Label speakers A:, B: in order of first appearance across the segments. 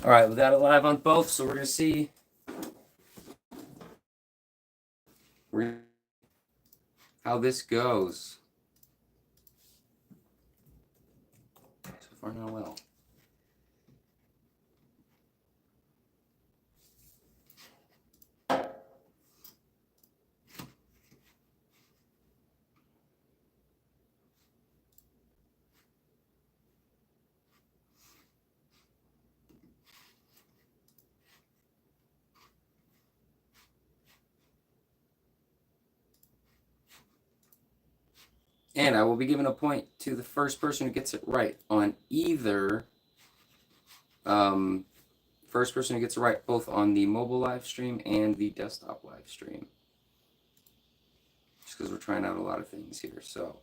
A: All right, we got it live on both, so we're going to see how this goes. So far, not well. And I will be giving a point to the first person who gets it right on either, first person who gets it right both on the mobile live stream and the desktop live stream. Just because we're trying out a lot of things here, so.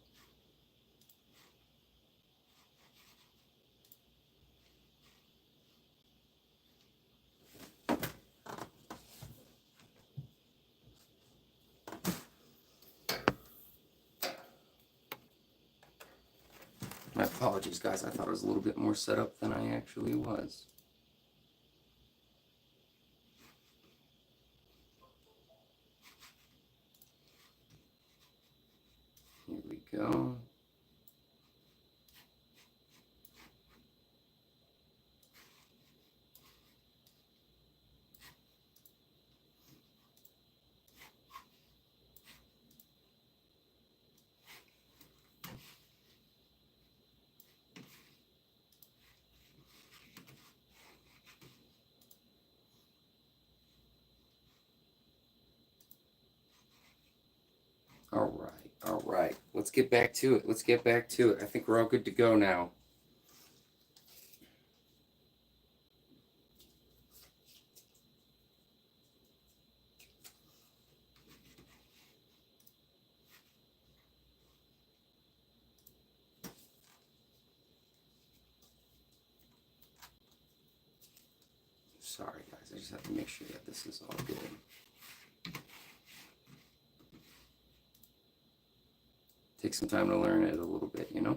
A: My apologies, guys. I thought it was a little bit more set up than I actually was. Here we go. All right. Let's get back to it. I think we're all good to go now. Sorry, guys. I just have to make sure that this is all good. Take some time to learn it a little bit, you know?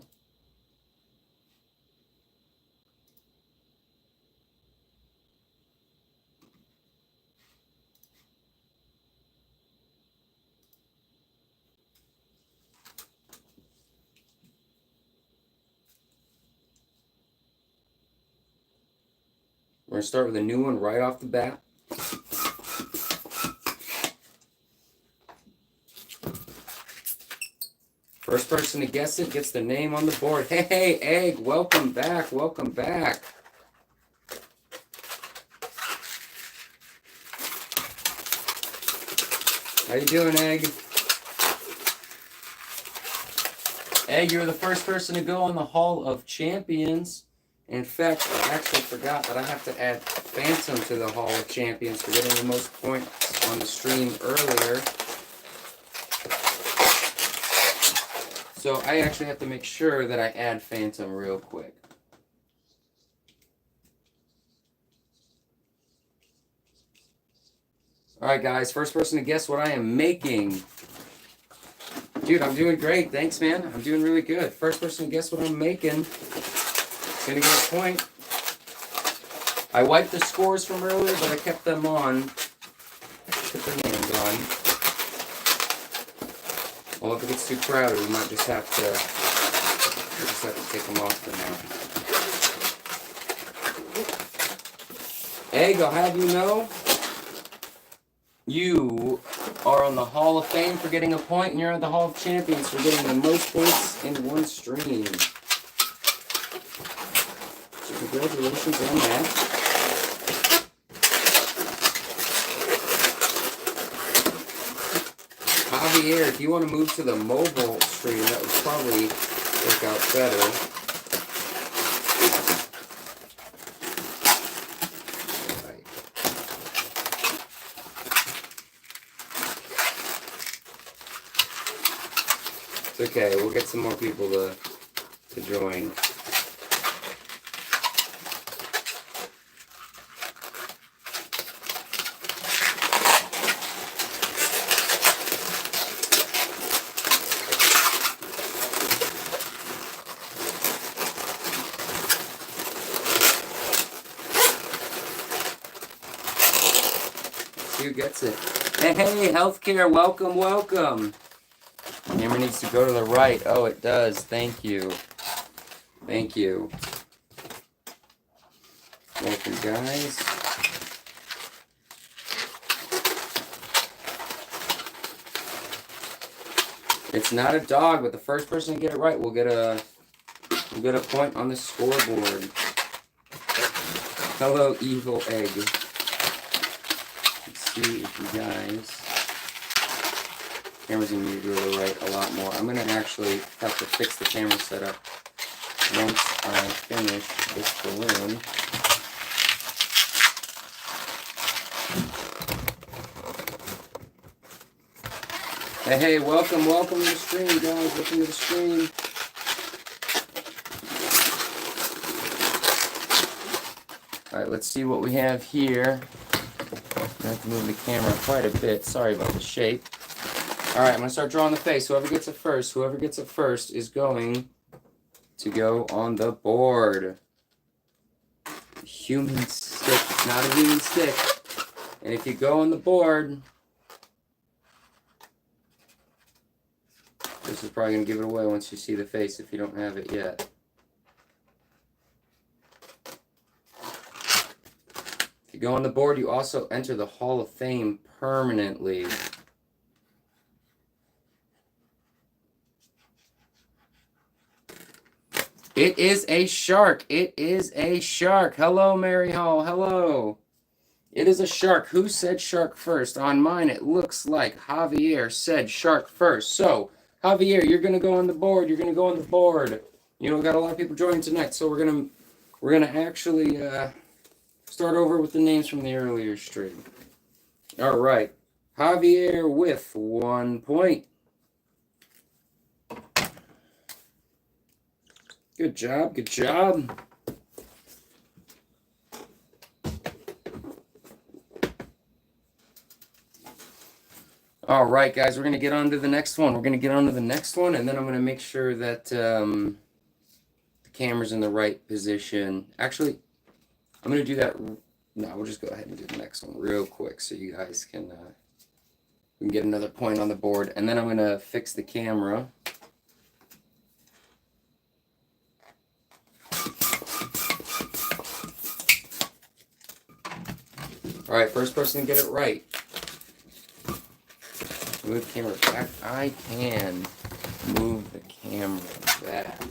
A: We're going to start with a new one right off the bat. First person to guess it gets the name on the board. Hey, Egg, welcome back. How you doing, Egg? Egg, you're the first person to go on the Hall of Champions. In fact, I actually forgot that I have to add Phantom to the Hall of Champions for getting the most points on the stream earlier. So I actually have to make sure that I add Phantom real quick. All right, guys, first person to guess what I am making. Dude, I'm doing great. Thanks, man. I'm doing really good. First person to guess what I'm making is going to get a point. I wiped the scores from earlier, but I kept them on. Put their names on. Well, if it gets too crowded, we might just have to take them off for now. Egg, I'll have you know, you are on the Hall of Fame for getting a point, and you're on the Hall of Champions for getting the most points in one stream. So congratulations on that. Javier, if you want to move to the mobile stream, that would probably work out better. Right. It's okay, we'll get some more people to join. see who gets it. Hey, healthcare, welcome, welcome. Camera needs to go to the right. Oh, it does. Thank you. Thank you. Welcome, guys. It's not a dog, but the first person to get it right will get a point on the scoreboard. Hello, evil egg. Let's see if you guys. Camera's gonna need to go to the right a lot more. I'm gonna actually have to fix the camera setup once I finish this balloon. Hey, welcome to the stream, guys. Welcome to the stream. All right, let's see what we have here. I have to move the camera quite a bit. Sorry about the shape. All right, I'm gonna start drawing the face. Whoever gets it first is going to go on the board. Human stick. It's not a human stick. And if you go on the board, this is probably going to give it away once you see the face if you don't have it yet. If you go on the board, you also enter the Hall of Fame permanently. It is a shark. It is a shark. Hello, Mary Hall. Hello. It is a shark. Who said shark first? On mine, it looks like Javier said shark first. So, Javier, you're gonna go on the board. You're gonna go on the board. You know, we got a lot of people joining tonight, so we're gonna actually start over with the names from the earlier stream. All right, Javier with 1 point. Good job. Good job. All right, guys, we're going to get on to the next one. And then I'm going to make sure that the camera's in the right position. Actually, I'm going to do that. No, we'll just go ahead and do the next one real quick so you guys can, we can get another point on the board. And then I'm going to fix the camera. All right, first person to get it right. Move the camera back. I can move the camera back.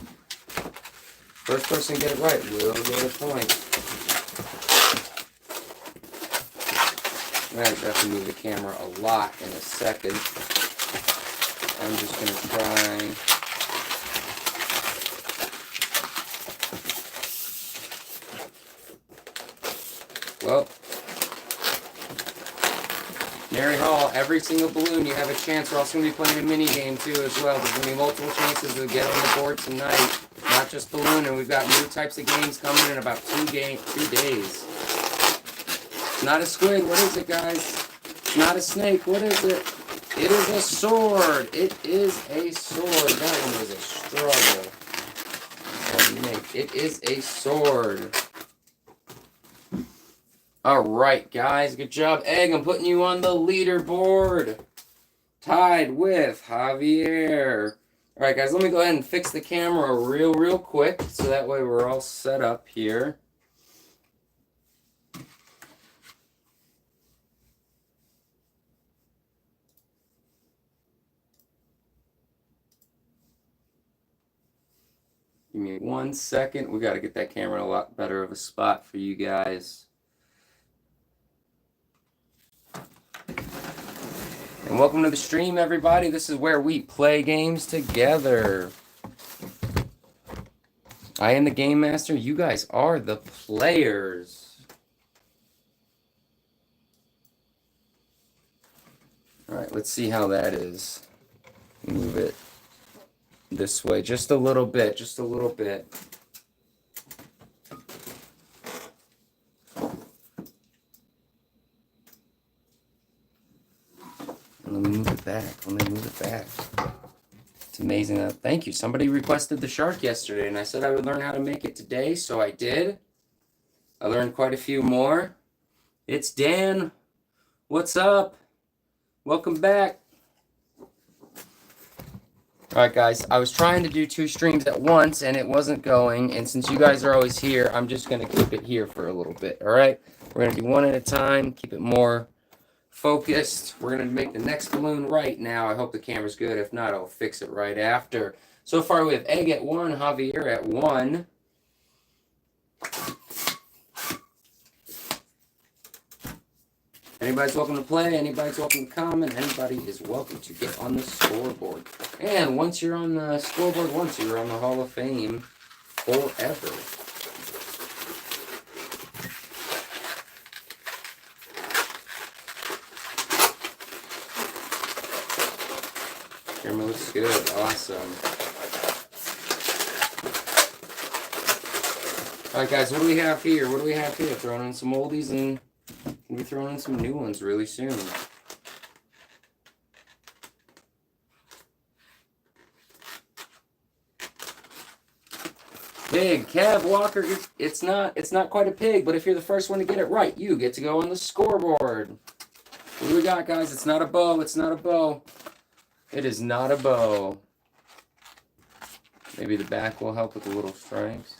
A: First person to get it right will get a point. I'm going to have to move the camera a lot in a second. I'm just going to try. Well, Mary Hall, every single balloon you have a chance. We're also going to be playing a mini game too as well. There's going to be multiple chances to get on the board tonight. Not just balloon, and we've got new types of games coming in about 2 days. It's not a squid. What is it, guys? It's not a snake. What is it? It is a sword. It is a sword. That one was a struggle. It is a sword. All right, guys. Good job. Egg, I'm putting you on the leaderboard. Tied with Javier. All right, guys. Let me go ahead and fix the camera real quick so that way we're all set up here. Give me 1 second. We got to get that camera in a lot better of a spot for you guys. And welcome to the stream, everybody. This is where we play games together. I am the game master. You guys are the players. All right, let's see how that is. Move it this way just a little bit, just a little bit. Let me move it back. Let me move it back. It's amazing. Thank you. Somebody requested the shark yesterday, and I said I would learn how to make it today, so I did. I learned quite a few more. It's Dan What's up? Welcome back. Alright guys, I was trying to do 2 streams at once and it wasn't going, and since you guys are always here, I'm just going to keep it here for a little bit, alright? We're going to do one at a time, keep it more focused. We're going to make the next balloon right now. I hope the camera's good. If not, I'll fix it right after. So far we have Egg at 1, Javier at 1. Anybody's welcome to play, anybody's welcome to comment, anybody is welcome to get on the scoreboard. And once you're on the scoreboard, once you're on the Hall of Fame forever. Camera looks good, awesome. Alright guys, what do we have here? What do we have here? Throwing in some oldies and we'll be throwing in some new ones really soon. Pig, Kev Walker, it's not quite a pig, but if you're the first one to get it right, you get to go on the scoreboard. What do we got, guys? It's not a bow, it's not a bow. It is not a bow. Maybe the back will help with the little stripes.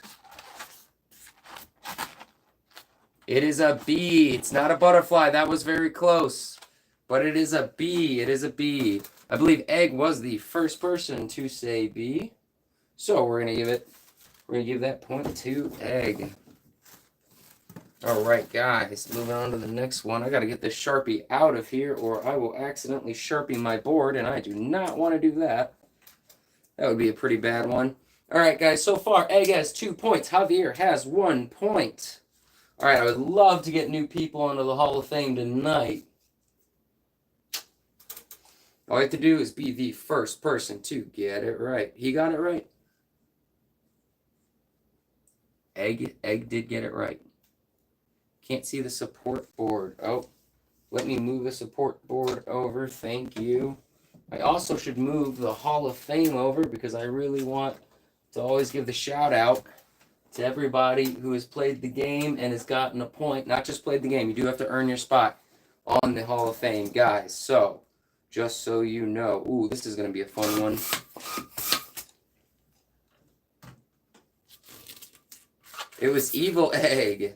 A: It is a bee. It's not a butterfly. That was very close. But it is a bee. It is a bee. I believe Egg was the first person to say bee. So we're gonna give that point to Egg. Alright guys, moving on to the next one. I gotta get this Sharpie out of here or I will accidentally Sharpie my board, and I do not want to do that. That would be a pretty bad one. Alright guys, so far Egg has 2 points. Javier has 1 point. Alright, I would love to get new people onto the Hall of Fame tonight. All you have to do is be the first person to get it right. He got it right. Egg did get it right. Can't see the support board. Oh, let me move the support board over. Thank you. I also should move the Hall of Fame over because I really want to always give the shout out to everybody who has played the game and has gotten a point. Not just played the game. You do have to earn your spot on the Hall of Fame, guys. So, just so you know. Ooh, this is going to be a fun one. It was Evil Egg.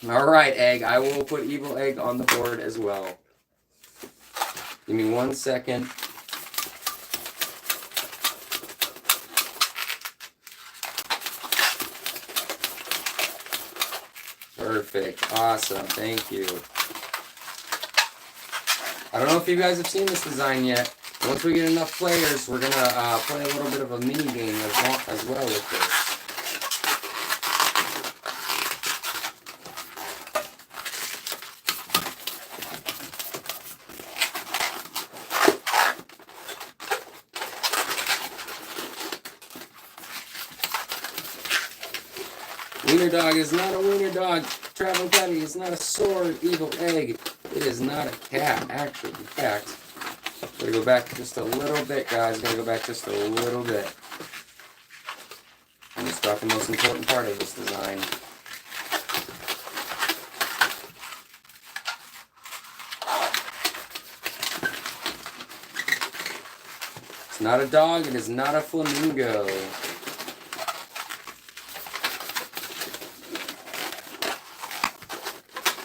A: Alright, Egg. I will put Evil Egg on the board as well. Give me 1 second. Perfect. Awesome. Thank you. I don't know if you guys have seen this design yet. Once we get enough players, we're going to play a little bit of a mini game as well with this. Wiener dog is not a wiener dog. Traveling Patty is not a sword. Evil Egg. It is not a cat, actually. In fact, I'm going to go back just a little bit, guys. Going to go back just a little bit. And just got the most important part of this design. It's not a dog. It is not a flamingo.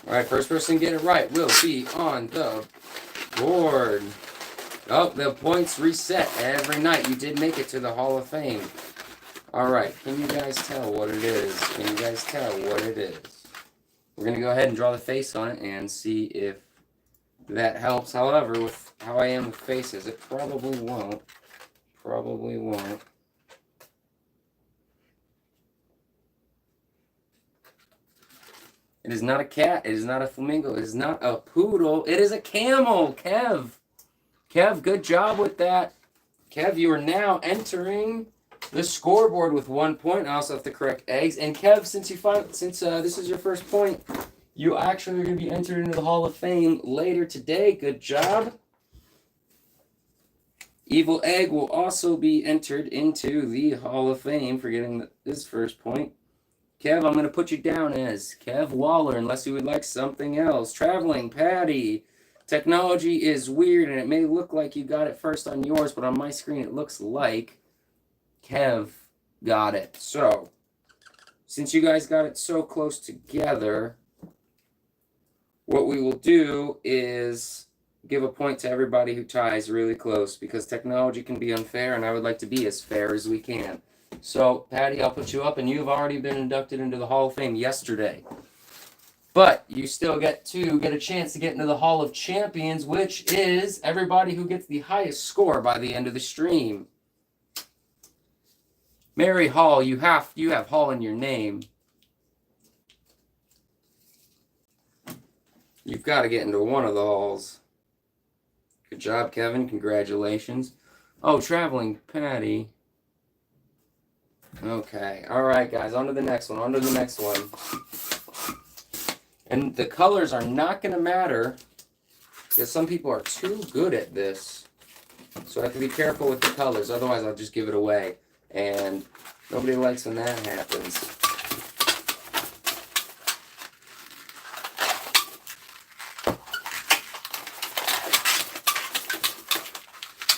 A: Alright, first person to get it right will be on the board. Oh, the points reset every night. You did make it to the Hall of Fame. Alright, can you guys tell what it is? Can you guys tell what it is? We're going to go ahead and draw the face on it and see if that helps. However, with how I am with faces, it probably won't. Probably won't. It is not a cat. It is not a flamingo. It is not a poodle. It is a camel. Kev. Kev, good job with that. Kev, you are now entering the scoreboard with 1 point. I also have the correct eggs. And Kev, since this is your first point, you actually are going to be entered into the Hall of Fame later today. Good job. Evil Egg will also be entered into the Hall of Fame for getting his first point. Kev, I'm going to put you down as Kev Waller, unless you would like something else. Traveling, Patty. Technology is weird, and it may look like you got it first on yours, but on my screen it looks like Kev got it. So, since you guys got it so close together, what we will do is give a point to everybody who ties really close, because technology can be unfair, and I would like to be as fair as we can. So, Patty, I'll put you up, and you've already been inducted into the Hall of Fame yesterday. But you still get a chance to get into the Hall of Champions, which is everybody who gets the highest score by the end of the stream. Mary Hall, you have Hall in your name. You've got to get into one of the halls. Good job, Kevin. Congratulations. Oh, traveling Patty. Okay. All right, guys. On to the next one. And the colors are not going to matter, because some people are too good at this. So I have to be careful with the colors. Otherwise, I'll just give it away. And nobody likes when that happens.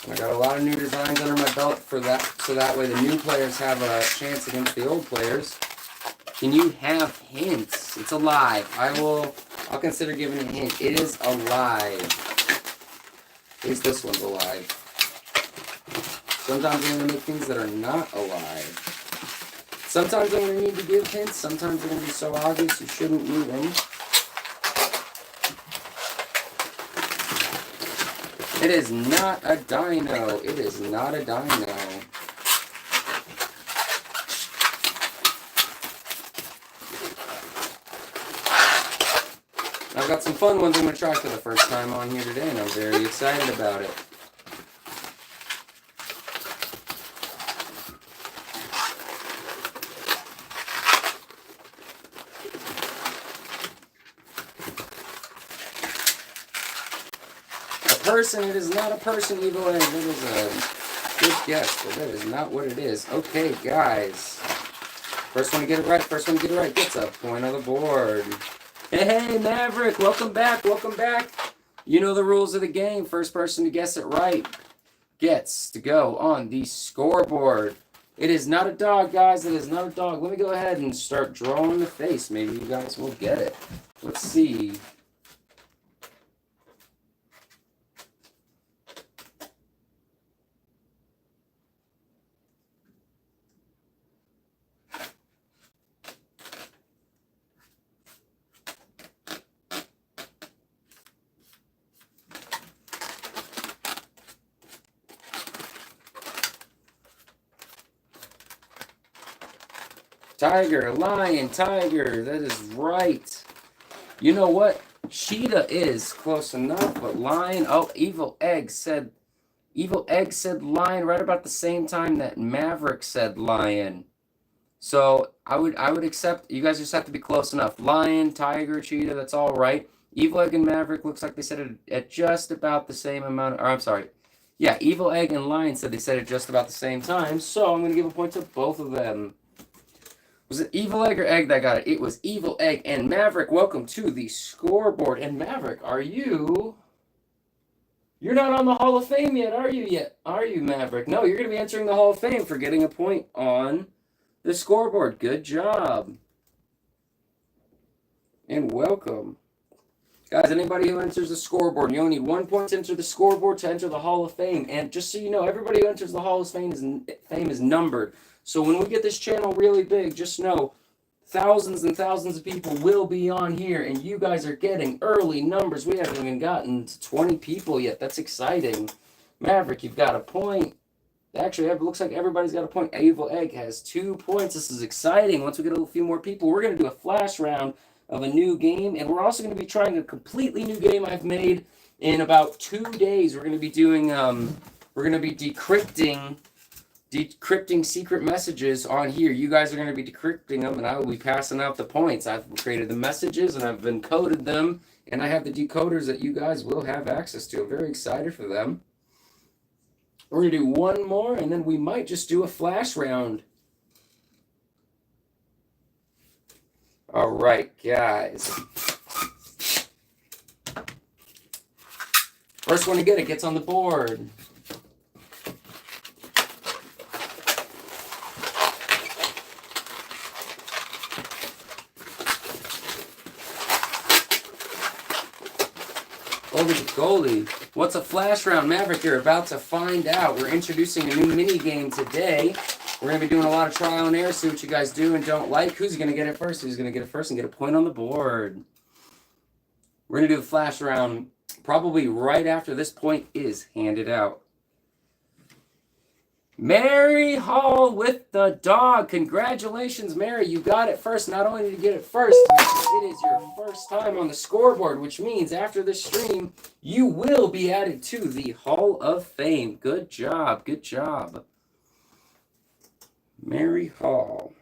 A: I got a lot of new designs under my belt for that, so that way the new players have a chance against the old players. Can you have hints? It's alive. I'll consider giving a hint. It is alive. At least this one's alive. Sometimes I'm going to make things that are not alive. Sometimes I'm going to need to give hints. Sometimes they're going to be so obvious you shouldn't need them. It is not a dino. It is not a dino. I've got some fun ones I'm going to try for the first time on here today, and I'm very excited about it. Person, it is not a person, Evil Egg. That is a good guess, but that is not what it is. Okay, guys. First one to get it right gets a point on the board. Hey, Maverick, welcome back. You know the rules of the game. First person to guess it right gets to go on the scoreboard. It is not a dog, guys. It is not a dog. Let me go ahead and start drawing the face. Maybe you guys will get it. Let's see. Tiger, lion, tiger. That is right. You know what? Cheetah is close enough, but lion. Oh, Evil Egg said lion right about the same time that Maverick said lion. So I would accept. You guys just have to be close enough. Lion, tiger, cheetah. That's all right. Evil Egg and Maverick looks like they said it at just about the same amount. Or I'm sorry. Yeah, Evil Egg and Lion said they said it just about the same time. So I'm gonna give a point to both of them. Was it Evil Egg or Egg that got it? It was Evil Egg. And Maverick, welcome to the scoreboard. And Maverick, you're not on the Hall of Fame yet, are you, Maverick? No, you're going to be entering the Hall of Fame for getting a point on the scoreboard. Good job. And welcome. Guys, anybody who enters the scoreboard, you only need 1 point to enter the scoreboard to enter the Hall of Fame. And just so you know, everybody who enters the Hall of Fame is numbered. So when we get this channel really big, just know thousands and thousands of people will be on here, and you guys are getting early numbers. We haven't even gotten to 20 people yet. That's exciting. Maverick, you've got a point. Actually, it looks like everybody's got a point. Evil Egg has 2 points. This is exciting. Once we get a few more people, we're going to do a flash round of a new game, and we're also going to be trying a completely new game I've made in about 2 days. We're going to be doing, decrypting secret messages on here. You guys are going to be decrypting them, and I will be passing out the points. I've created the messages, and I've encoded them, and I have the decoders that you guys will have access to. I'm very excited for them. We're going to do one more, and then we might just do a flash round. All right, guys. First one to get it gets on the board. Holy goalie. What's a flash round, Maverick? You're about to find out. We're introducing a new mini game today. We're going to be doing a lot of trial and error, see what you guys do and don't like. Who's going to get it first? Who's going to get it first and get a point on the board? We're going to do the flash round probably right after this point is handed out. Mary Hall with the dog. Congratulations, Mary. You got it first. Not only did you get it first, it is your first time on the scoreboard, which means after this stream, you will be added to the Hall of Fame. Good job. Good job. Mary Hall.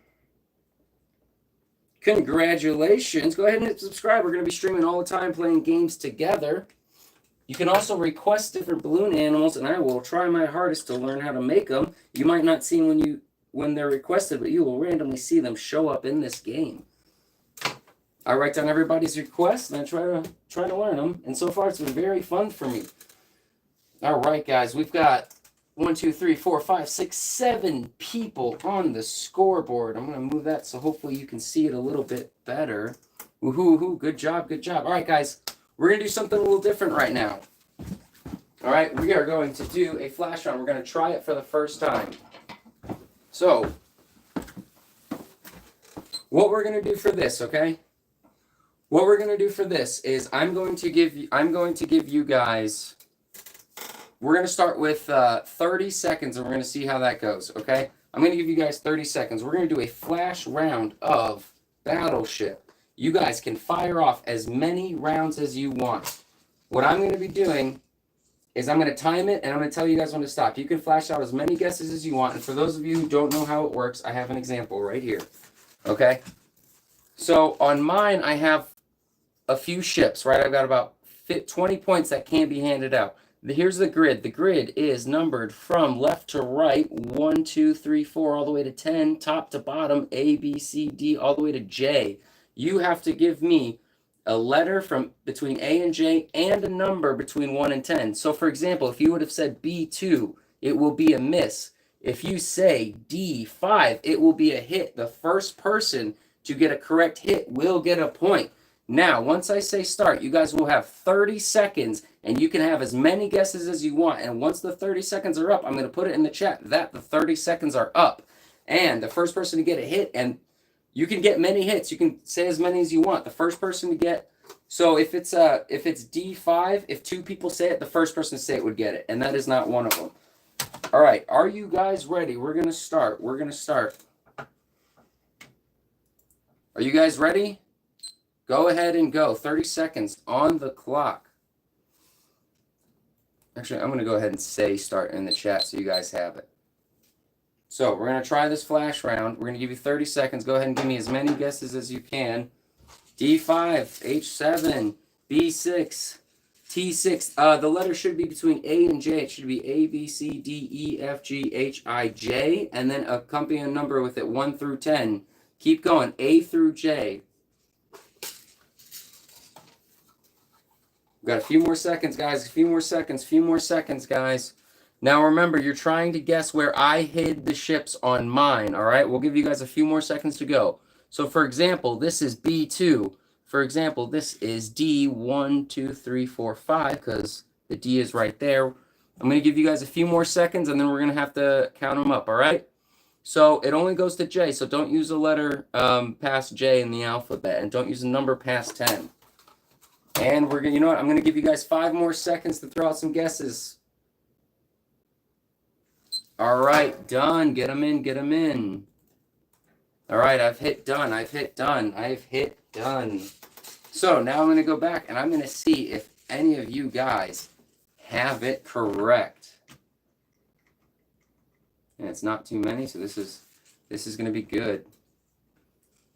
A: Congratulations. Go ahead and hit subscribe. We're going to be streaming all the time, playing games together. You can also request different balloon animals, and I will try my hardest to learn how to make them. You might not see them when they're requested, but you will randomly see them show up in this game. I write down everybody's requests, and I try to learn them. And so far, it's been very fun for me. All right, guys, we've got 1, 2, 3, 4, 5, 6, 7 people on the scoreboard. I'm going to move that so hopefully you can see it a little bit better. Woohoo! Good job, good job. All right, guys. We're going to do something a little different right now. All right, we are going to do a flash round. We're going to try it for the first time. So, what we're going to do for this, okay? What we're going to do for this is I'm going to give you guys, we're going to start with 30 seconds and we're going to see how that goes, okay? I'm going to give you guys 30 seconds. We're going to do a flash round of Battleship. You guys can fire off as many rounds as you want. What I'm going to be doing is I'm going to time it, and I'm going to tell you guys when to stop. You can flash out as many guesses as you want, and for those of you who don't know how it works, I have an example right here. Okay? So on mine, I have a few ships, right? I've got about 20 points that can't be handed out. Here's the grid. The grid is numbered from left to right, 1, 2, 3, 4, all the way to 10, top to bottom, A, B, C, D, all the way to J. You have to give me a letter from between A and J and a number between 1 and 10. So, for example, if you would have said B2, it will be a miss. If you say D5, it will be a hit. The first person to get a correct hit will get a point. Now, once I say start, you guys will have 30 seconds, and you can have as many guesses as you want. And once the 30 seconds are up, I'm going to put it in the chat that the 30 seconds are up. And the first person to get a hit, and you can get many hits. You can say as many as you want. The first person to get, so if it's D5, if 2 people say it, the first person to say it would get it, and that is not one of them. All right, are you guys ready? We're gonna start. Are you guys ready? Go ahead and go. 30 seconds on the clock. Actually, I'm gonna go ahead and say start in the chat so you guys have it. So we're going to try this flash round. We're going to give you 30 seconds. Go ahead and give me as many guesses as you can. D5, H7, B6, T6. The letter should be between A and J. It should be A, B, C, D, E, F, G, H, I, J. And then accompany a number with it 1 through 10. Keep going. A through J. We've got a few more seconds, guys. A few more seconds, guys. Now remember, you're trying to guess where I hid the ships on mine, all right? We'll give you guys a few more seconds to go. So, for example, this is B2. For example, this is D1, 2, 3, 4, 5, because the D is right there. I'm going to give you guys a few more seconds, and then we're going to have to count them up, all right? So, it only goes to J, so don't use a letter past J in the alphabet, and don't use a number past 10. And we're going to, you know what? I'm going to give you guys 5 more seconds to throw out some guesses. All right, done. Get them in. All right, I've hit done. So now I'm going to go back and I'm going to see if any of you guys have it correct. And it's not too many, so this is going to be good.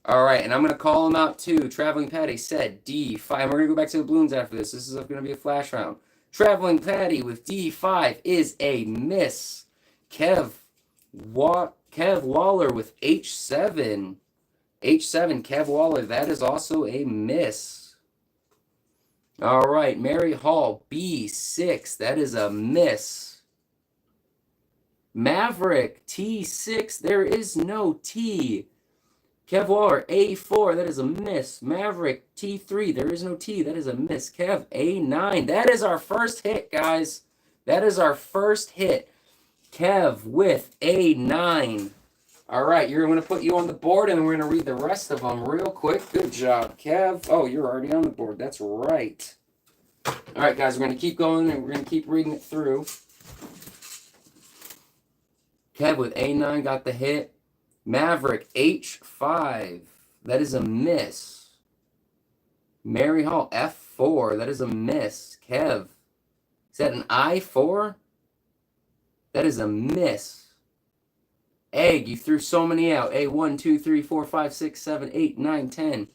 A: All right, and I'm going to call them out too. Traveling Patty said D5. We're going to go back to the balloons after this. This is going to be a flash round. Traveling Patty with D5 is a miss. Kev Waller with H7. H7, Kev Waller, that is also a miss. All right, Mary Hall, B6, that is a miss. Maverick, T6, there is no T. Kev Waller, A4, that is a miss. Maverick, T3, there is no T, that is a miss. Kev, A9, that is our first hit, guys. That is our first hit. Kev with A9. All right, you're going to put you on the board, and we're going to read the rest of them real quick. Good job, Kev. Oh, you're already on the board. That's right. All right, guys, we're going to keep going, and we're going to keep reading it through. Kev with A9 got the hit. Maverick, H5. That is a miss. Mary Hall, F4. That is a miss. Kev, is that an I4? That is a miss. Egg, you threw so many out. A, 1, 2, 3, 4, 5, 6, 7, 8, 9, 10.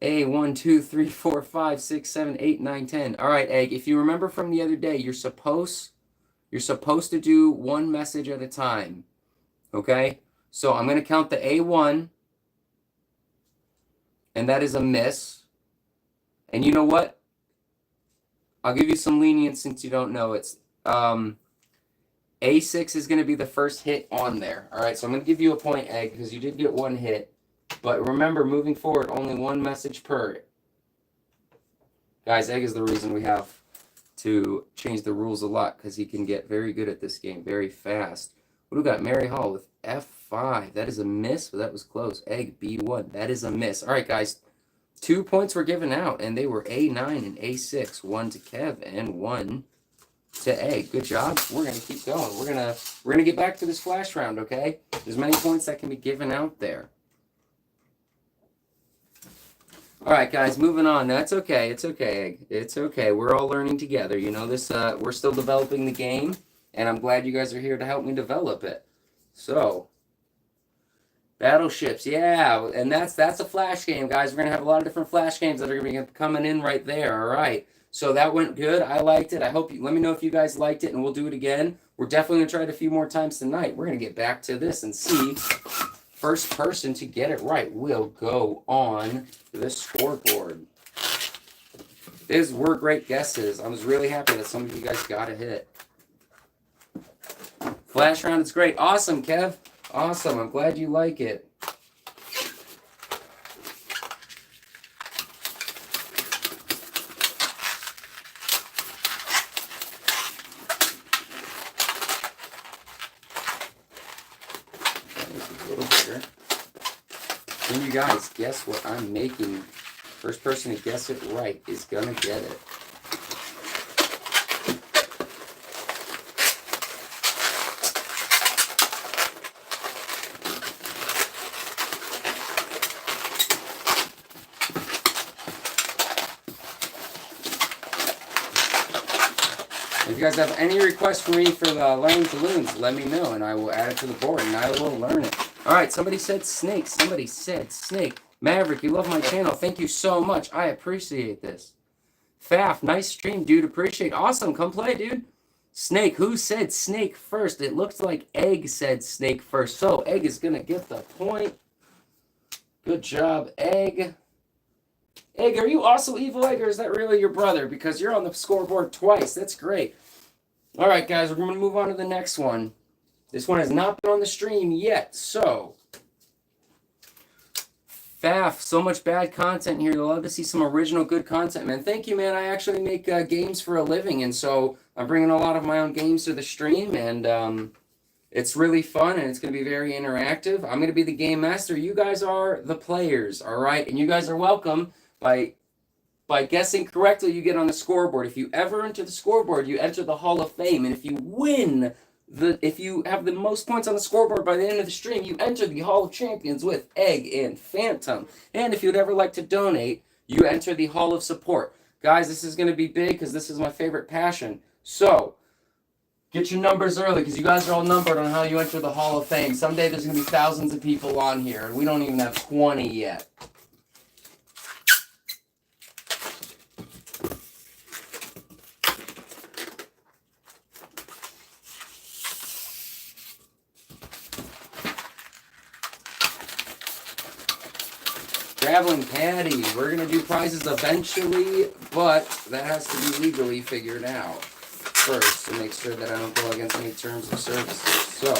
A: A, 1, 2, 3, 4, 5, 6, 7, 8, 9, 10. All right, Egg, if you remember from the other day, you're supposed to do one message at a time. Okay? So I'm going to count the A1, and that is a miss. And you know what? I'll give you some lenience since you don't know. It's A6 is going to be the first hit on there. All right, so I'm going to give you a point, Egg, because you did get one hit. But remember, moving forward, only one message per. Guys, Egg is the reason we have to change the rules a lot, because he can get very good at this game very fast. What do we got? Mary Hall with F5. That is a miss, but that was close. Egg, B1. That is a miss. All right, guys. 2 points were given out, and they were A9 and A6. 1 to Kev and 1 to Egg. Good job. We're gonna keep going. We're gonna get back to this flash round, okay? There's many points that can be given out there. All right, guys, moving on. That's okay. It's okay, Egg. It's okay. We're all learning together. You know this. We're still developing the game, and I'm glad you guys are here to help me develop it. So, Battleships, yeah, and that's a flash game, guys. We're gonna have a lot of different flash games that are gonna be coming in right there. All right. So that went good. I liked it. I hope you let me know if you guys liked it, and we'll do it again. We're definitely gonna try it a few more times tonight. We're gonna get back to this and see. First person to get it right will go on the scoreboard. These were great guesses. I was really happy that some of you guys got a hit. Flash round, it's great. Awesome, Kev. Awesome. I'm glad you like it. Can you guys guess what I'm making? First person to guess it right is gonna get it. If you guys have any requests for me for the learning balloons, let me know and I will add it to the board and I will learn it. All right, somebody said snake. Somebody said snake. Maverick, you love my channel. Thank you so much. I appreciate this. Faf, nice stream, dude. Appreciate. Awesome. Come play, dude. Snake. Who said snake first? It looks like Egg said snake first. So Egg is going to get the point. Good job, Egg. Egg, are you also evil, Egg, or is that really your brother? Because you're on the scoreboard twice. That's great. All right, guys, we're going to move on to the next one. This one has not been on the stream yet, so. Faf, so much bad content here. You'll love to see some original good content, man. Thank you, man. I actually make games for a living, and so I'm bringing a lot of my own games to the stream, and it's really fun, and it's going to be very interactive. I'm going to be the game master. You guys are the players, all right? And you guys are welcome. By guessing correctly, you get on the scoreboard. If you ever enter the scoreboard, you enter the Hall of Fame, and if you win, if you have the most points on the scoreboard by the end of the stream, you enter the Hall of Champions with Egg and Phantom. And if you'd ever like to donate, you enter the Hall of Support. Guys, this is going to be big because this is my favorite passion. So, get your numbers early because you guys are all numbered on how you enter the Hall of Fame. Someday there's going to be thousands of people on here, and we don't even have 20 yet. traveling patty. We're going to do prizes eventually, but that has to be legally figured out first to make sure that I don't go against any terms of services. So,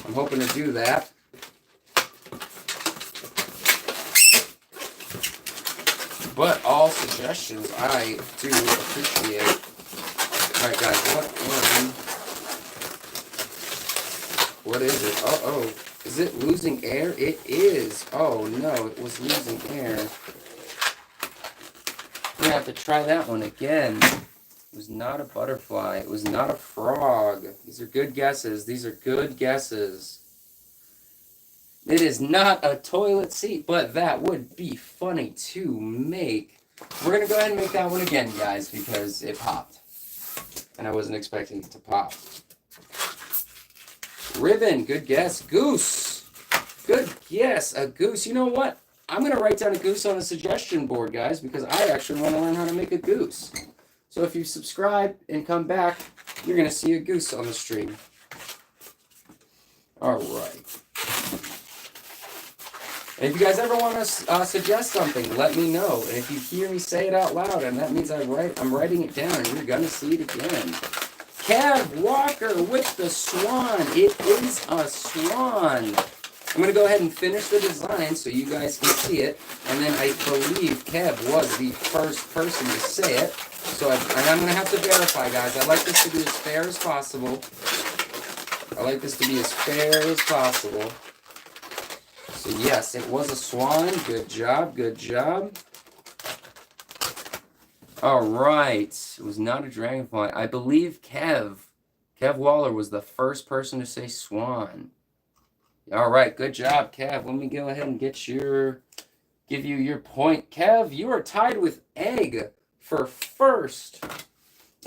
A: I'm hoping to do that. But all suggestions I do appreciate. Alright guys, what is it? Uh-oh. Is it losing air? It is. Oh no, it was losing air. We're gonna have to try that one again. It was not a butterfly. It was not a frog. These are good guesses. These are good guesses. It is not a toilet seat, but that would be funny to make. We're going to go ahead and make that one again, guys, because it popped. And I wasn't expecting it to pop. Ribbon, good guess. Goose. Good guess, a goose. You know what? I'm going to write down a goose on a suggestion board, guys, because I actually want to learn how to make a goose. So if you subscribe and come back, you're going to see a goose on the stream. All right. And if you guys ever want to suggest something, let me know. And if you hear me say it out loud, and that means I'm writing it down, and you're going to see it again. Kev Walker with the swan. It is a swan. I'm going to go ahead and finish the design so you guys can see it. And then I believe Kev was the first person to say it. So I'm going to have to verify, guys. I like this to be as fair as possible. So yes, it was a swan. Good job, good job. All right. It was not a dragonfly. I believe Kev Waller was the first person to say swan. All right, good job, Kev. Let me go ahead and give you your point. Kev, you are tied with Egg for first.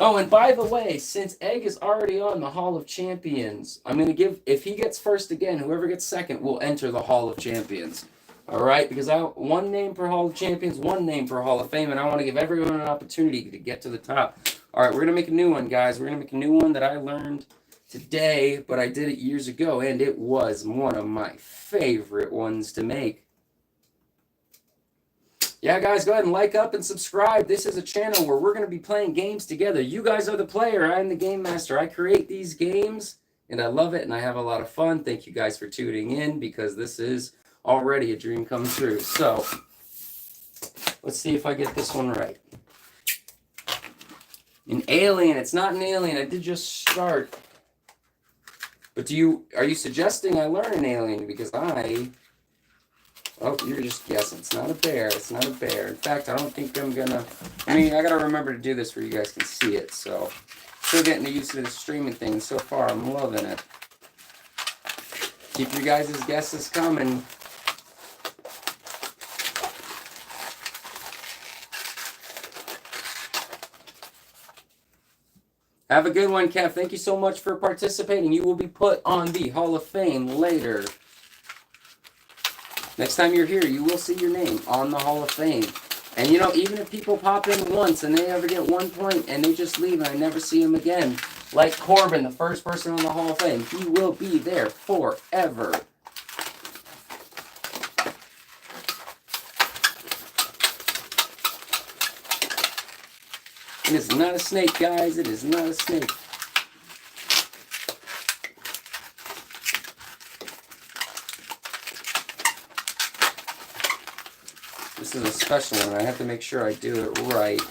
A: Oh, and by the way, since Egg is already on the Hall of Champions, I'm going to give, if he gets first again, whoever gets second will enter the Hall of Champions. All right? Because one name per Hall of Champions, one name per Hall of Fame, and I want to give everyone an opportunity to get to the top. All right, we're going to make a new one, guys. We're going to make a new one that I learned today, but I did it years ago, and it was one of my favorite ones to make. Yeah, guys, go ahead and like up and subscribe. This is a channel where we're going to be playing games together. You guys are the player. I'm the game master. I create these games, and I love it, and I have a lot of fun. Thank you guys for tuning in, because this is already a dream come true. So, let's see if I get this one right. An alien. It's not an alien. I did just start. But are you suggesting I learn an alien? Because oh, you're just guessing. It's not a bear. It's not a bear. In fact, I don't think I'm gonna... I gotta remember to do this where you guys can see it, so... Still getting used to the streaming thing. So far, I'm loving it. Keep your guys' guesses coming. Have a good one, Kev. Thank you so much for participating. You will be put on the Hall of Fame later. Next time you're here, you will see your name on the Hall of Fame. And you know, even if people pop in once and they ever get 1 point and they just leave and I never see them again, like Corbin, the first person on the Hall of Fame, he will be there forever. It is not a snake, guys. It is not a snake. This is a special one. I have to make sure I do it right.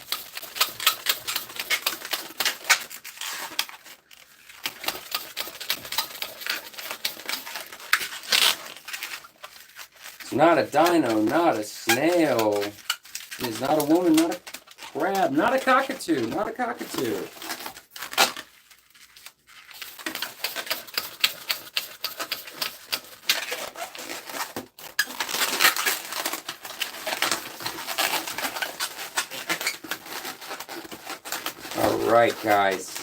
A: It's not a dino, not a snail. It is not a woman, not a crab, not a cockatoo, not a cockatoo. Alright, guys.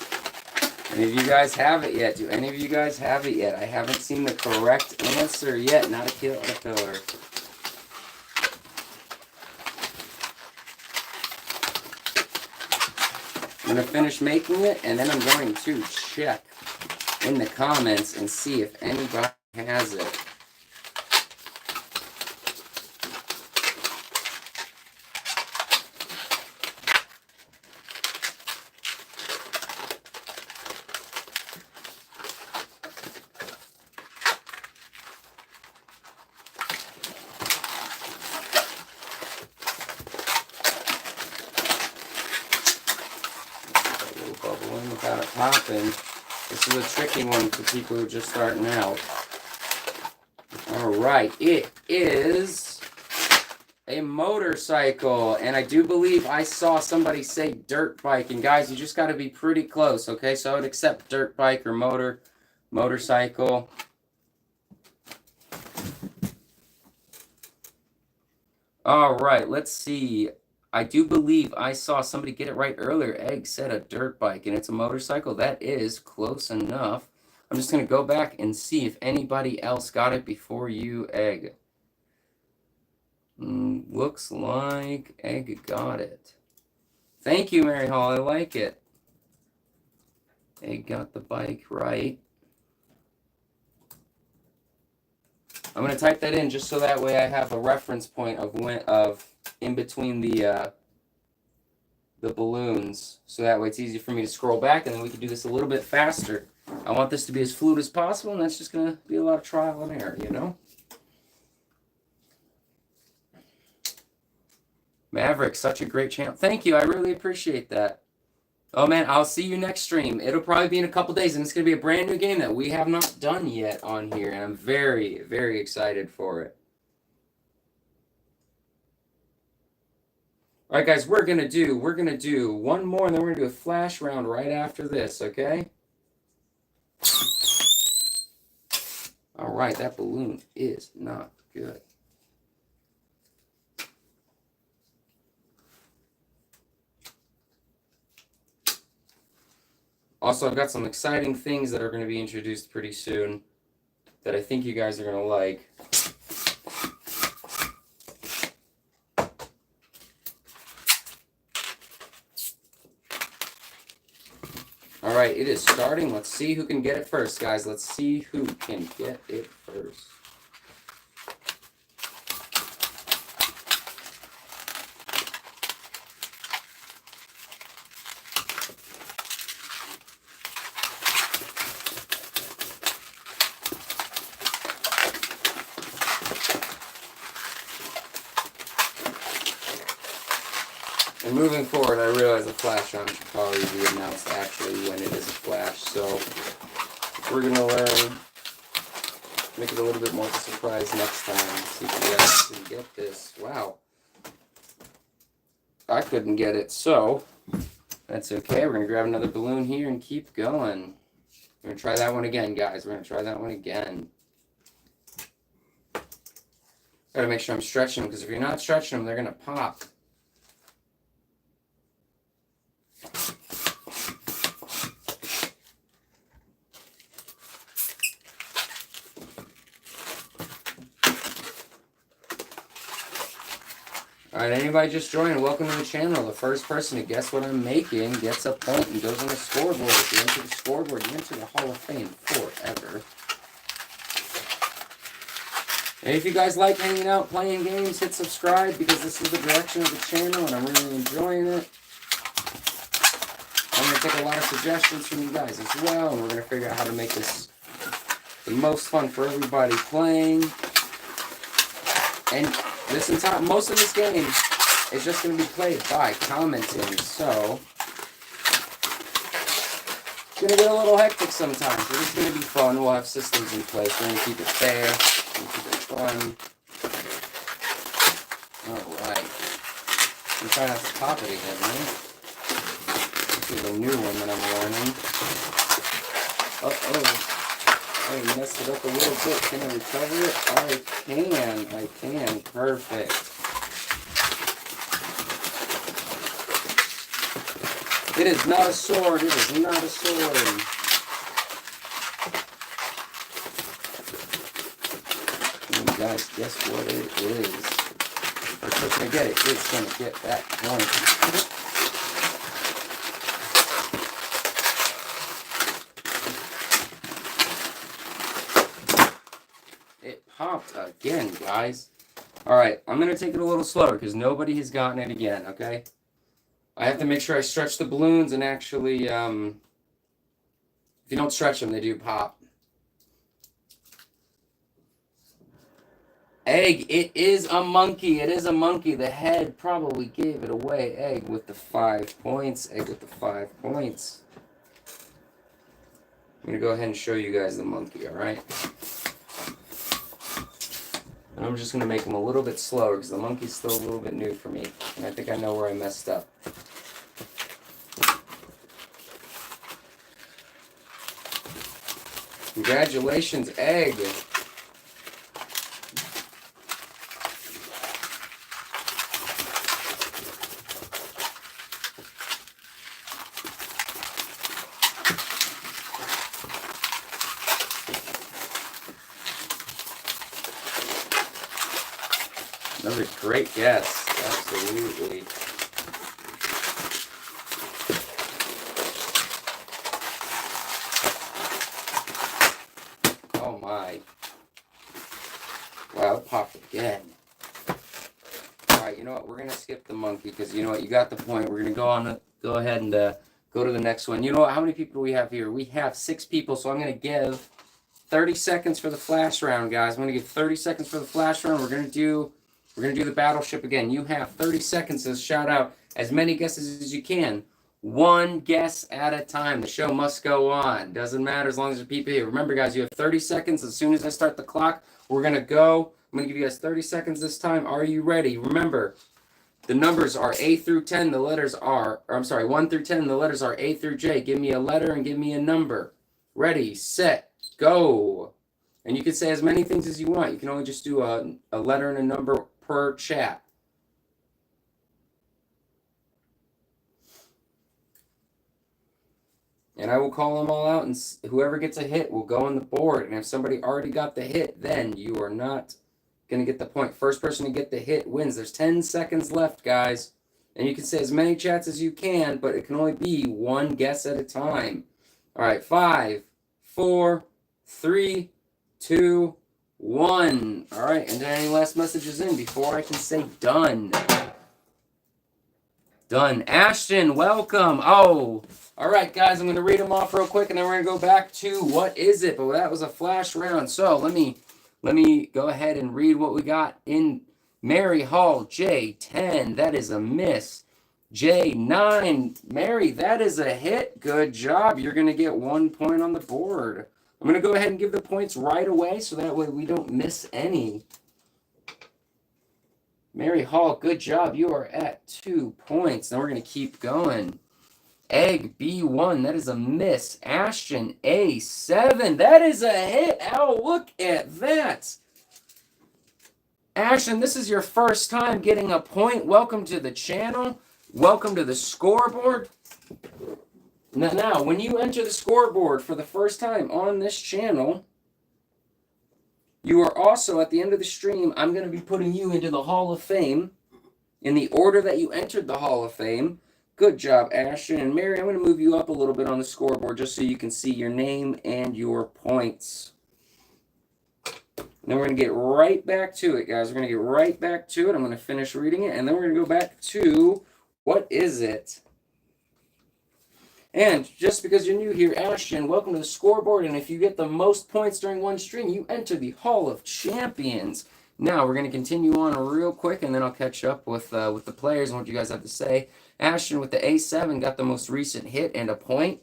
A: Any of you guys have it yet? Do any of you guys have it yet? I haven't seen the correct answer yet. Not a caterpillar. I'm going to finish making it, and then I'm going to check in the comments and see if anybody has it. bubbling without it popping. This is a tricky one for people who are just starting out. All right, it is a motorcycle, and I do believe I saw somebody say dirt bike, and guys, you just got to be pretty close, okay? So I would accept dirt bike or motorcycle. All right, let's see. I do believe I saw somebody get it right earlier. Egg said a dirt bike, and it's a motorcycle. That is close enough. I'm just going to go back and see if anybody else got it before you, Egg. Looks like Egg got it. Thank you, Mary Hall. I like it. Egg got the bike right. I'm going to type that in just so that way I have a reference point of in between the balloons. So that way it's easy for me to scroll back, and then we can do this a little bit faster. I want this to be as fluid as possible, and that's just going to be a lot of trial and error, you know? Maverick, such a great channel. Thank you. I really appreciate that. Oh, man, I'll see you next stream. It'll probably be in a couple days, and it's going to be a brand new game that we have not done yet on here, and I'm very, very excited for it. All right, guys, we're going to do one more, and then we're going to do a flash round right after this, okay? All right, that balloon is not good. Also, I've got some exciting things that are going to be introduced pretty soon that I think you guys are going to like. All right, it is starting. Let's see who can get it first, guys. Let's see who can get it first. And moving forward, I realize a flash on should probably be announced actually when it is a flash. So we're going to learn, make it a little bit more of a surprise next time. See if you guys can get this. Wow. I couldn't get it, so that's okay. We're going to grab another balloon here and keep going. We're going to try that one again, guys. We're going to try that one again. Got to make sure I'm stretching them, because if you're not stretching them, they're going to pop. Alright, anybody just joined, welcome to the channel. The first person to guess what I'm making gets a point and goes on the scoreboard. If you enter the scoreboard, you enter the Hall of Fame forever. And if you guys like hanging out, playing games, hit subscribe, because this is the direction of the channel and I'm really enjoying it. I'm going to take a lot of suggestions from you guys as well, and we're going to figure out how to make this the most fun for everybody playing. And most of this game is just going to be played by commenting, so it's going to get a little hectic sometimes, but it's going to be fun. We'll have systems in place. We're going to keep it fair. We're going to keep it fun. Alright. I'm trying not to pop it again, right? This is a new one that I'm learning. Uh-oh. I messed it up a little bit. Can I recover it? I can. Perfect. It is not a sword. It is not a sword. And guys, guess what it is? The person to get it is going to get that point. Popped again, guys. Alright, I'm going to take it a little slower because nobody has gotten it again, okay? I have to make sure I stretch the balloons and actually, if you don't stretch them, they do pop. Egg, it is a monkey. It is a monkey. The head probably gave it away. Egg with the 5 points. Egg with the 5 points. I'm going to go ahead and show you guys the monkey, all right? And I'm just going to make them a little bit slower because the monkey's still a little bit new for me. And I think I know where I messed up. Congratulations, Egg. Another great guess. Absolutely. Oh my. Wow, it popped again. Alright, you know what? We're going to skip the monkey because you know what? You got the point. We're going to go ahead and go to the next one. You know what? How many people do we have here? We have 6 people, so I'm going to give 30 seconds for the flash round, guys. I'm going to give 30 seconds for the flash round. We're going to do the Battleship again. You have 30 seconds to shout out as many guesses as you can. One guess at a time. The show must go on. Doesn't matter as long as there's people here. Remember, guys, you have 30 seconds. As soon as I start the clock, we're going to go. I'm going to give you guys 30 seconds this time. Are you ready? Remember, the numbers are A through 10. The letters are, 1 through 10. The letters are A through J. Give me a letter and give me a number. Ready, set, go. And you can say as many things as you want. You can only just do a letter and a number per chat. And I will call them all out, and whoever gets a hit will go on the board. And if somebody already got the hit, then you are not going to get the point. First person to get the hit wins. There's 10 seconds left, guys. And you can say as many chats as you can, but it can only be one guess at a time. All right, 5, 4, 3, 2, 1. All right, and any last messages in before I can say done? Done. Ashton, welcome. Oh, all right, guys, I'm going to read them off real quick, and then we're going to go back to what is it? But that was a flash round. So let me go ahead and read what we got in Mary Hall. J10, that is a miss. J9, Mary, that is a hit. Good job. You're going to get 1 point on the board. I'm going to go ahead and give the points right away so that way we don't miss any. Mary Hall, good job. You are at 2 points. Now we're going to keep going. Egg, B1, that is a miss. Ashton, A7, that is a hit. Ow, look at that. Ashton, this is your first time getting a point. Welcome to the channel. Welcome to the scoreboard. Now, when you enter the scoreboard for the first time on this channel, you are also, at the end of the stream, I'm going to be putting you into the Hall of Fame in the order that you entered the Hall of Fame. Good job, Ashton. And Mary, I'm going to move you up a little bit on the scoreboard just so you can see your name and your points. And then we're going to get right back to it, guys. We're going to get right back to it. I'm going to finish reading it, and then we're going to go back to what is it? And just because you're new here, Ashton, welcome to the scoreboard. And if you get the most points during one stream, you enter the Hall of Champions. Now, we're going to continue on real quick, and then I'll catch up with the players and what you guys have to say. Ashton with the A7 got the most recent hit and a point.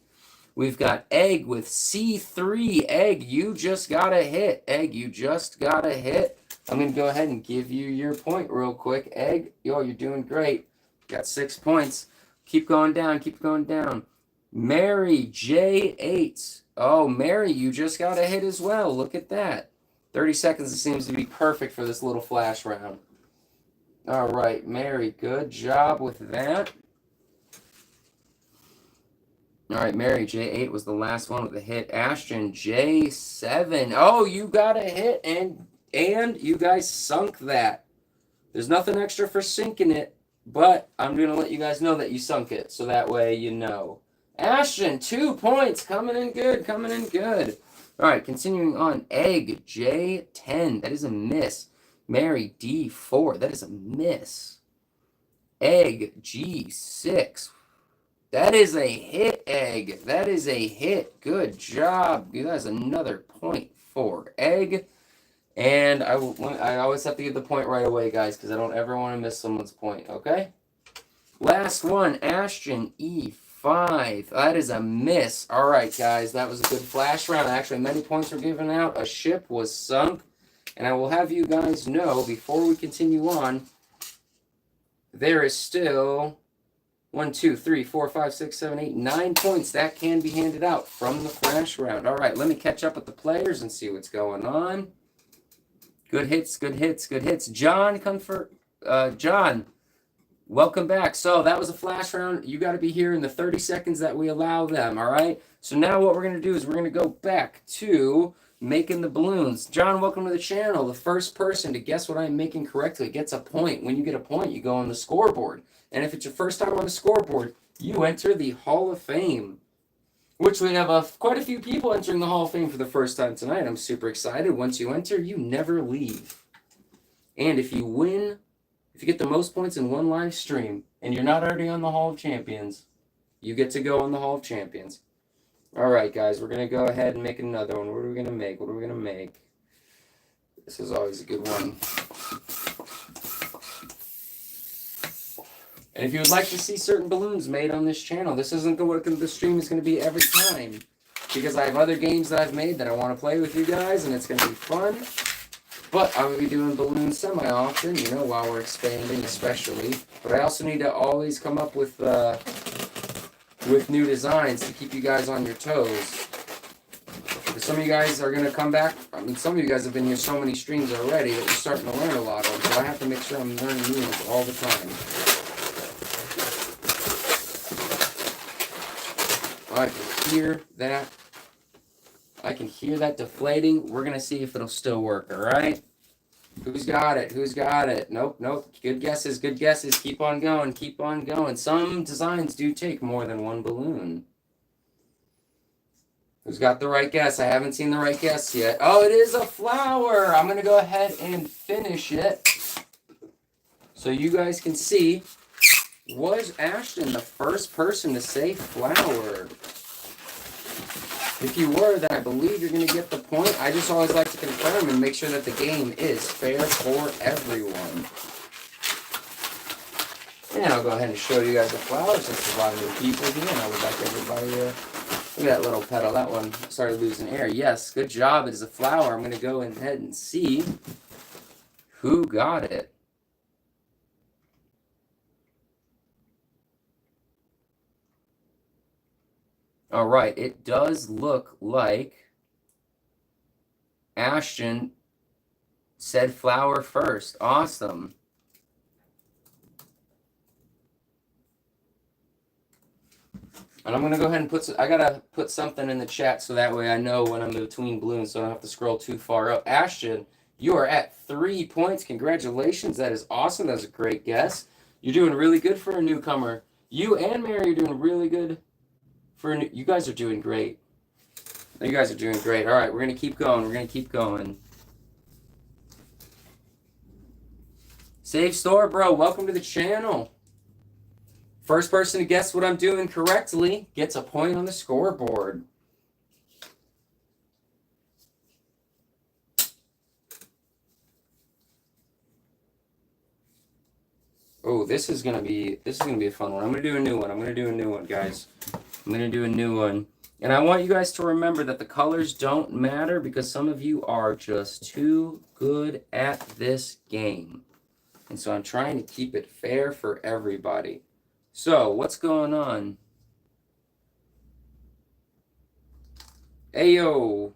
A: We've got Egg with C3. Egg, you just got a hit. Egg, you just got a hit. I'm going to go ahead and give you your point real quick. Egg, you're doing great. Got 6 points. Keep going down, keep going down. Mary, J8. Oh, Mary, you just got a hit as well. Look at that. 30 seconds seems to be perfect for this little flash round. All right, Mary, good job with that. All right, Mary, J8 was the last one with a hit. Ashton, J7. Oh, you got a hit, and you guys sunk that. There's nothing extra for sinking it, but I'm going to let you guys know that you sunk it, so that way you know. Ashton, 2 points. Coming in good, coming in good. All right, continuing on. Egg, J10. That is a miss. Mary, D4. That is a miss. Egg, G6. That is a hit, Egg. That is a hit. Good job. You guys, another point for Egg. And I always have to give the point right away, guys, because I don't ever want to miss someone's point, okay? Last one, Ashton, E4. 5. That is a miss. All right, guys, that was a good flash round. Actually, many points were given out. A ship was sunk. And I will have you guys know, before we continue on, there is still 1, 2, 3, 4, 5, 6, 7, 8, 9 points that can be handed out from the flash round. All right, let me catch up with the players and see what's going on. Good hits, good hits, good hits. John, John, welcome back. So that was a flash round. You got to be here in the 30 seconds that we allow them, all right? So now what we're going to do is we're going to go back to making the balloons. John, welcome to the channel. The first person to guess what I'm making correctly gets a point. When you get a point, you go on the scoreboard. And if it's your first time on the scoreboard, you enter the Hall of Fame, which we have quite a few people entering the Hall of Fame for the first time tonight. I'm super excited. Once you enter, you never leave. And if you win, if you get the most points in one live stream, and you're not already on the Hall of Champions, you get to go on the Hall of Champions. All right, guys, we're going to go ahead and make another one. What are we going to make? What are we going to make? This is always a good one. And if you would like to see certain balloons made on this channel, this isn't what the stream is going to be every time, because I have other games that I've made that I want to play with you guys, and it's going to be fun. But I will be doing balloons semi-often, you know, while we're expanding especially. But I also need to always come up with new designs to keep you guys on your toes. Because some of you guys are going to come back. I mean, some of you guys have been here so many streams already that you're starting to learn a lot of them. So I have to make sure I'm learning new ones all the time. I can hear that. I can hear that deflating. We're going to see if it'll still work, all right? Who's got it? Who's got it? Nope, nope. Good guesses, good guesses. Keep on going, keep on going. Some designs do take more than one balloon. Who's got the right guess? I haven't seen the right guess yet. Oh, it is a flower. I'm going to go ahead and finish it so you guys can see. Was Ashton the first person to say flower? If you were, then I believe you're going to get the point. I just always like to confirm and make sure that the game is fair for everyone. And I'll go ahead and show you guys the flowers since there's a lot of new people here. And I would like everybody to look at that little petal. That one started losing air. Yes, good job. It is a flower. I'm going to go ahead and see who got it. All right, it does look like Ashton said flower first. Awesome. And I'm going to go ahead and I got to put something in the chat so that way I know when I'm between balloons so I don't have to scroll too far up. Ashton, you are at 3 points. Congratulations. That is awesome. That's a great guess. You're doing really good for a newcomer. You and Mary are doing really good. You guys are doing great. You guys are doing great. All right, we're going to keep going. We're going to keep going. Save Store, bro. Welcome to the channel. First person to guess what I'm doing correctly gets a point on the scoreboard. Oh, this is gonna be a fun one. I'm gonna do a new one, guys. I'm gonna do a new one. And I want you guys to remember that the colors don't matter because some of you are just too good at this game. And so I'm trying to keep it fair for everybody. So, what's going on? Ayo.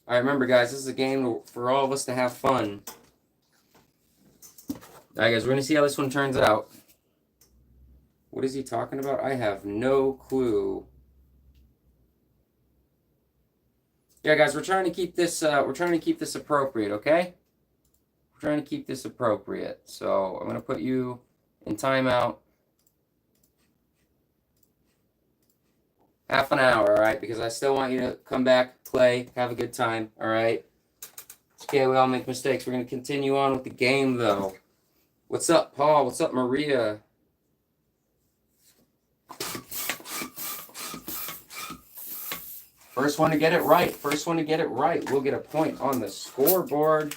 A: All right, remember, guys, this is a game for all of us to have fun. All right, guys, we're going to see how this one turns out. What is he talking about? I have no clue. Yeah, guys, we're trying to keep this appropriate, okay? We're trying to keep this appropriate. So I'm going to put you in timeout. Half an hour, all right? Because I still want you to come back, play, have a good time, all right? It's okay, we all make mistakes. We're going to continue on with the game, though. What's up, Paul? What's up, Maria? First one to get it right. First one to get it right will get a point on the scoreboard.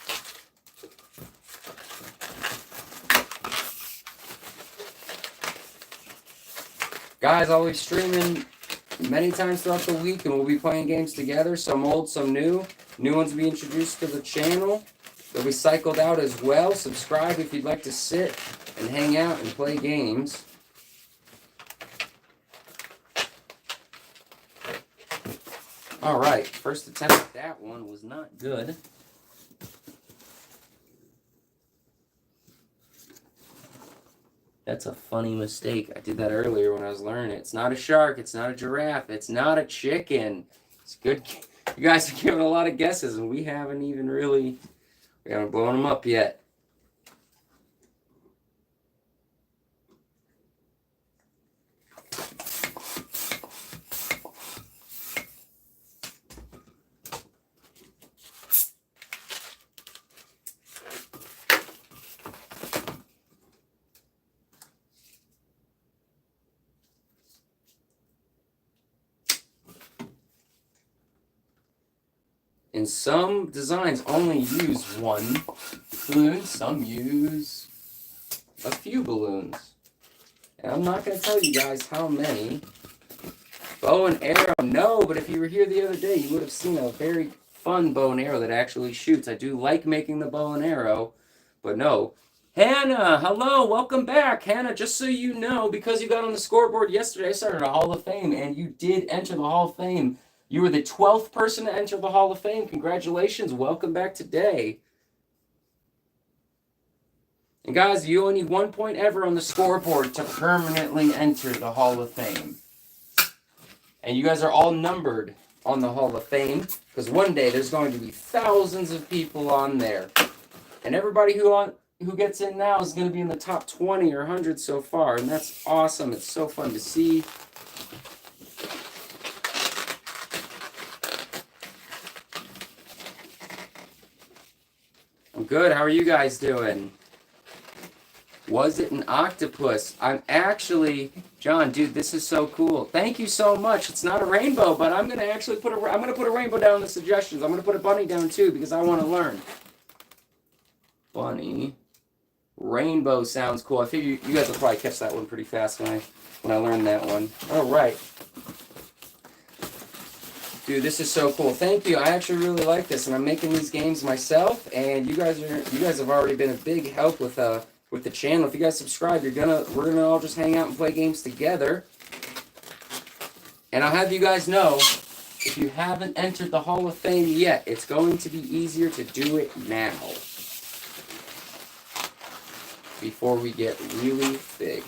A: Guys, I'll be streaming many times throughout the week, and we'll be playing games together. Some old, some new. New ones will be introduced to the channel. They'll be cycled out as well. Subscribe if you'd like to sit and hang out and play games. All right, first attempt at that one was not good. That's a funny mistake. I did that earlier when I was learning. It's not a shark. It's not a giraffe. It's not a chicken. It's good. You guys are giving a lot of guesses, and we haven't even really, we haven't blown them up yet. And some designs only use one balloon, some use a few balloons. And I'm not going to tell you guys how many. Bow and arrow, no, but if you were here the other day, you would have seen a very fun bow and arrow that actually shoots. I do like making the bow and arrow, but no. Hannah, hello, welcome back. Hannah, just so you know, because you got on the scoreboard yesterday, I started a Hall of Fame, and you did enter the Hall of Fame. You were the 12th person to enter the Hall of Fame. Congratulations. Welcome back today. And guys, you only need 1 point ever on the scoreboard to permanently enter the Hall of Fame. And you guys are all numbered on the Hall of Fame, because one day there's going to be thousands of people on there. And everybody who gets in now is going to be in the top 20 or 100 so far. And that's awesome. It's so fun to see. I'm good. How are you guys doing? Was it an octopus? I'm actually, John, dude, this is so cool. Thank you so much. It's not a rainbow, but I'm gonna actually put a rainbow down in the suggestions. I'm gonna put a bunny down too because I want to learn. Bunny, rainbow sounds cool. I figure you guys will probably catch that one pretty fast when I learn that one. All right. Dude, this is so cool. Thank you. I actually really like this, and I'm making these games myself. And you guys have already been a big help with the channel. If you guys subscribe, we're gonna all just hang out and play games together. And I'll have you guys know, if you haven't entered the Hall of Fame yet, it's going to be easier to do it now, before we get really big.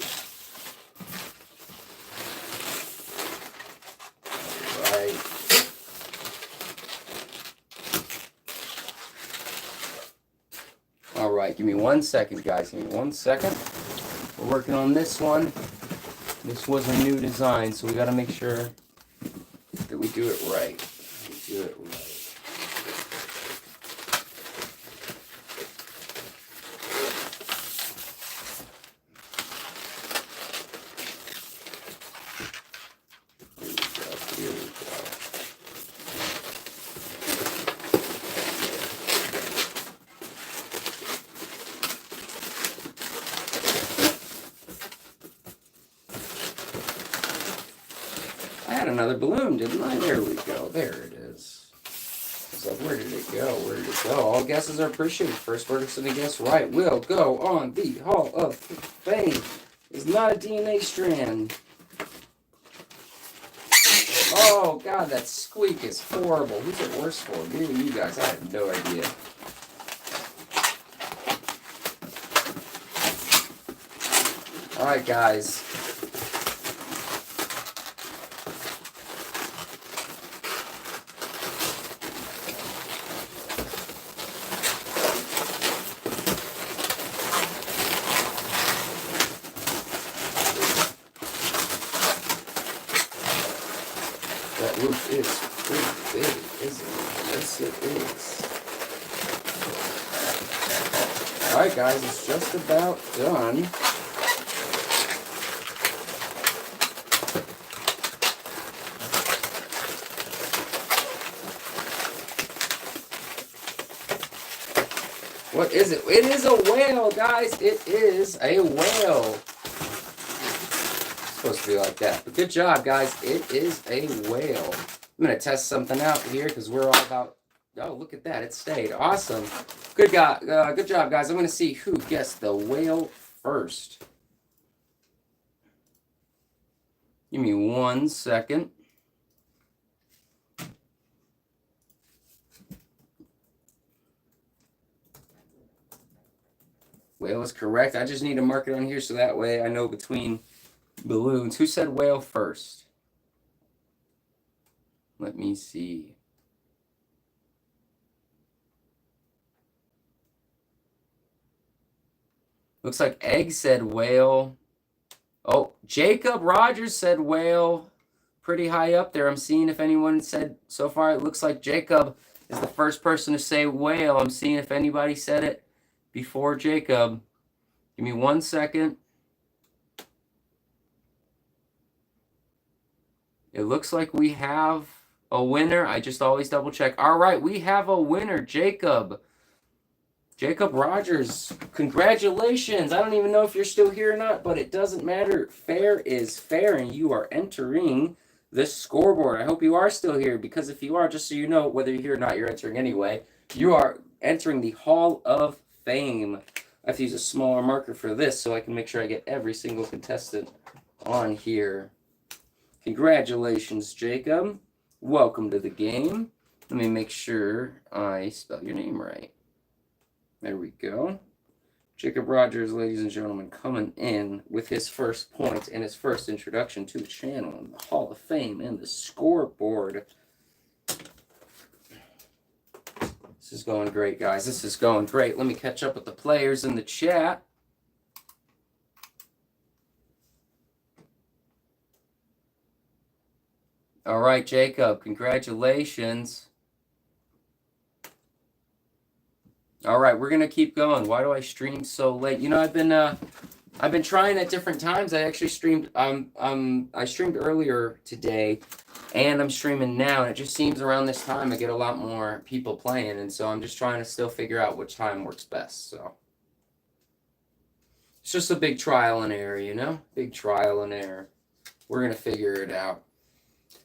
A: All right, give me 1 second, guys. Give me 1 second. We're working on this one. This was a new design, so we got to make sure that we do it right. Here we go. Another balloon, didn't I? There we go. There it is. So where did it go? Where did it go? All guesses are appreciated. First person to guess right will go on the Hall of Fame. It's not a DNA strand. Oh, God, that squeak is horrible. Who's it worse for? Me or you guys? I have no idea. All right, guys. Roof is pretty big, isn't it? Yes, it is. Alright, guys, it's just about done. What is it? It is a whale, guys. It is a whale. It's supposed to be like that. But good job, guys. It is a whale. I'm going to test something out here because we're all about... Oh, look at that. It stayed. Awesome. Good job, guys. I'm going to see who guessed the whale first. Give me 1 second. Whale is correct. I just need to mark it on here so that way I know between balloons. Who said whale first? Let me see. Looks like Egg said whale. Oh, Jacob Rogers said whale. Pretty high up there. I'm seeing if anyone said so far. It looks like Jacob is the first person to say whale. I'm seeing if anybody said it before Jacob. Give me 1 second. It looks like we have a winner. I just always double check. All right, we have a winner, Jacob. Jacob Rogers, congratulations. I don't even know if you're still here or not, but it doesn't matter. Fair is fair, and you are entering the scoreboard. I hope you are still here, because if you are, just so you know, whether you're here or not, you're entering anyway. You are entering the Hall of Fame. I have to use a smaller marker for this so I can make sure I get every single contestant on here. Congratulations, Jacob. Welcome to the game. Let me make sure I spell your name right. There we go. Jacob Rogers, ladies and gentlemen, coming in with his first point and his first introduction to the channel and the Hall of Fame and the scoreboard. This is going great, guys. This is going great. Let me catch up with the players in the chat. All right, Jacob, congratulations. All right, we're gonna keep going. Why do I stream so late? You know, I've been trying at different times. I actually streamed. I streamed earlier today, and I'm streaming now. And it just seems around this time I get a lot more people playing, and so I'm just trying to still figure out which time works best. So it's just a big trial and error, you know, big trial and error. We're gonna figure it out.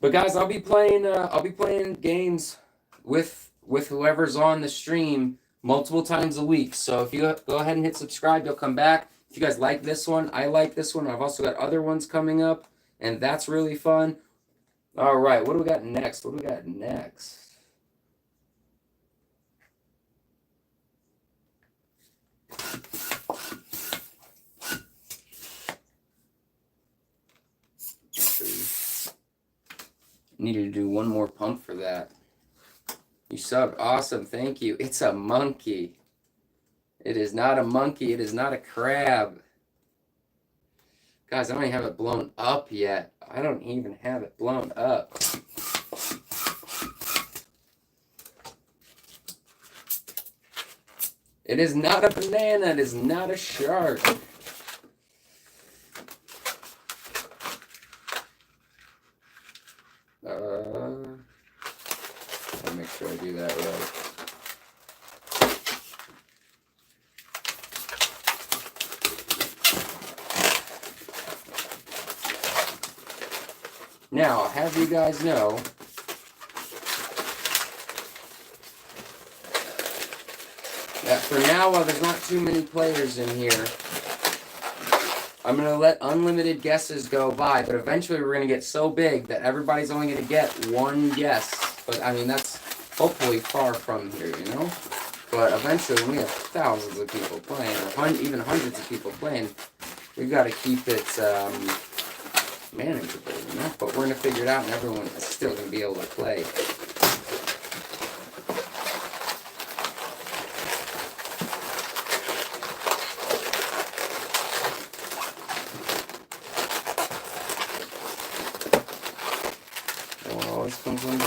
A: But guys, I'll be playing games with whoever's on the stream multiple times a week. So if you go ahead and hit subscribe, you'll come back. If you guys like this one, I like this one. I've also got other ones coming up, and that's really fun. All right, what do we got next? What do we got next? Needed to do one more pump for that. You subbed. Awesome. Thank you. It's a monkey. It is not a monkey. It is not a crab. Guys, I don't even have it blown up yet. I don't even have it blown up. It is not a banana. It is not a shark. I'll make sure I do that right. Now, I'll have you guys know that for now, while there's not too many players in here, I'm going to let unlimited guesses go by, but eventually we're going to get so big that everybody's only going to get one guess. But, I mean, that's hopefully far from here, you know? But eventually, when we have thousands of people playing, or even hundreds of people playing, we've got to keep it manageable, you know? But we're going to figure it out, and everyone is still going to be able to play. Comes undone.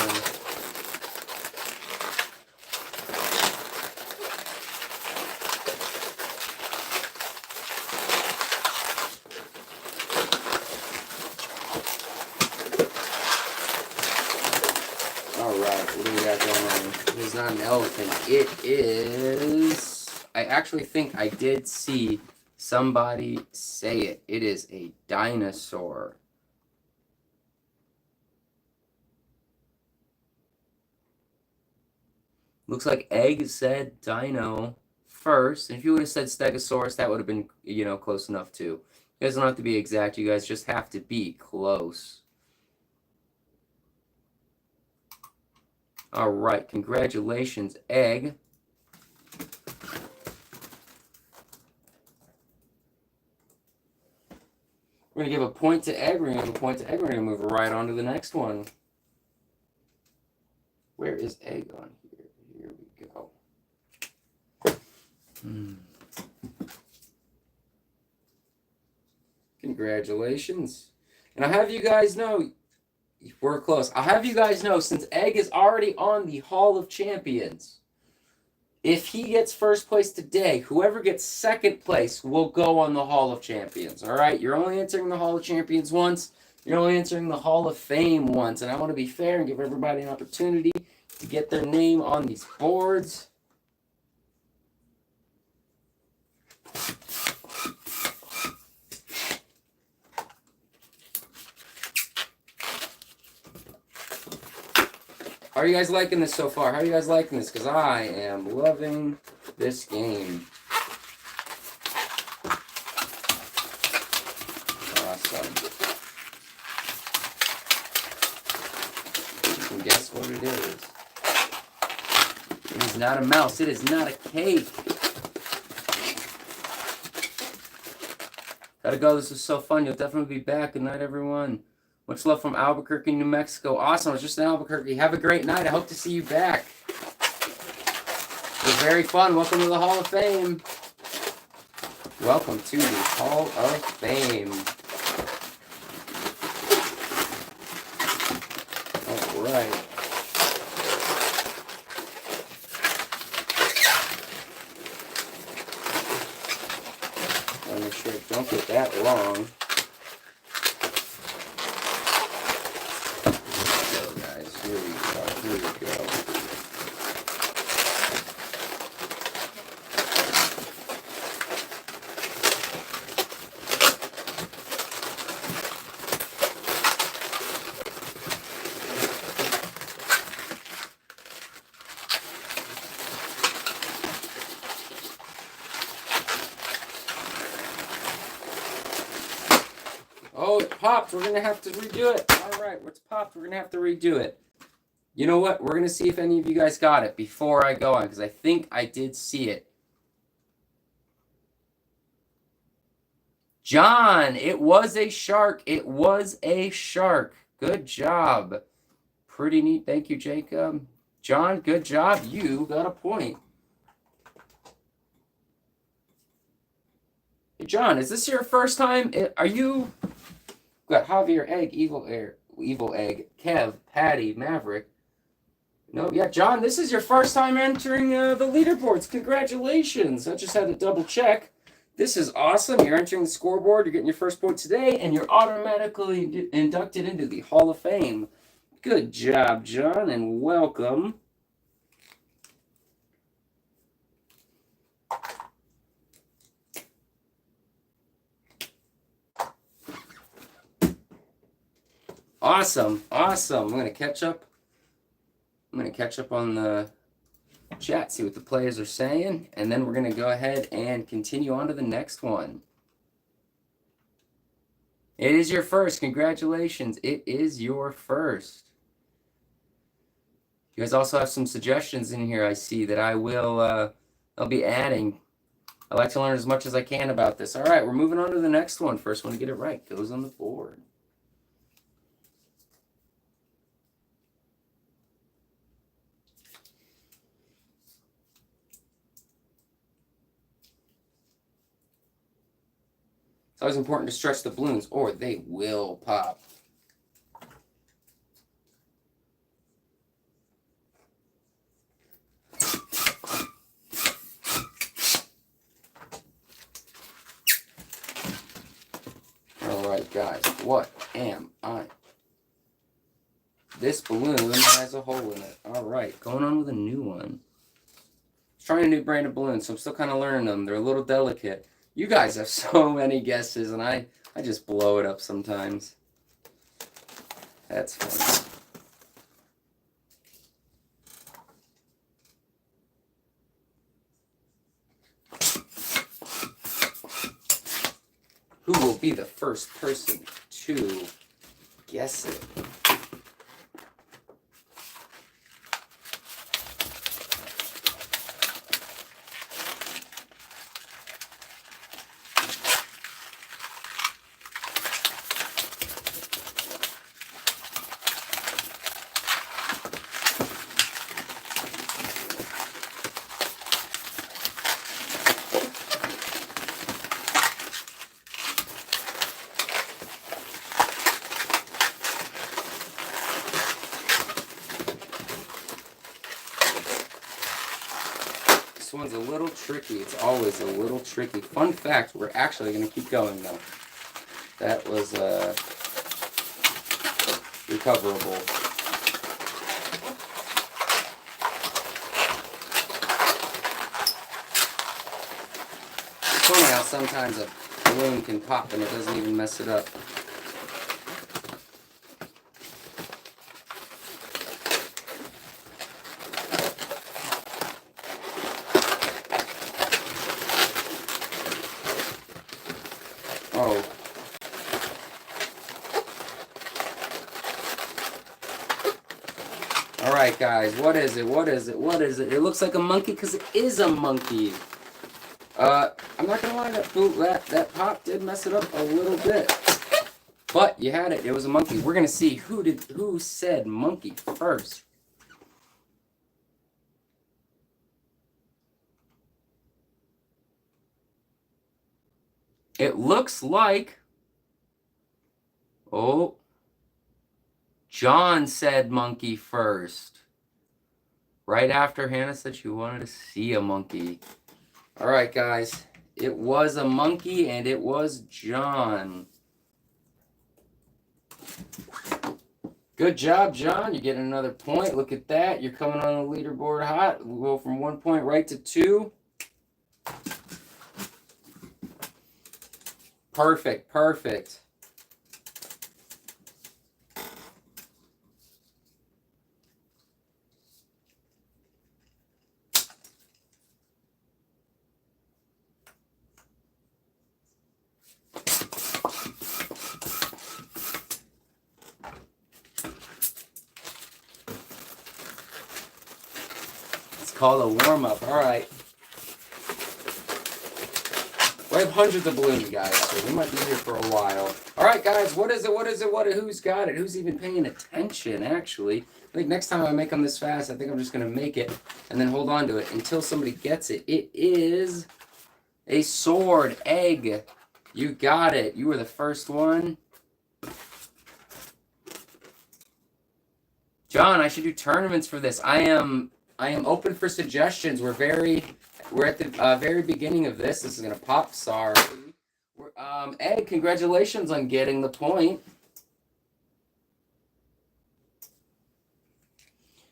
A: Alright, what do we got going on? It is not an elephant. It is I actually think I did see somebody say it. It is a dinosaur. Looks like Egg said dino first. And if you would have said Stegosaurus, that would have been, you know, close enough too. You guys don't have to be exact. You guys just have to be close. All right. Congratulations, Egg. We're going to give a point to Egg. We're going to give a point to Egg. We're going to move right on to the next one. Where is Egg on here? Here we go. Congratulations. And I'll have you guys know, we're close. I'll have you guys know, since Egg is already on the Hall of Champions, if he gets first place today, whoever gets second place will go on the Hall of Champions. All right? You're only entering the Hall of Champions once. You're only entering the Hall of Fame once. And I want to be fair and give everybody an opportunity to get their name on these boards. How are you guys liking this so far? How are you guys liking this? Because I am loving this game. Awesome. You can guess what it is. It is not a mouse. It is not a cake. Gotta go. This was so fun. You'll definitely be back. Good night, everyone. Much love from Albuquerque, New Mexico. Awesome. I was just in Albuquerque. Have a great night. I hope to see you back. It was very fun. Welcome to the Hall of Fame. Welcome to the Hall of Fame. All right. I want to make sure I don't get that wrong. Here we go. Oh, it popped. We're going to have to redo it. All right, it's popped. We're going to have to redo it. You know what? We're going to see if any of you guys got it before I go on, because I think I did see it. John, it was a shark. It was a shark. Good job. Pretty neat. Thank you, Jacob. John, good job. You got a point. Hey, John, is this your first time? Are you... Got Javier, Egg, Evil Egg, Kev, Patty, Maverick. No, yeah, John, this is your first time entering the leaderboards. Congratulations. I just had to double check. This is awesome. You're entering the scoreboard. You're getting your first point today, and you're automatically inducted into the Hall of Fame. Good job, John, and welcome. Awesome. Awesome. I'm going to catch up. I'm going to catch up on the chat, see what the players are saying, and then we're going to go ahead and continue on to the next one. It is your first. Congratulations. It is your first. You guys also have some suggestions in here, I see, that I'll be adding. I like to learn as much as I can about this. All right, we're moving on to the next one. First one to get it right goes on the board. It's always important to stretch the balloons or they will pop. All right, guys, what am I? This balloon has a hole in it. All right, going on with a new one. trying a new brand of balloons, so I'm still kind of learning them. They're a little delicate. You guys have so many guesses, and I just blow it up sometimes. That's funny. Who will be the first person to guess it? This one's a little tricky. It's always a little tricky. Fun fact, we're actually going to keep going, though. That was recoverable. It's funny how sometimes a balloon can pop and it doesn't even mess it up. Oh. Alright, guys, what is it? What is it? What is it? It looks like a monkey because it is a monkey. I'm not gonna lie, that pop did mess it up a little bit. But you had it. It was a monkey. We're gonna see who said monkey first. It looks like, oh, John said monkey first. Right after Hannah said she wanted to see a monkey. All right, guys. It was a monkey, and it was John. Good job, John. You're getting another point. Look at that. You're coming on the leaderboard hot. We'll go from 1 point right to 2. Perfect, perfect. It's called a warm-up. All right. We have hundreds of balloons, guys, so we might be here for a while. All right, guys, what is it? What is it? Who's got it? Who's even paying attention, actually? I think next time I make them this fast, I think I'm just going to make it and then hold on to it until somebody gets it. It is a sword egg. You got it. You were the first one. John, I should do tournaments for this. I am open for suggestions. We're at the very beginning of this. This is going to pop. Sorry. Egg, congratulations on getting the point.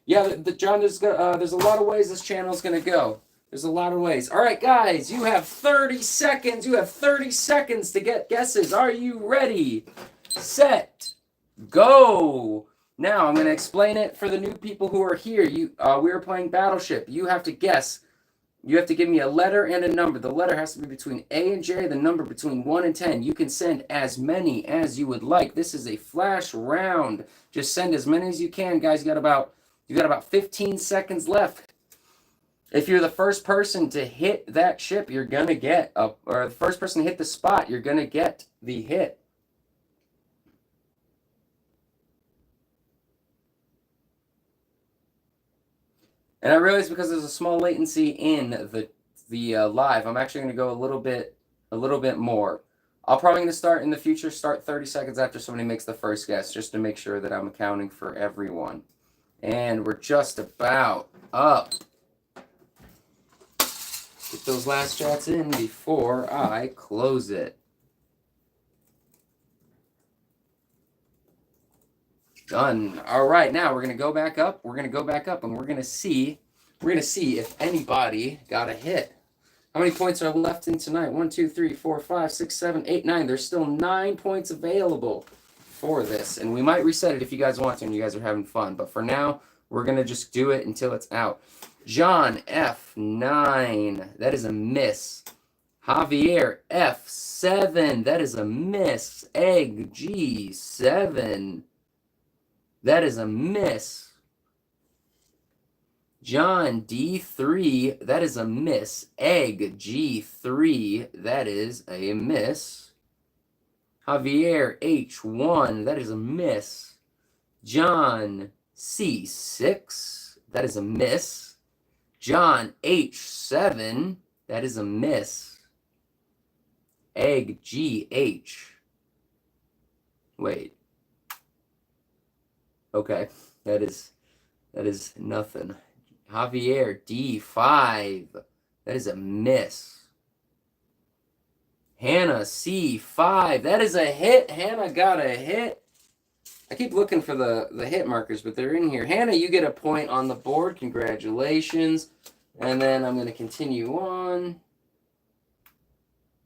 A: Yeah, John, there's a lot of ways this channel is going to go. There's a lot of ways. All right, guys, you have 30 seconds. You have 30 seconds to get guesses. Are you ready? Set. Go. Now, I'm going to explain it for the new people who are here. We are playing Battleship. You have to guess. You have to give me a letter and a number. The letter has to be between A and J, the number between 1 and 10. You can send as many as you would like. This is a flash round. Just send as many as you can, guys. You got about 15 seconds left. If you're the first person to hit that ship, you're going to get or the first person to hit the spot, you're going to get the hit. And I realize because there's a small latency in the live, I'm actually going to go a little bit more. I'll probably going to start in the future, start 30 seconds after somebody makes the first guess, just to make sure that I'm accounting for everyone. And we're just about up. Get those last shots in before I close it. Done. All right, now we're going to go back up. We're going to go back up, and we're going to see We're going to see if anybody got a hit. How many points are left in tonight? 1, 2, 3, 4, 5, 6, 7, 8, 9. There's still 9 points available for this. And we might reset it if you guys want to and you guys are having fun. But for now, we're going to just do it until it's out. John, F9. That is a miss. Javier, F7. That is a miss. Egg, G7. That is a miss. John, D3, that is a miss. Egg, G3, that is a miss. Javier, H1, that is a miss. John, C6, that is a miss. John, H7, that is a miss. Egg, GH. Wait. Okay, that is nothing. Javier, D5. That is a miss. Hannah, C5. That is a hit. Hannah got a hit. I keep looking for the hit markers, but they're in here. Hannah, you get a point on the board. Congratulations. And then I'm going to continue on.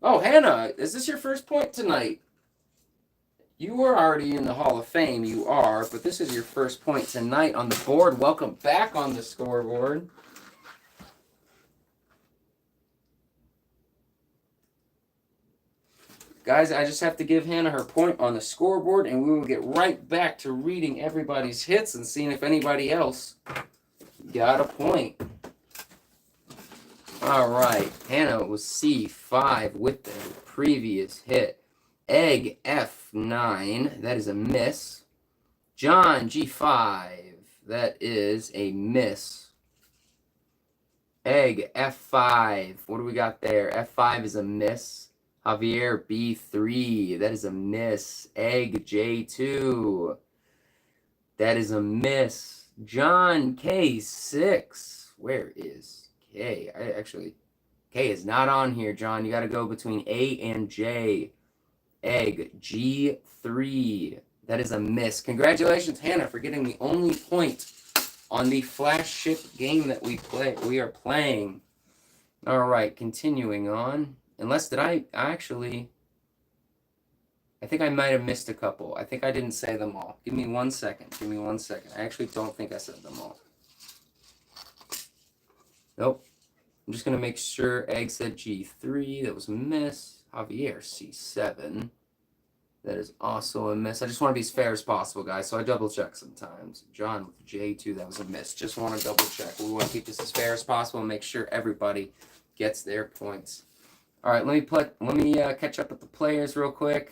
A: Oh, Hannah, is this your first point tonight? You were already in the Hall of Fame, you are, but this is your first point tonight on the board. Welcome back on the scoreboard. Guys, I just have to give Hannah her point on the scoreboard, and we will get right back to reading everybody's hits and seeing if anybody else got a point. All right, Hannah was C5 with the previous hit. Egg, F9, that is a miss. John, G5, that is a miss. Egg, F5, what do we got there? F5 is a miss. Javier, B3, that is a miss. Egg, J2, that is a miss. John, K6, where is K? K is not on here, John. You got to go between A and J. Egg, G3. That is a miss. Congratulations, Hannah, for getting the only point on the Flash Ship game that we are playing. All right, continuing on. Unless I think I might have missed a couple. I think I didn't say them all. Give me 1 second. Give me 1 second. I actually don't think I said them all. Nope. I'm just going to make sure. Egg said G3. That was a miss. Javier, C7. That is also a miss. I just want to be as fair as possible, guys, so I double check sometimes. John with J2, that was a miss. Just want to double check. We want to keep this as fair as possible and make sure everybody gets their points. All right, let me catch up with the players real quick.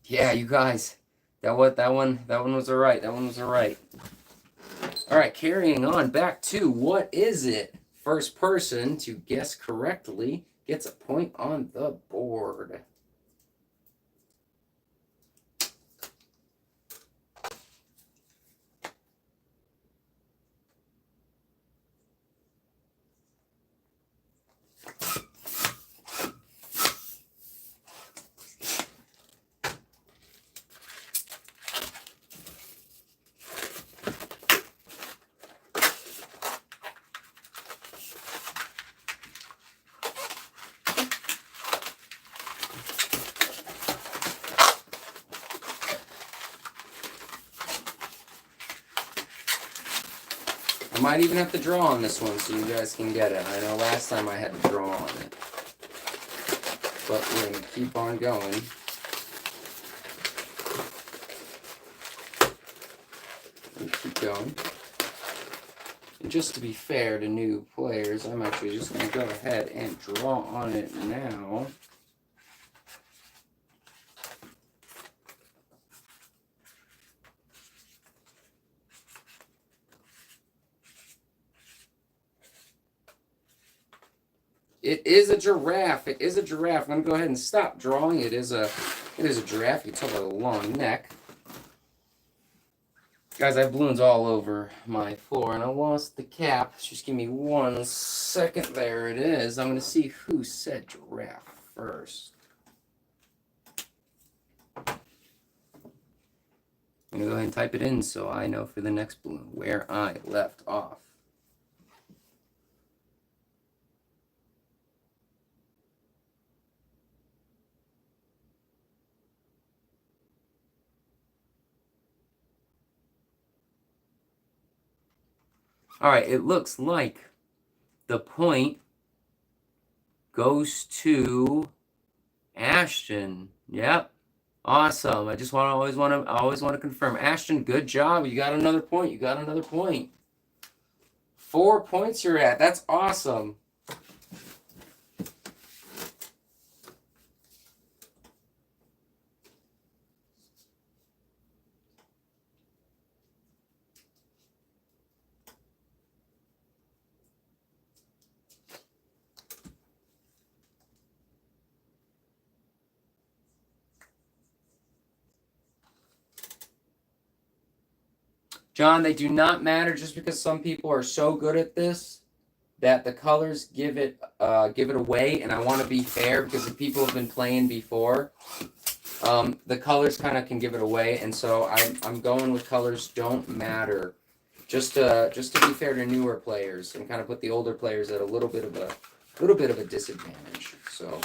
A: Yeah, you guys, that one was all right. That one was all right. All right, carrying on back to what is it? First person to guess correctly gets a point on the board. I might even have to draw on this one so you guys can get it. I know last time I had to draw on it. But we're going to keep on going. Keep going. And just to be fair to new players, I'm actually just going to go ahead and draw on it now. It is a giraffe. It is a giraffe. I'm going to go ahead and stop drawing. It is a giraffe. You can tell by the long neck. Guys, I have balloons all over my floor, and I lost the cap. Just give me 1 second. There it is. I'm going to see who said giraffe first. I'm going to go ahead and type it in so I know for the next balloon where I left off. All right, it looks like the point goes to Ashton. Yep. Awesome. I always want to confirm. Ashton, good job. You got another point. You got another point. 4 points you're at. That's awesome. John, they do not matter just because some people are so good at this that the colors give it away, and I want to be fair because if people have been playing before, the colors kind of can give it away, and so I'm going with colors don't matter, just to be fair to newer players and kind of put the older players at a little bit of a disadvantage. So.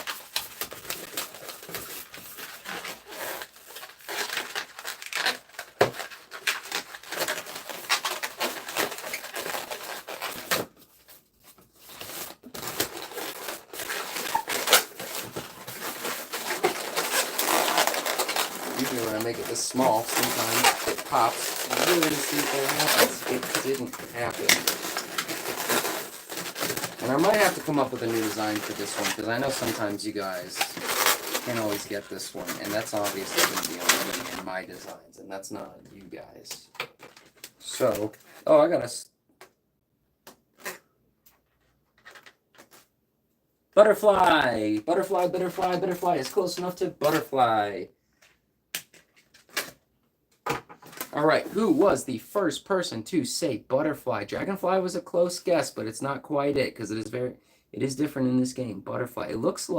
A: Usually when I make it this small, sometimes it pops. I'm really going to see if that happens. It didn't happen. And I might have to come up with a new design for this one, because I know sometimes you guys can't always get this one. And that's obviously going to be on me and my designs, and that's not you guys. So, oh, I got a... Butterfly! Butterfly, butterfly, butterfly. It's close enough to butterfly. All right, who was the first person to say butterfly? Dragonfly was a close guess, but it's not quite it because it is different in this game. Butterfly. It looks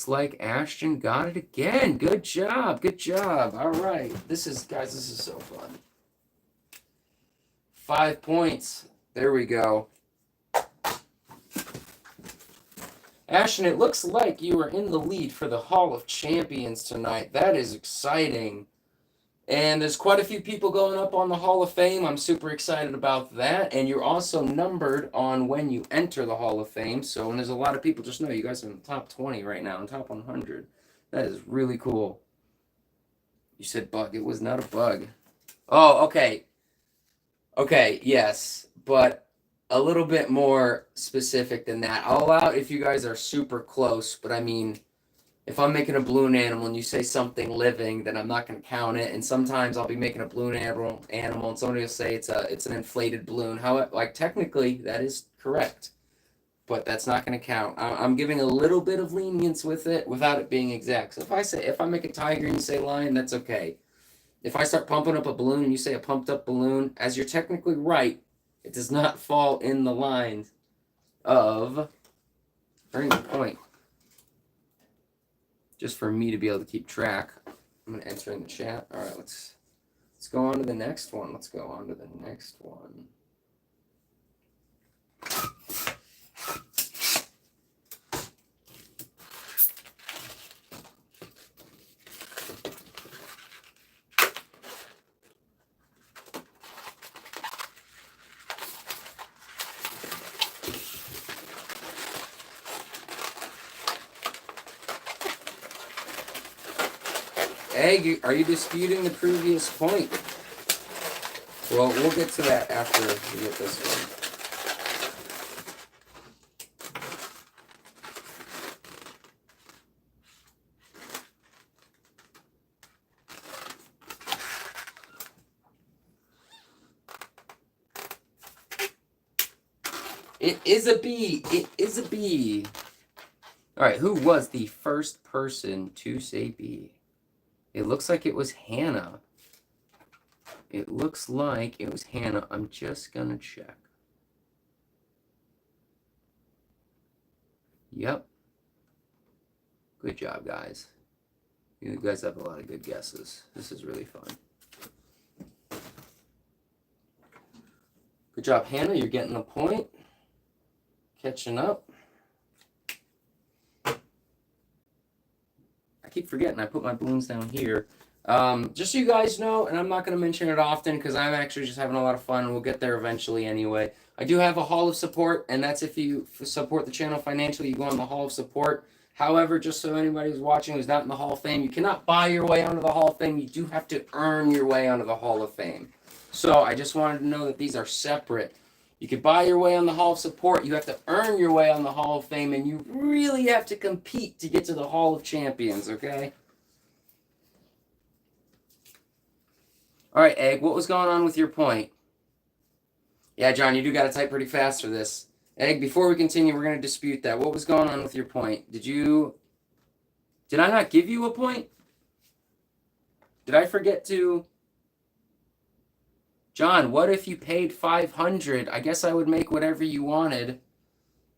A: like Ashton got it again. Good job. Good job. All right. This is so fun. 5 points. There we go. Ashton, it looks like you are in the lead for the Hall of Champions tonight. That is exciting. And there's quite a few people going up on the Hall of Fame. I'm super excited about that. And you're also numbered on when you enter the Hall of Fame. So, and there's a lot of people, just know you guys are in the top 20 right now, in top 100. That is really cool. You said bug. It was not a bug. Oh, okay. Okay, yes. But a little bit more specific than that. I'll allow it if you guys are super close, but I mean, if I'm making a balloon animal and you say something living, then I'm not going to count it. And sometimes I'll be making a balloon animal and somebody will say it's an inflated balloon. Like technically that is correct, but that's not going to count. I'm giving a little bit of lenience with it without it being exact. So if I make a tiger and you say lion, that's okay. If I start pumping up a balloon and you say a pumped up balloon, as you're technically right, it does not fall in the line of earning a point. Just for me to be able to keep track. I'm going to enter in the chat. All right, let's go on to the next one. Let's go on to the next one. Egg, are you disputing the previous point? Well, we'll get to that after we get this one. It is a bee. It is a bee. All right, who was the first person to say bee? It looks like it was Hannah. It looks like it was Hannah. I'm just going to check. Yep. Good job, guys. You guys have a lot of good guesses. This is really fun. Good job, Hannah. You're getting the point. Catching up. I keep forgetting I put my balloons down here. Just so you guys know, and I'm not going to mention it often because I'm actually just having a lot of fun, and we'll get there eventually anyway. I do have a Hall of Support, and that's if you support the channel financially, you go on the Hall of Support. However, just so anybody who's watching who's not in the Hall of Fame, you cannot buy your way onto the Hall of Fame. You do have to earn your way onto the Hall of Fame. So I just wanted to know that these are separate. You can buy your way on the Hall of Support. You have to earn your way on the Hall of Fame, and you really have to compete to get to the Hall of Champions, okay? All right, Egg, what was going on with your point? Yeah, John, you do got to type pretty fast for this. Egg, before we continue, we're going to dispute that. What was going on with your point? Did I not give you a point? Did I forget to? John, what if you paid 500? I guess I would make whatever you wanted.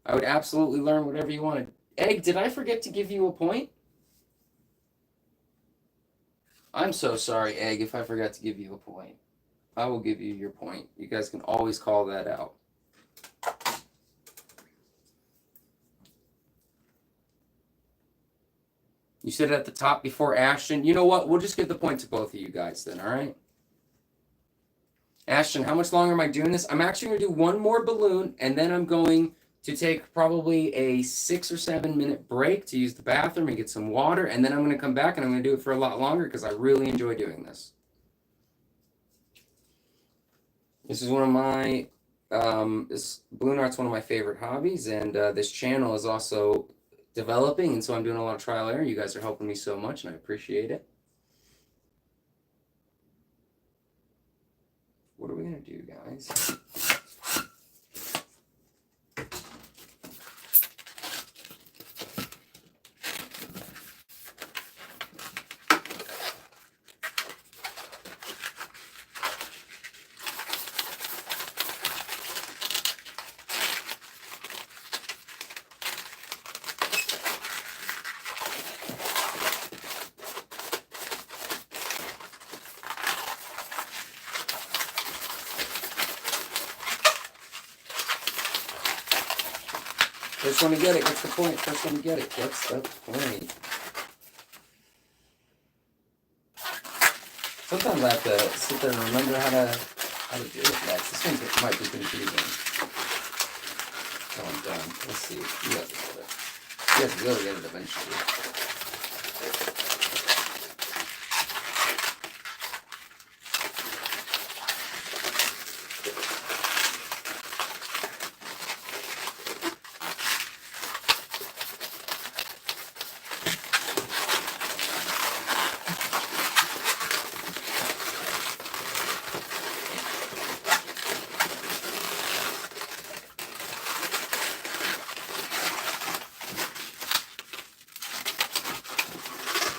A: I would absolutely learn whatever you wanted. Egg, did I forget to give you a point? I'm so sorry, Egg, if I forgot to give you a point. I will give you your point. You guys can always call that out. You said it at the top before Ashton. You know what? We'll just give the point to both of you guys then, all right? Ashton, how much longer am I doing this? I'm actually going to do one more balloon, and then I'm going to take probably a 6 or 7 minute break to use the bathroom and get some water, and then I'm going to come back and I'm going to do it for a lot longer because I really enjoy doing this. This is one of my, balloon art's one of my favorite hobbies, and this channel is also developing, and so I'm doing a lot of trial error. You guys are helping me so much, and I appreciate it. What are we going to do, guys? First one to get it gets the point. First one to get it gets the point. Sometimes I have to sit there and remember how to do it next. This one might be confusing. So I'm done. Let's see. You guys will get it. You guys will get it eventually.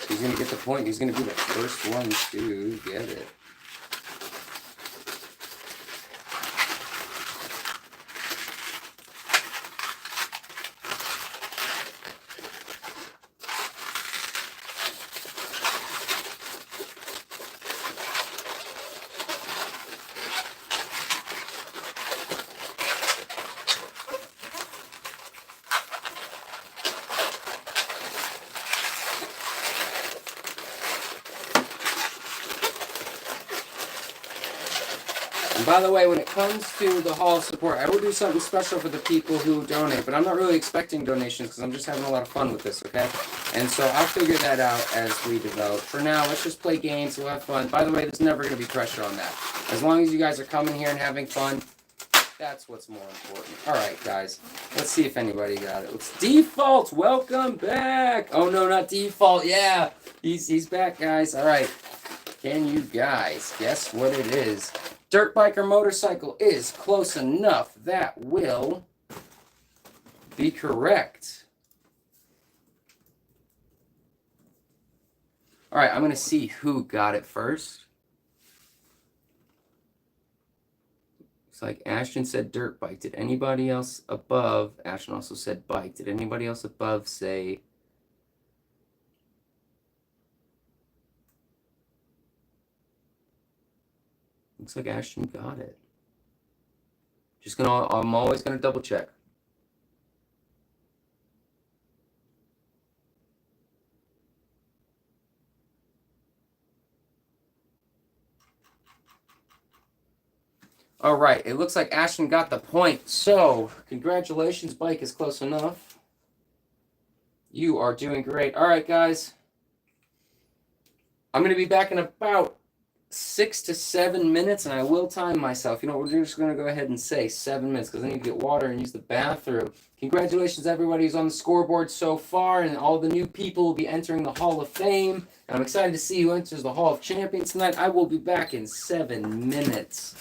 A: He's going to get the point. He's going to be the first one to get it. And by the way, when it comes to the Hall of Support, I will do something special for the people who donate, but I'm not really expecting donations because I'm just having a lot of fun with this, okay? And so I'll figure that out as we develop. For now, let's just play games, we'll have fun. By the way, there's never going to be pressure on that. As long as you guys are coming here and having fun, that's what's more important. All right, guys, let's see if anybody got it. It's Default, welcome back. Oh, no, not Default, yeah. He's back, guys. All right, can you guys guess what it is? Dirt bike or motorcycle is close enough. That will be correct. All right, I'm going to see who got it first. Looks like Ashton said dirt bike. Did anybody else above? Ashton also said bike. Did anybody else above say Looks like Ashton got it. I'm always gonna double check. All right, it looks like Ashton got the point. So, congratulations, Bike is close enough. You are doing great. All right, guys. I'm going to be back in about 6 to 7 minutes, and I will time myself. You know, we're just going to go ahead and say 7 minutes because I need to get water and use the bathroom. Congratulations, everybody who's on the scoreboard so far, and all the new people will be entering the Hall of Fame. And I'm excited to see who enters the Hall of Champions tonight. I will be back in 7 minutes.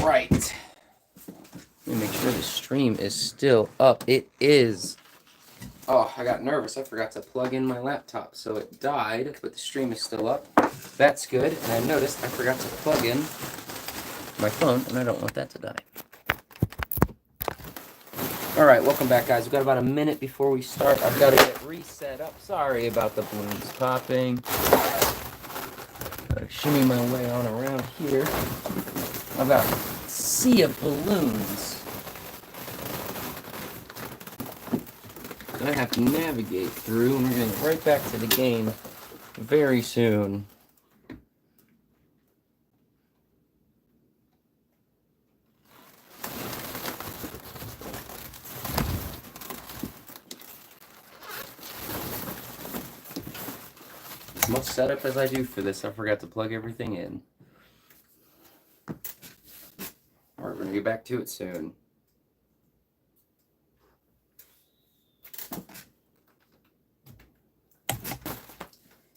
A: right. Let me make sure the stream is still up. It is. Oh, I got nervous. I forgot to plug in my laptop. So it died, but the stream is still up. That's good. And I noticed I forgot to plug in my phone, and I don't want that to die. All right, welcome back, guys. We've got about a minute before we start. I've got to get reset up. Sorry about the balloons popping. Gotta shimmy my way on around here. I've got a sea of balloons I have to navigate through, and we're going to get right back to the game very soon. As much setup as I do for this, I forgot to plug everything in. All right, we're going to get back to it soon.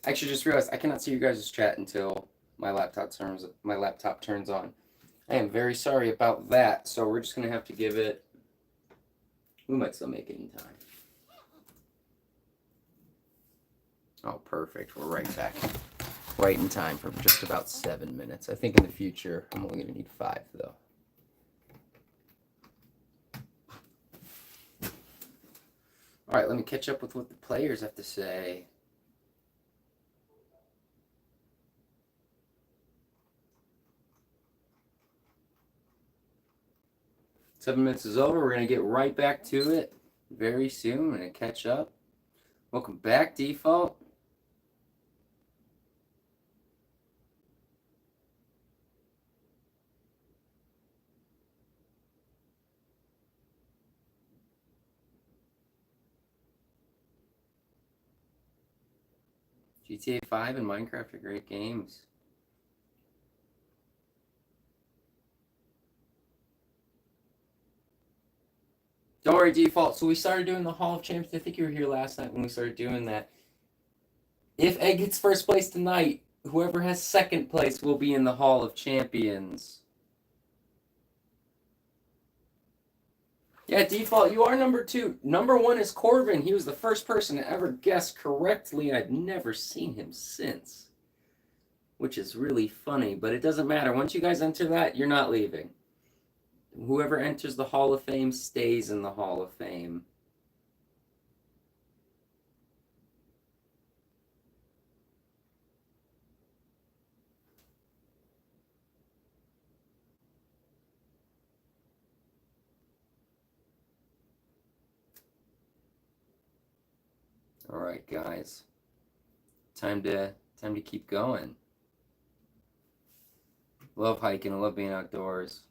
A: I actually just realized I cannot see you guys' chat until my laptop turns on. I am very sorry about that, so we're just going to have to give it... We might still make it in time. Oh, perfect. We're right back. Right in time for just about 7 minutes. I think in the future, I'm only going to need 5, though. All right, let me catch up with what the players have to say. Seven minutes is over. We're going to get right back to it very soon. We're going to catch up. Welcome back, Default. GTA 5 and Minecraft are great games. Don't worry, Default. So we started doing the Hall of Champions. I think you were here last night when we started doing that. If Egg gets first place tonight, whoever has second place will be in the Hall of Champions. Yeah, Default, you are number 2. Number 1 is Corbin. He was the first person to ever guess correctly. I've never seen him since, which is really funny, but it doesn't matter. Once you guys enter that, you're not leaving. Whoever enters the Hall of Fame stays in the Hall of Fame. All right, guys. Time to keep going. Love hiking. I love being outdoors.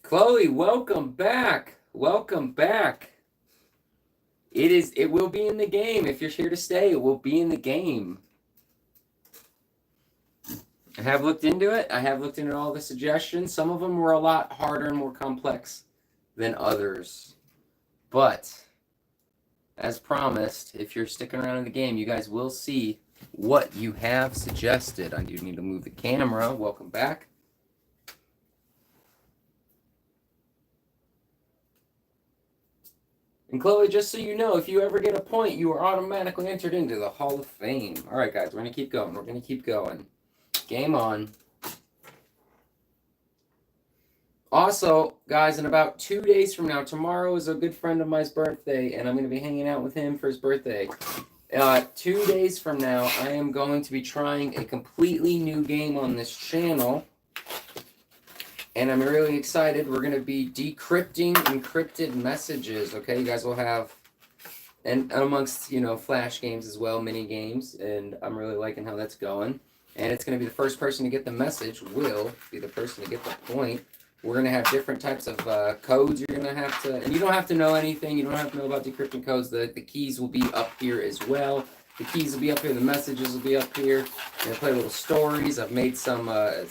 A: Chloe, welcome back. Welcome back. It will be in the game. If you're here to stay, it will be in the game. I have looked into it. I have looked into all the suggestions. Some of them were a lot harder and more complex than others. But as promised, if you're sticking around in the game, you guys will see what you have suggested. I do need to move the camera. Welcome back. And Chloe, just so you know, if you ever get a point, you are automatically entered into the Hall of Fame. All right, guys, we're going to keep going. We're going to keep going. Game on. Also, guys, in about 2 days from now, tomorrow is a good friend of mine's birthday, and I'm going to be hanging out with him for his birthday. 2 days from now, I am going to be trying a completely new game on this channel. And I'm really excited. We're going to be decrypting encrypted messages, okay? You guys will have, and amongst, Flash games as well, mini games, and I'm really liking how that's going. And it's going to be the first person to get the message will be the person to get the point. We're going to have different types of codes you're going to have to, and you don't have to know anything. You don't have to know about decrypting codes. The keys will be up here as well. The keys will be up here. The messages will be up here. I'm going to play little stories. I've made some... I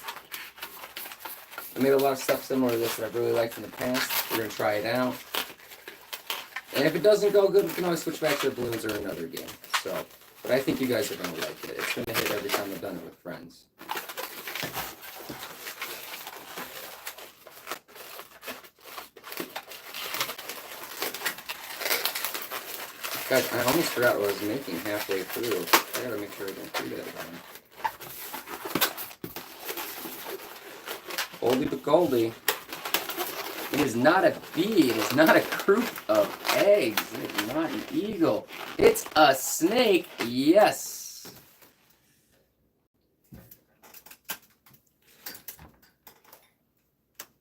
A: made a lot of stuff similar to this that I've really liked in the past. We're going to try it out. And if it doesn't go good, we can always switch back to the balloons or another game. But I think you guys are going to like it. It's going to hit every time I've done it with friends. Guys, I almost forgot what I was making halfway through. I gotta make sure I don't do that again. Oldie but goldie. It is not a bee. It is not a group of eggs. It is not an eagle. It's a snake. Yes.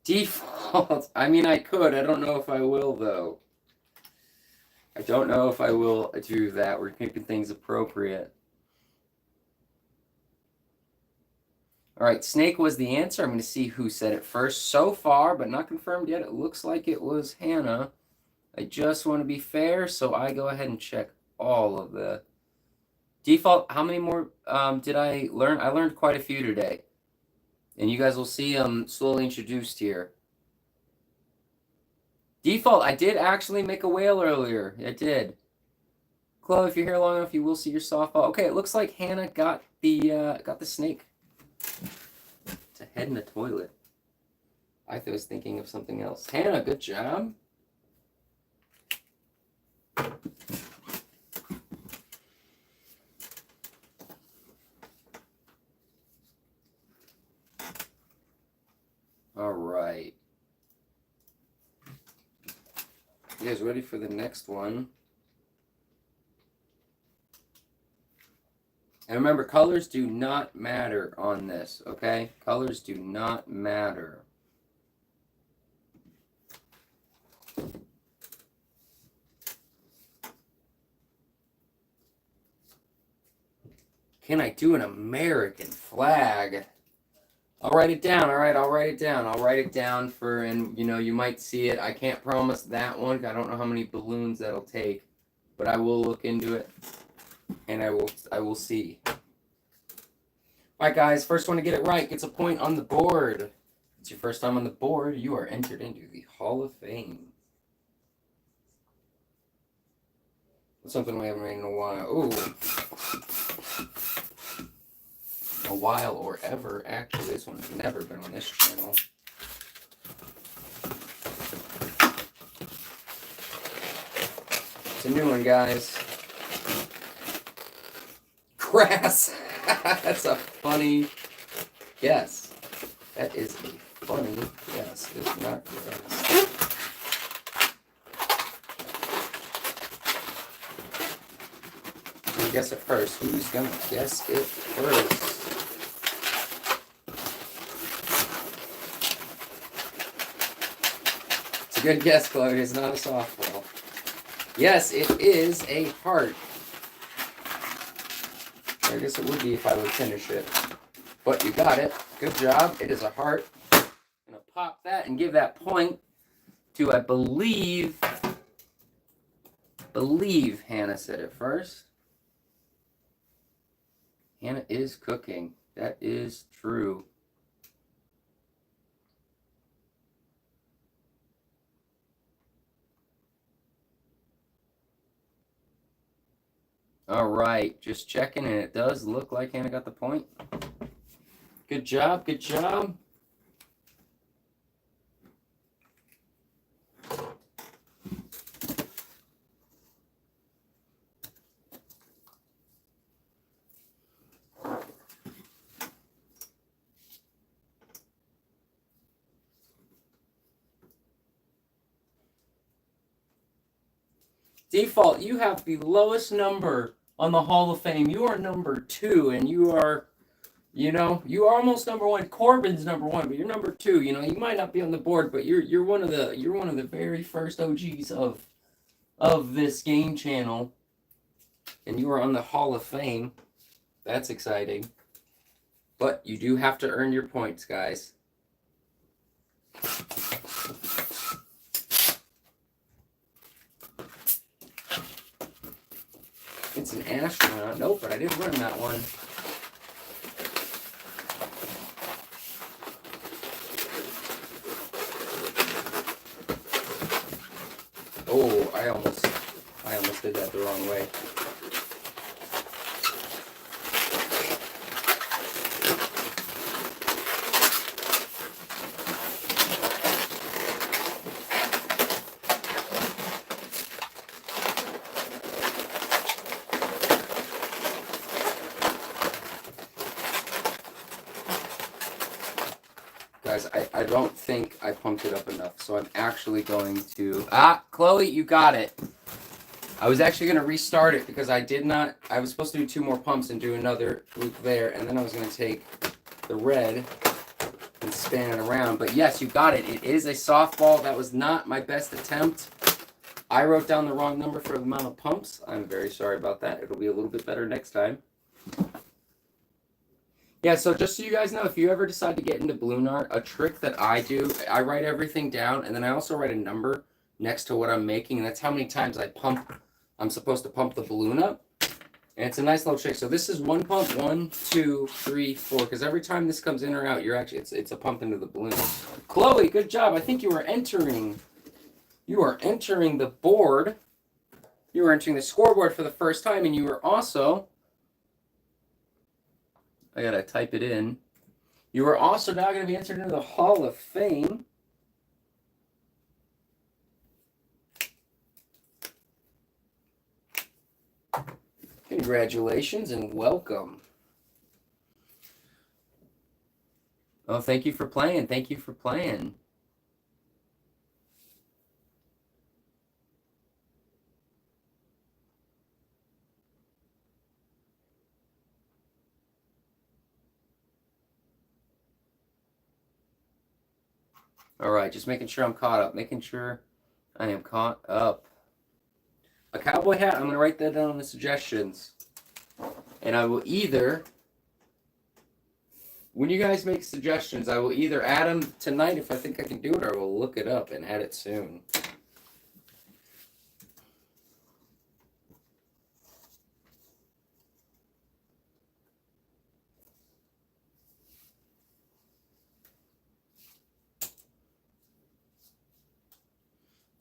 A: Default. I mean, I could. I don't know if I will, though. I don't know if I will do that. We're keeping things appropriate. All right, snake was the answer. I'm going to see who said it first. So far, but not confirmed yet, it looks like it was Hannah. I just want to be fair, so I go ahead and check all of the default. How many more did I learn? I learned quite a few today. And you guys will see them slowly introduced here. Default, I did actually make a whale earlier. I did. Chloe, if you're here long enough, you will see your softball. Okay, it looks like Hannah got the snake. It's a head in the toilet. I was thinking of something else. Hannah, good job. All right. You guys ready for the next one? And remember, colors do not matter on this, okay? Colors do not matter. Can I do an American flag? I'll write it down. All right, I'll write it down. I'll write it down for, and you know, you might see it. I can't promise that one. I don't know how many balloons that'll take, but I will look into it, and I will see. All right, guys. First one to get it right gets a point on the board. It's your first time on the board. You are entered into the Hall of Fame. That's something we haven't made in a while. Ooh. A while or ever. Actually, this one's never been on this channel. It's a new one, guys. Grass. That's a funny guess. That is a funny guess. It's not grass. You guess it first. Who's gonna guess it first? Good guess, Chloe. It's not a softball. Yes, it is a heart. I guess it would be if I would finish it. But you got it. Good job. It is a heart. I'm going to pop that and give that point to, I believe Hannah said it first. Hannah is cooking. That is true. All right, just checking, and it does look like Hannah got the point. Good job, good job. Default, you have the lowest number on the Hall of Fame. You are number 2, and you are, you know, you are almost number 1. Corbin's number 1, but you're number 2. You know, you might not be on the board, but you're one of the very first OGs of this game channel, and you are on the Hall of Fame. That's exciting. But you do have to earn your points, guys. It's an astronaut. Nope, but I didn't learn that one. Oh, I almost did that the wrong way. Guys, I don't think I pumped it up enough, so I'm actually going to... Chloe, you got it. I was actually going to restart it because I was supposed to do 2 more pumps and do another loop there, and then I was going to take the red and spin it around. But yes, you got it. It is a softball. That was not my best attempt. I wrote down the wrong number for the amount of pumps. I'm very sorry about that. It'll be a little bit better next time. Yeah, so just so you guys know, if you ever decide to get into balloon art, a trick that I do, I write everything down, and then I also write a number next to what I'm making, and that's how many times I'm supposed to pump the balloon up. And it's a nice little trick. So this is 1 pump, 1, 2, 3, 4, because every time this comes in or out, it's a pump into the balloon. Chloe, good job. I think you are entering the board. You are entering the scoreboard for the first time, and you are also... I gotta type it in. You are also now going to be entered into the Hall of Fame. Congratulations and welcome. Oh, thank you for playing. Thank you for playing. All right, just making sure I'm caught up. Making sure I am caught up. A cowboy hat, I'm going to write that down in the suggestions. And I will either, when you guys make suggestions, I will either add them tonight if I think I can do it, or I will look it up and add it soon.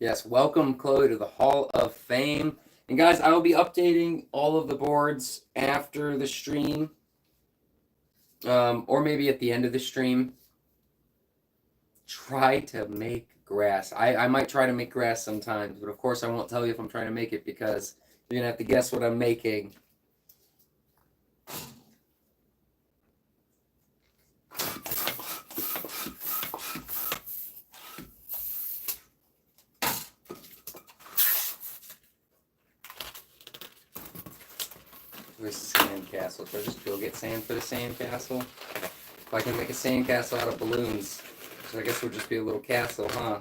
A: Yes, welcome, Chloe, to the Hall of Fame. And guys, I will be updating all of the boards after the stream, or maybe at the end of the stream. Try to make grass. I might try to make grass sometimes, but of course I won't tell you if I'm trying to make it because you're going to have to guess what I'm making. Where's the sandcastle? Should I just go get sand for the sandcastle? If I can make a sandcastle out of balloons, so I guess we'll just be a little castle, huh?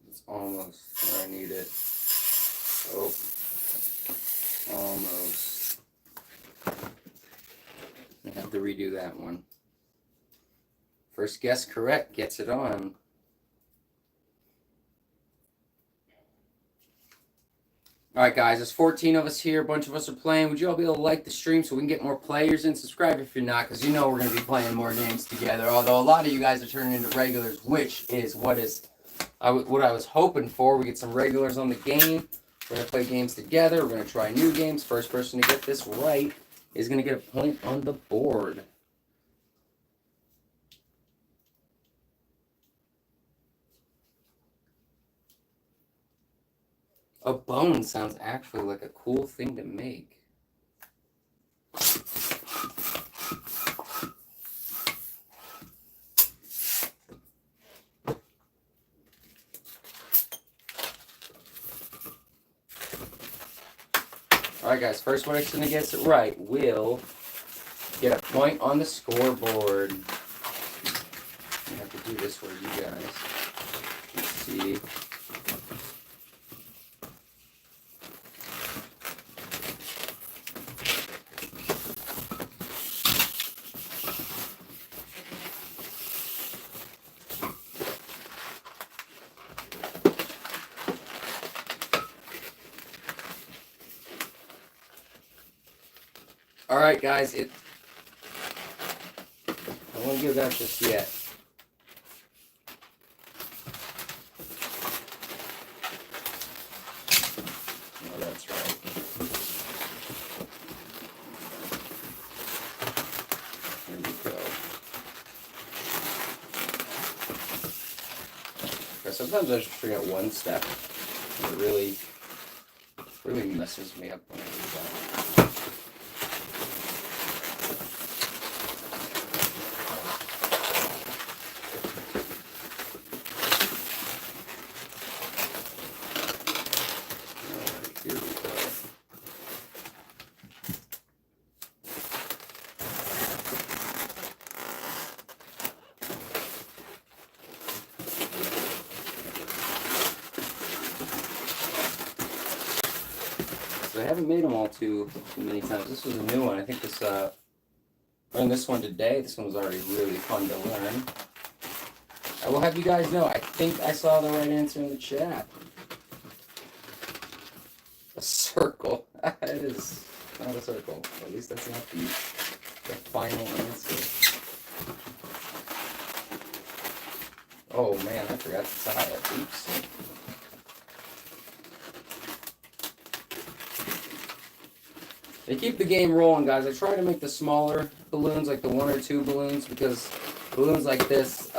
A: It's almost where I need it. Oh. Almost. I have to redo that one. First guess correct gets it on. Alright guys, there's 14 of us here. A bunch of us are playing. Would you all be able to like the stream so we can get more players in? Subscribe if you're not, because you know we're going to be playing more games together. Although a lot of you guys are turning into regulars, which is what I was hoping for. We get some regulars on the game. We're going to play games together. We're going to try new games. First person to get this right is going to get a point on the board. A bone sounds actually like a cool thing to make. Alright guys, first person that gets it right will get a point on the scoreboard. I have to do this for you guys. Let's see. Alright guys, I won't give that just yet. Oh, that's right. Here we go. Sometimes I just forget one step. It really messes me up when I do that. Alright, here we go. I haven't made them all too many times. This was a new one. I think this, learned this one today. This one was already really fun to learn. I will have you guys know, I think I saw the right answer in the chat. A circle. It is not a circle. At least that's not the final answer. Oh man, I forgot to tie it. Oops. They keep the game rolling, guys. I try to make the smaller balloons, like the 1 or 2 balloons, because balloons like this,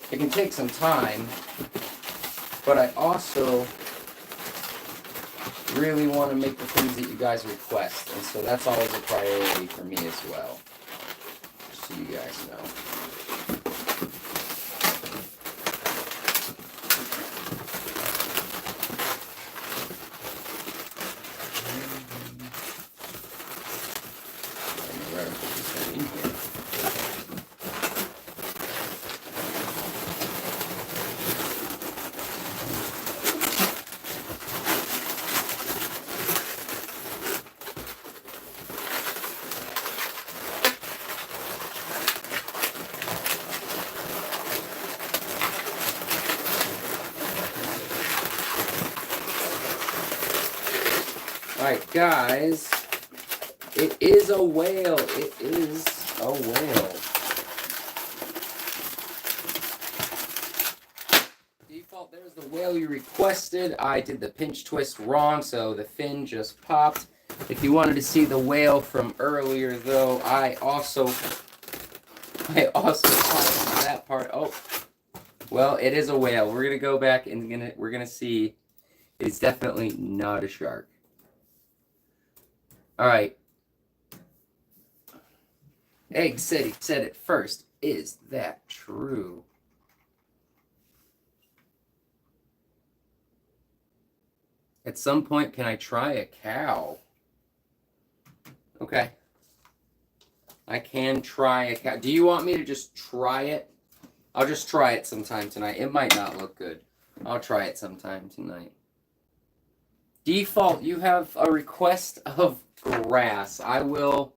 A: it can take some time, but I also really want to make the things that you guys request, and so that's always a priority for me as well, just so you guys know. Alright, guys, it is a whale. It is a whale. Default, there's the whale you requested. I did the pinch twist wrong, so the fin just popped. If you wanted to see the whale from earlier, though, I also popped that part. Oh, well, it is a whale. We're gonna go back and we're gonna see. It's definitely not a shark. All right. Egg said he said it first. Is that true? At some point, can I try a cow? Okay. I can try a cow. Do you want me to just try it? I'll just try it sometime tonight. It might not look good. I'll try it sometime tonight. Default, you have a request of grass. I will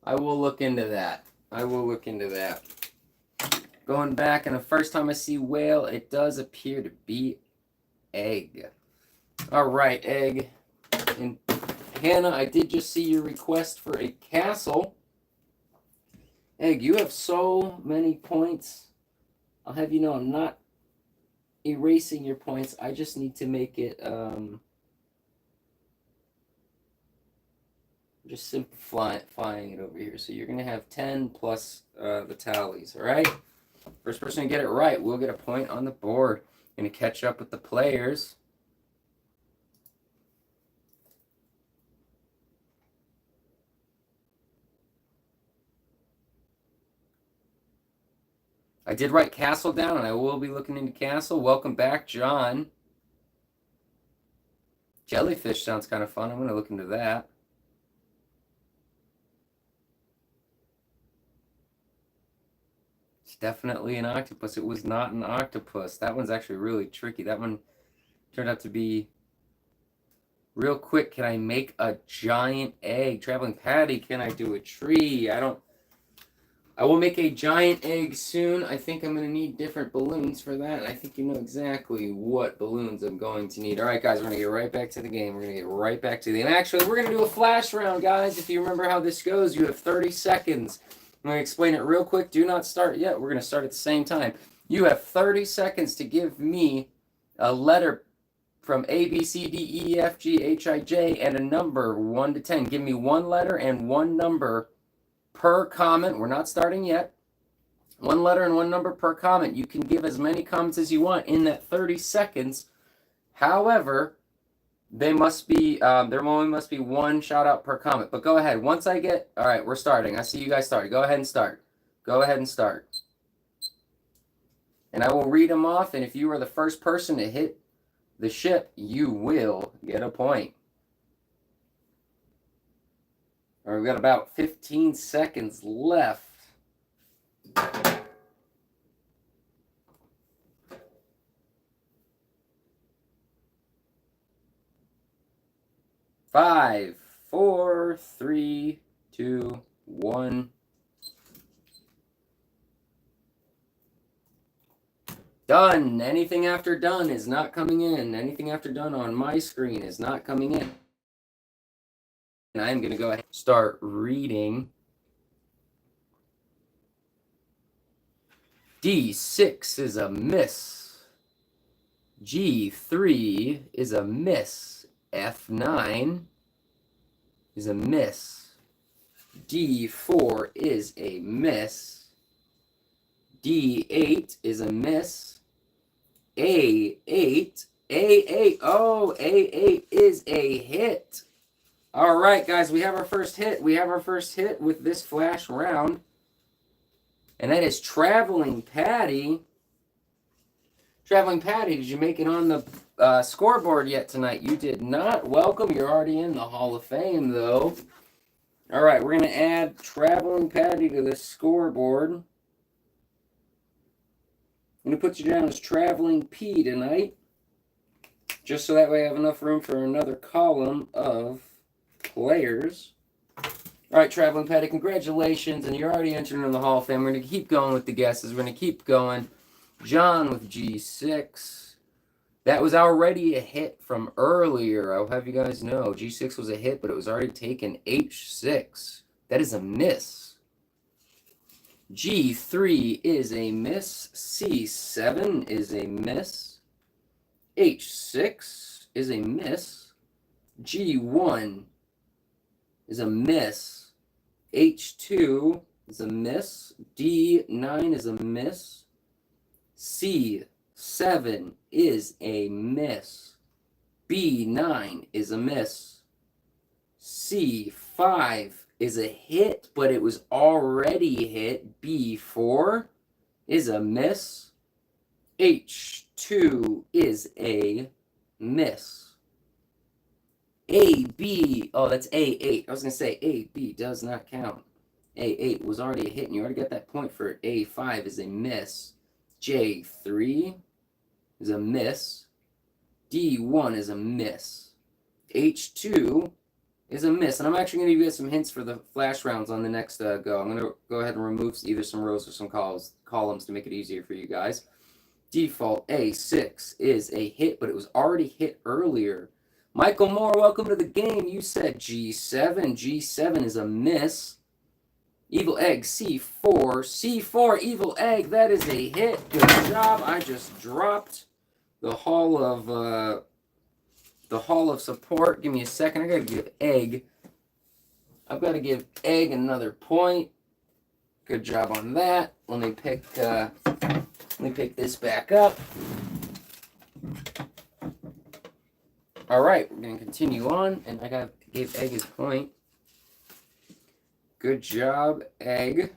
A: look into that. I will look into that. Going back, and the first time I see whale, it does appear to be egg. All right, egg. And Hannah, I did just see your request for a castle. Egg, you have so many points. I'll have you know I'm not erasing your points. I just need to make it just simplifying it over here. So you're going to have 10 plus the tallies, all right? First person to get it right will get a point on the board. Going to catch up with the players. I did write castle down, and I will be looking into castle. Welcome back, John. Jellyfish sounds kind of fun. I'm going to look into that. It's definitely an octopus. It was not an octopus. That one's actually really tricky. That one turned out to be... Real quick, can I make a giant egg? Traveling Patty, can I do a tree? I will make a giant egg soon. I think I'm going to need different balloons for that. I think you know exactly what balloons I'm going to need. All right, guys, we're going to get right back to the game. We're going to get right back to the game. Actually, we're going to do a flash round, guys. If you remember how this goes, you have 30 seconds. I'm going to explain it real quick. Do not start yet. We're going to start at the same time. You have 30 seconds to give me a letter from A, B, C, D, E, F, G, H, I, J, and a number 1 to 10. Give me one letter and one number per comment. We're not starting yet. One letter and one number per comment. You can give as many comments as you want in that 30 seconds. However, there only must be one shout out per comment. But go ahead. Once I get, all right, we're starting. I see you guys started. Go ahead and start. Go ahead and start. And I will read them off. And if you are the first person to hit the ship, you will get a point. All right, we've got about 15 seconds left. Five, 4, 3, 2, 1. Done. Anything after done is not coming in. Anything after done on my screen is not coming in. And I'm going to go ahead and start reading. D6 is a miss. G3 is a miss. F9 is a miss. D4 is a miss. D8 is a miss. A8. Oh, A8 is a hit. All right, guys, we have our first hit. We have our first hit with this flash round. And that is Traveling Patty. Traveling Patty, did you make it on the scoreboard yet tonight? You did not. Welcome. You're already in the Hall of Fame, though. All right, we're going to add Traveling Patty to the scoreboard. I'm going to put you down as Traveling P tonight, just so that way I have enough room for another column of players. All right, Traveling Patty, congratulations, and you're already entering in the Hall of Fame. We're going to keep going with the guesses. We're going to keep going. John with G6. That was already a hit from earlier. I'll have you guys know. G6 was a hit, but it was already taken. H6. That is a miss. G3 is a miss. C7 is a miss. H6 is a miss. G1 is a miss. H2 is a miss. D9 is a miss. C7 is a miss. B9 is a miss. C5 is a hit, but it was already hit. B4 is a miss. H2 is a miss. AB, oh, that's A8. I was going to say AB does not count. A8 was already a hit, and you already got that point for it. A5 is a miss. J3 is a miss. D1 is a miss. H2 is a miss. And I'm actually going to give you some hints for the flash rounds on the next go. I'm going to go ahead and remove either some rows or some columns to make it easier for you guys. Default A6 is a hit, but it was already hit earlier. Michael Moore, welcome to the game. You said G7. G7 is a miss. Evil Egg, C4. C4, Evil Egg, that is a hit. Good job. I just dropped the Hall of Support. Give me a second. I gotta give Egg. I've got to give Egg another point. Good job on that. Let me pick this back up. All right, we're gonna continue on, and I gave Egg his point. Good job, Egg.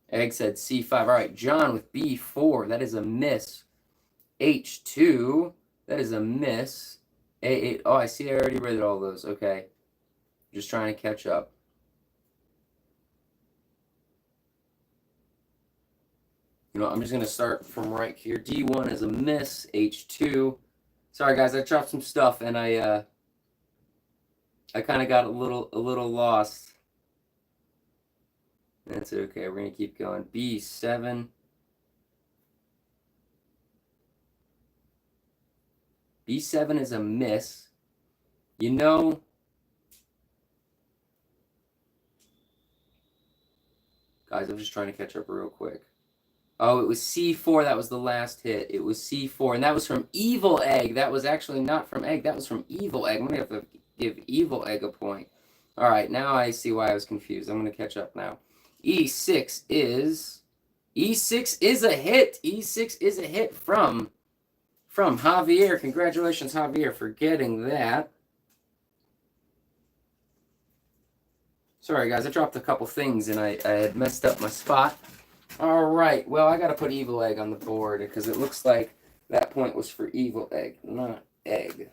A: Egg said C5. All right, John with B4. That is a miss. H2. That is a miss. A8. Oh, I see. I already read all those. Okay. Just trying to catch up. You know, I'm just going to start from right here. D1 is a miss. H2. Sorry, guys. I chopped some stuff, and I kind of got a little lost. That's okay. We're going to keep going. B7. B7 is a miss. You know, guys, I'm just trying to catch up real quick. Oh, it was C4. That was the last hit. It was C4, and that was from Evil Egg. That was actually not from Egg. That was from Evil Egg. I'm going to have to give evil egg a point. All right, now I see why I was confused. I'm going to catch up now. E6 is a hit. E6 is a hit from Javier. Congratulations, Javier, for getting that. Sorry, guys, I dropped a couple things and I had messed up my spot. All right, well, I got to put evil egg on the board because it looks like that point was for evil egg, not egg.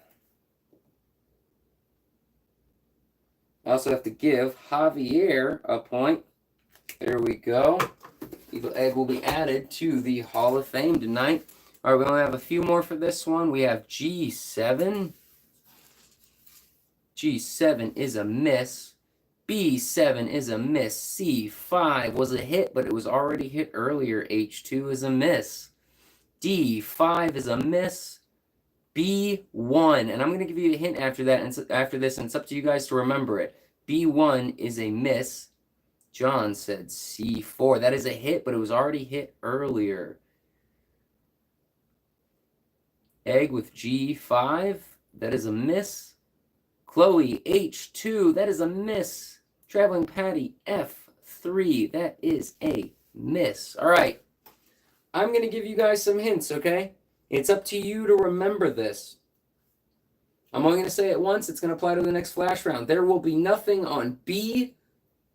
A: I also have to give Javier a point. There we go. Evil egg will be added to the Hall of Fame tonight. All right, we only have a few more for this one. We have G7. G7 is a miss. B7 is a miss. C5 was a hit, but it was already hit earlier. H2 is a miss. D5 is a miss. B1, and I'm going to give you a hint after that, and after this, and it's up to you guys to remember it. B1 is a miss. John said C4. That is a hit, but it was already hit earlier. Egg with G5. That is a miss. Chloe H2. That is a miss. Traveling Patty F3. That is a miss. All right. I'm going to give you guys some hints, okay? It's up to you to remember this. I'm only going to say it once. It's going to apply to the next flash round. There will be nothing on B,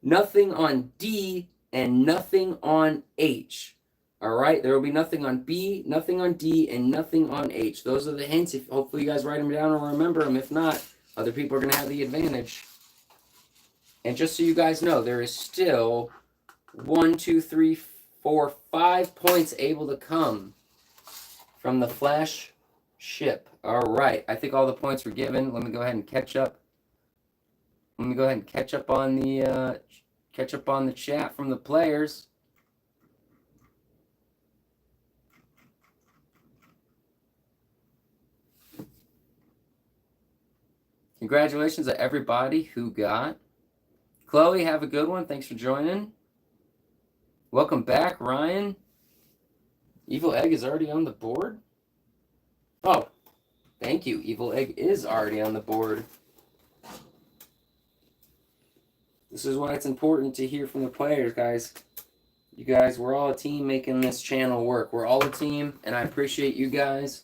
A: nothing on D, and nothing on H. All right? There will be nothing on B, nothing on D, and nothing on H. Those are the hints. Hopefully you guys write them down or remember them. If not, other people are going to have the advantage. And just so you guys know, there is still 1, 2, 3, 4, 5 points able to come from the flash ship. All right. I think all the points were given. Let me go ahead and catch up. Let me go ahead and catch up on the chat from the players. Congratulations to everybody who got. Chloe, have a good one. Thanks for joining. Welcome back, Ryan. Evil Egg is already on the board? Oh, thank you. Evil Egg is already on the board. This is why it's important to hear from the players, guys. You guys, we're all a team making this channel work. We're all a team, and I appreciate you guys.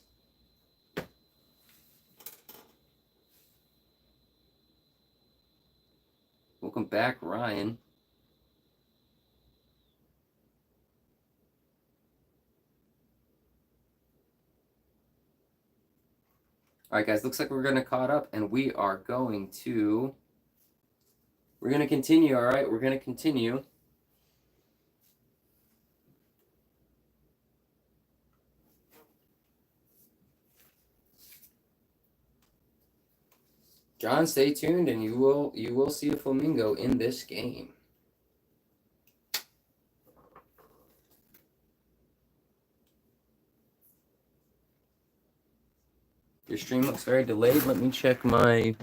A: Welcome back, Ryan. All right, guys, looks like we're going to caught up, and we're going to continue, all right? We're going to continue. John, stay tuned, and you will see a flamingo in this game. Your stream looks very delayed. Let me check my...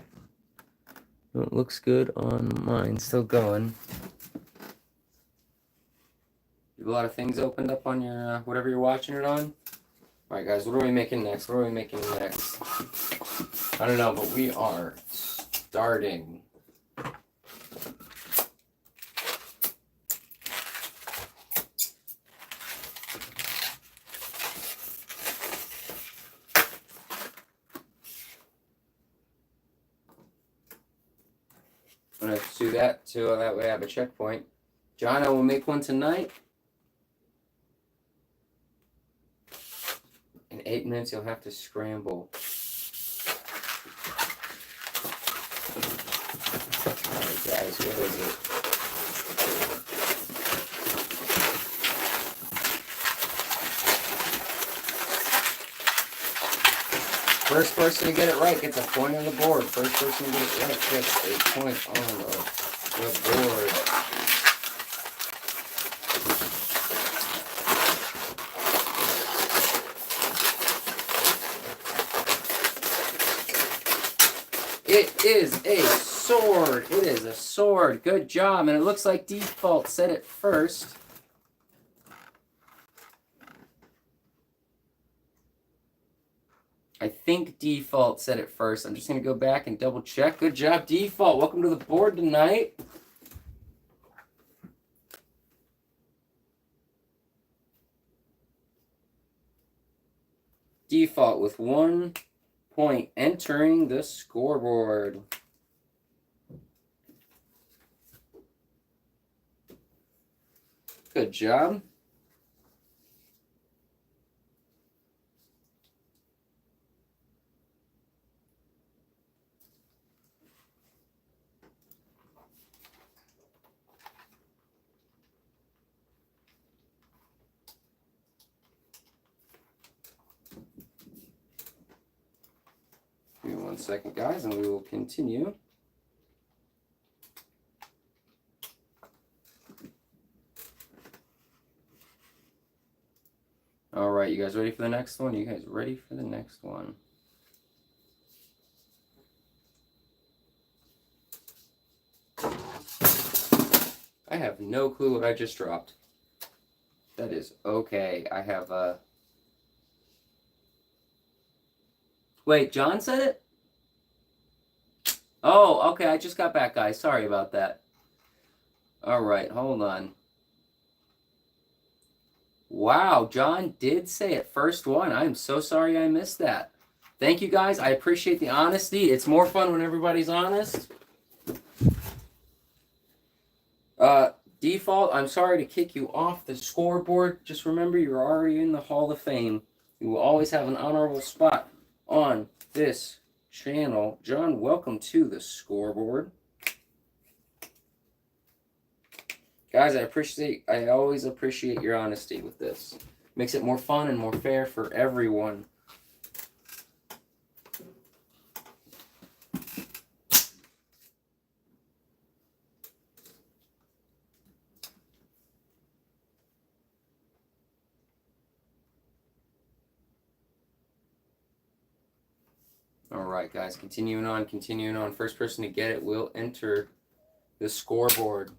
A: Oh, it looks good on mine. Still going. You have a lot of things opened up on your whatever you're watching it on. All right, guys. What are we making next? What are we making next? I don't know, but we are starting. I'm going to do that so that way I have a checkpoint. John, I will make one tonight. In 8 minutes, you'll have to scramble. Alright, guys, what is it? First person to get it right gets a point on the board. First person to get it right gets a point on the board. It is a sword. It is a sword. Good job. And it looks like default said it first. I think Default said it first. I'm just going to go back and double check. Good job, Default. Welcome to the board tonight. Default with 1 point entering the scoreboard. Good job. Give me 1 second, guys, and we will continue. All right, you guys ready for the next one? You guys ready for the next one? I have no clue what I just dropped. That is okay. I have Wait, John said it? Oh, okay, I just got back, guys. Sorry about that. All right, hold on. Wow, John did say it. First one. I'm so sorry I missed that. Thank you, guys. I appreciate the honesty. It's more fun when everybody's honest. Default, I'm sorry to kick you off the scoreboard. Just remember, you're already in the Hall of Fame. You will always have an honorable spot on this channel. John, welcome to the scoreboard. Guys, I always appreciate your honesty with this. Makes it more fun and more fair for everyone. All right, guys, continuing on. First person to get it will enter the scoreboard.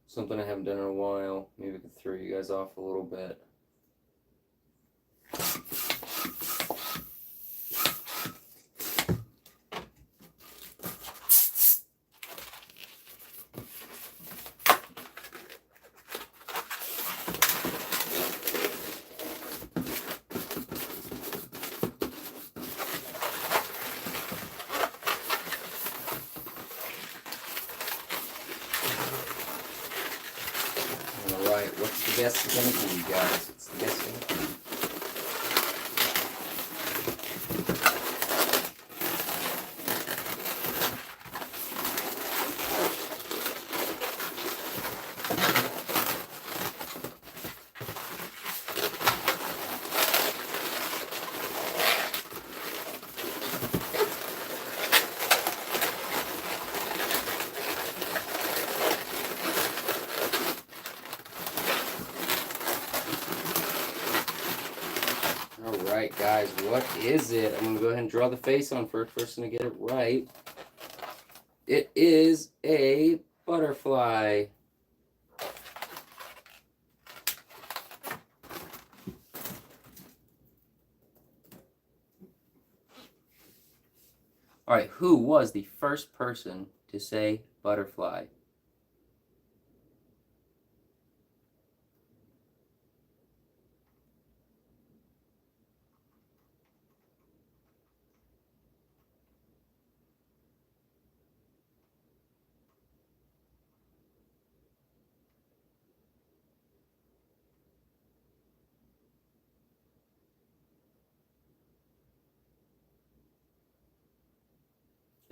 A: Something I haven't done in a while. Maybe I could throw you guys off a little bit. What's the best going to be, guys? What's the best going to be? Alright, guys, what is it? I'm going to go ahead and draw the face on first person to get it right. It is a butterfly. Alright, who was the first person to say butterfly?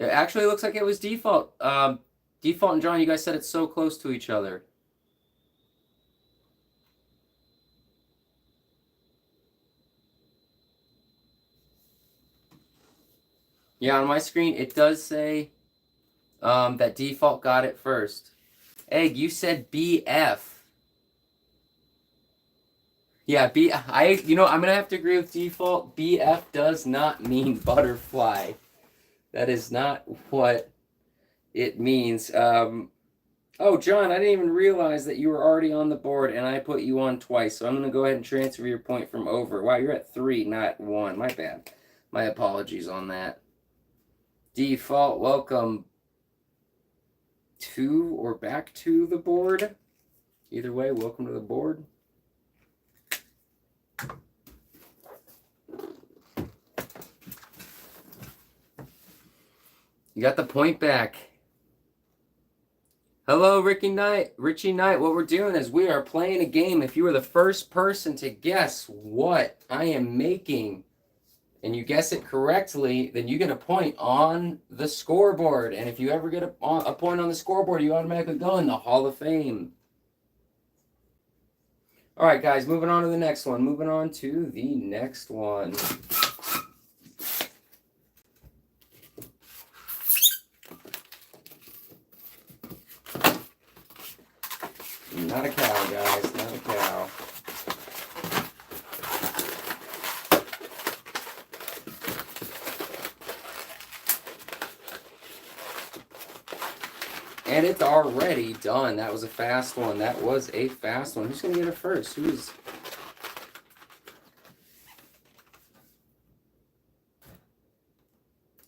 A: It actually looks like it was Default. Default and John, you guys said it's so close to each other. Yeah, on my screen, it does say that Default got it first. Egg, you said BF. Yeah, I'm gonna have to agree with Default. BF does not mean butterfly. That is not what it means. Oh, John, I didn't even realize that you were already on the board and I put you on twice. So I'm going to go ahead and transfer your point from over. Wow, you're at 3, not 1. My bad. My apologies on that. Default, welcome to or back to the board. Either way, welcome to the board. You got the point back. Hello, Richie Knight. What we're doing is we are playing a game. If you are the first person to guess what I am making, and you guess it correctly, then you get a point on the scoreboard. And if you ever get a point on the scoreboard, you automatically go in the Hall of Fame. All right, guys, moving on to the next one. Not a cow, guys, not a cow. And it's already done. That was a fast one. Who's going to get it first?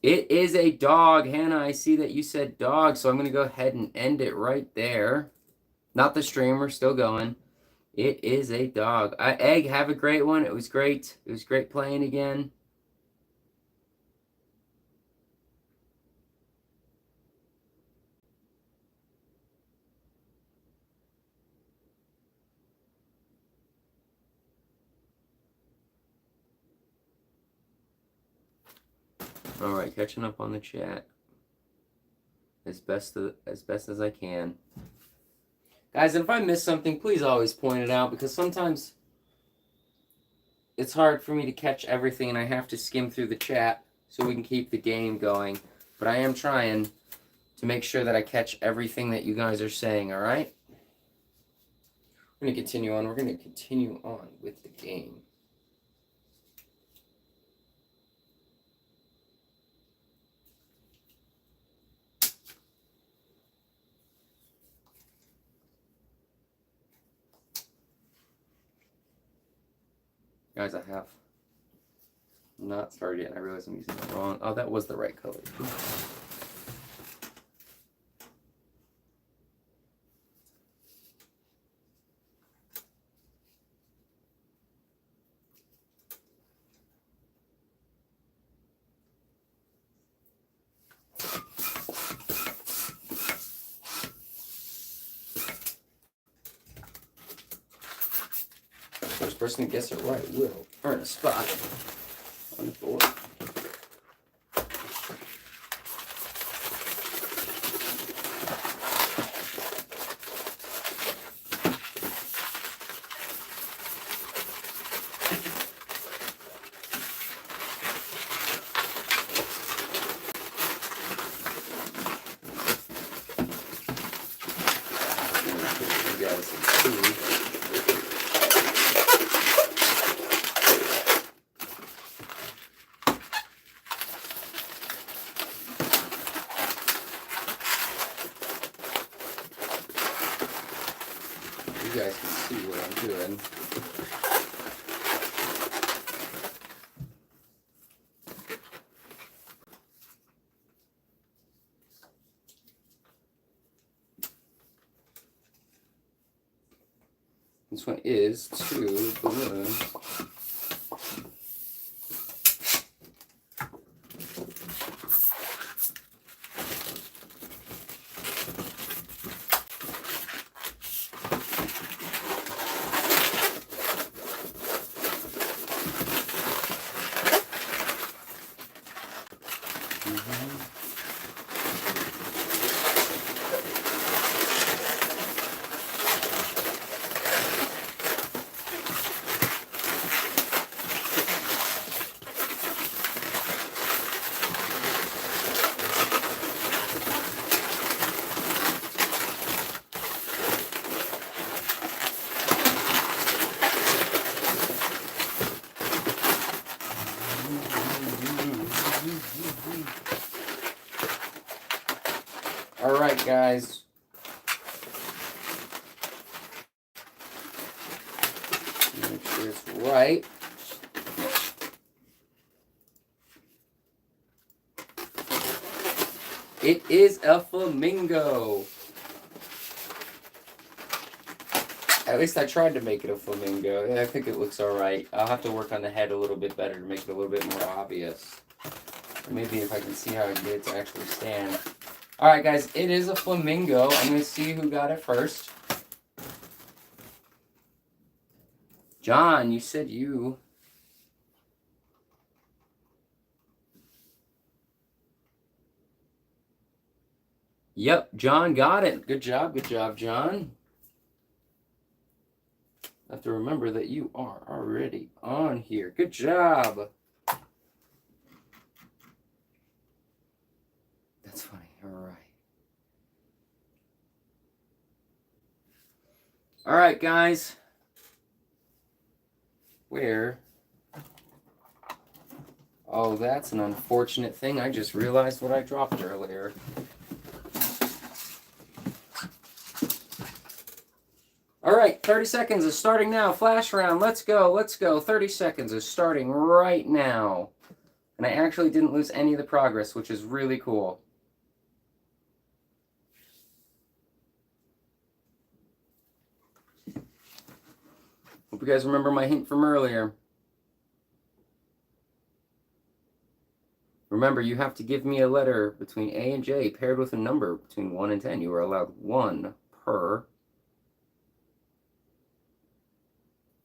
A: It is a dog. Hannah, I see that you said dog, so I'm going to go ahead and end it right there. Not the streamer, still going. It is a dog. Egg, have a great one. It was great. It was great playing again. All right, catching up on the chat as best as I can. Guys, if I miss something, please always point it out, because sometimes it's hard for me to catch everything and I have to skim through the chat so we can keep the game going. But I am trying to make sure that I catch everything that you guys are saying, all right? We're going to continue on. We're going to continue on with the game. Guys, I have not started yet. I realize I'm using the wrong. Oh, that was the right color. First person to guess it right will earn a spot on the board. You guys can see. You guys can see what I'm doing. This one is 2 balloons. All right, guys. sure it's right. It is a flamingo. At least I tried to make it a flamingo. I think it looks alright. I'll have to work on the head a little bit better to make it a little bit more obvious. Or maybe if I can see how I get it to actually stand. Alright guys, it is a flamingo. I'm going to see who got it first. John, you said you. Yep, John got it. Good job, John. I have to remember that you are already on here. Good job. That's funny. All right. All right, guys. Where? Oh, that's an unfortunate thing. I just realized what I dropped earlier. All right, 30 seconds is starting now. Flash round. Let's go. Let's go. 30 seconds is starting right now. And I actually didn't lose any of the progress, which is really cool. Hope you guys remember my hint from earlier. Remember, you have to give me a letter between A and J paired with a number between 1 and 10. You are allowed 1 per.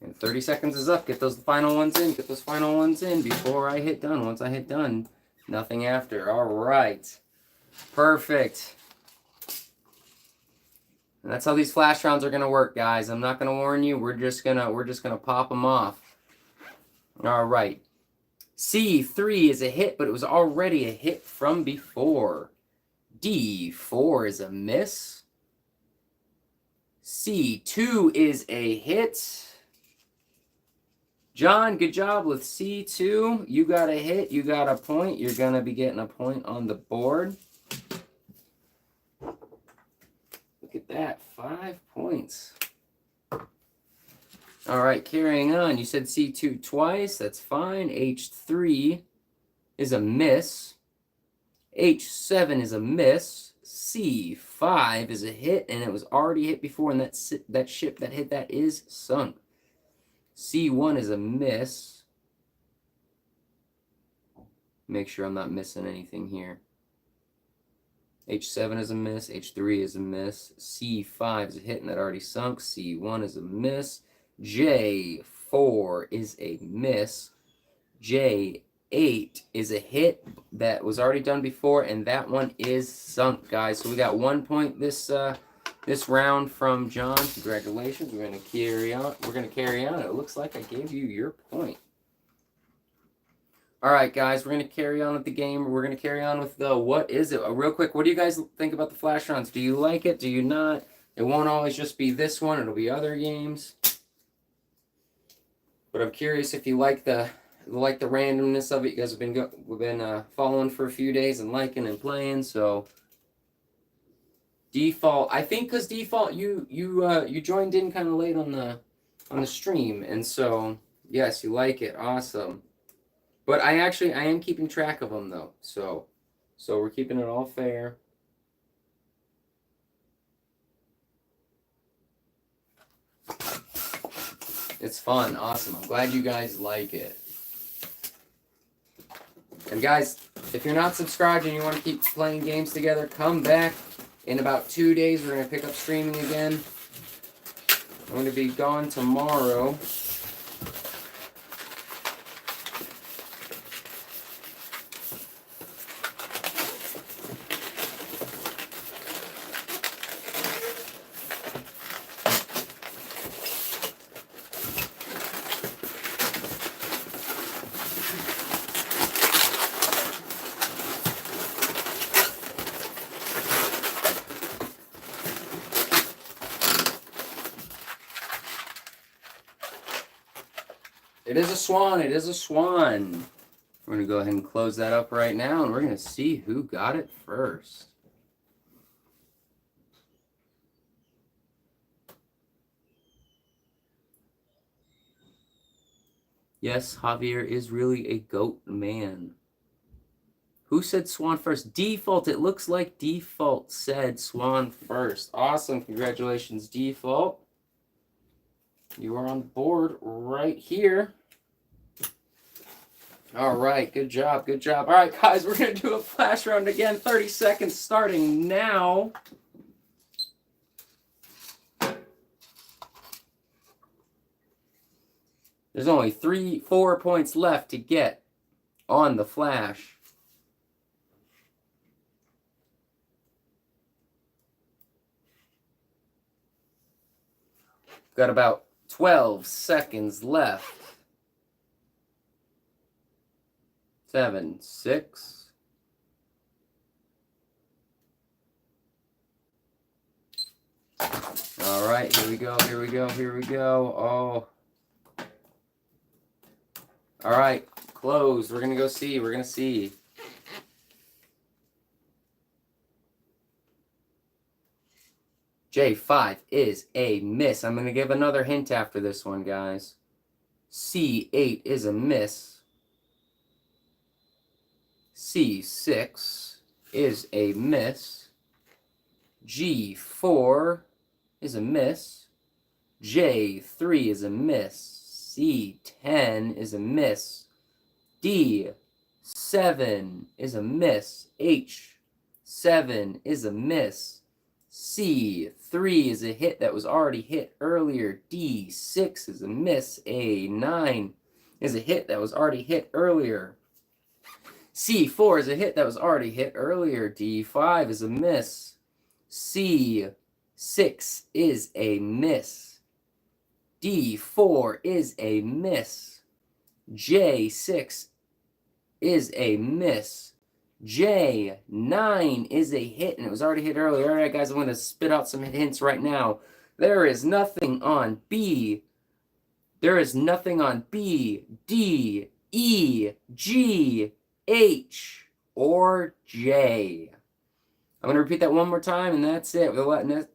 A: And 30 seconds is up. Get those final ones in. Get those final ones in before I hit done. Once I hit done, nothing after. All right. Perfect. And that's how these flash rounds are gonna work, guys. I'm not gonna warn you. We're just gonna pop them off. All right. C3 is a hit, but it was already a hit from before. D4 is a miss. C2 is a hit. John, good job with C2. You got a hit. You got a point. You're going to be getting a point on the board. Look at that. 5 points. All right, carrying on. You said C2 twice. That's fine. H3 is a miss. H7 is a miss. C5 is a hit, and it was already hit before, and that ship that hit that is sunk. C1 is a miss. Make sure I'm not missing anything here. H7 is a miss. H3 is a miss. C5 is a hit, and that already sunk. C1 is a miss. J4 is a miss. J8 is a hit that was already done before, and that one is sunk, guys. So we got 1 point this round from John. Congratulations. We're going to carry on. It looks like I gave you your point. All right, guys. We're going to carry on with the game. We're going to carry on with the what is it? Real quick, what do you guys think about the flash rounds? Do you like it? Do you not? It won't always just be this one. It'll be other games. But I'm curious if you like the randomness of it. You guys have been following for a few days and liking and playing. So default, I think, because default you joined in kind of late on the stream, and so yes, you like it. Awesome. But I am keeping track of them though. So we're keeping it all fair. It's fun. Awesome. I'm glad you guys like it. And guys, if you're not subscribed and you want to keep playing games together, come back. In about 2 days, we're going to pick up streaming again. I'm going to be gone tomorrow. It is a swan. It is a swan. We're going to go ahead and close that up right now, and we're going to see who got it first. Yes, Javier is really a goat man. Who said swan first? Default. It looks like Default said swan first. Awesome. Congratulations, Default. You are on the board right here. All right. Good job. Good job. All right, guys. We're going to do a flash round again. 30 seconds starting now. There's only 4 points left to get on the flash. Got about 12 seconds left. 7, 6. All right, here we go, here we go, here we go. Oh. All right, closed. We're going to go see. We're going to see. J5 is a miss. I'm going to give another hint after this one, guys. C8 is a miss. C6 is a miss. G4 is a miss. J3 is a miss. C10 is a miss. D7 is a miss. H7 is a miss. C3 is a hit that was already hit earlier. D6 is a miss. A9 is a hit that was already hit earlier. C4 is a hit that was already hit earlier. D5 is a miss. C6 is a miss. D4 is a miss. J6 is a miss. J9 is a hit, and it was already hit earlier. All right, guys, I'm going to spit out some hints right now. There is nothing on B. There is nothing on B, D, E, G, H, or J. I'm going to repeat that one more time, and that's it.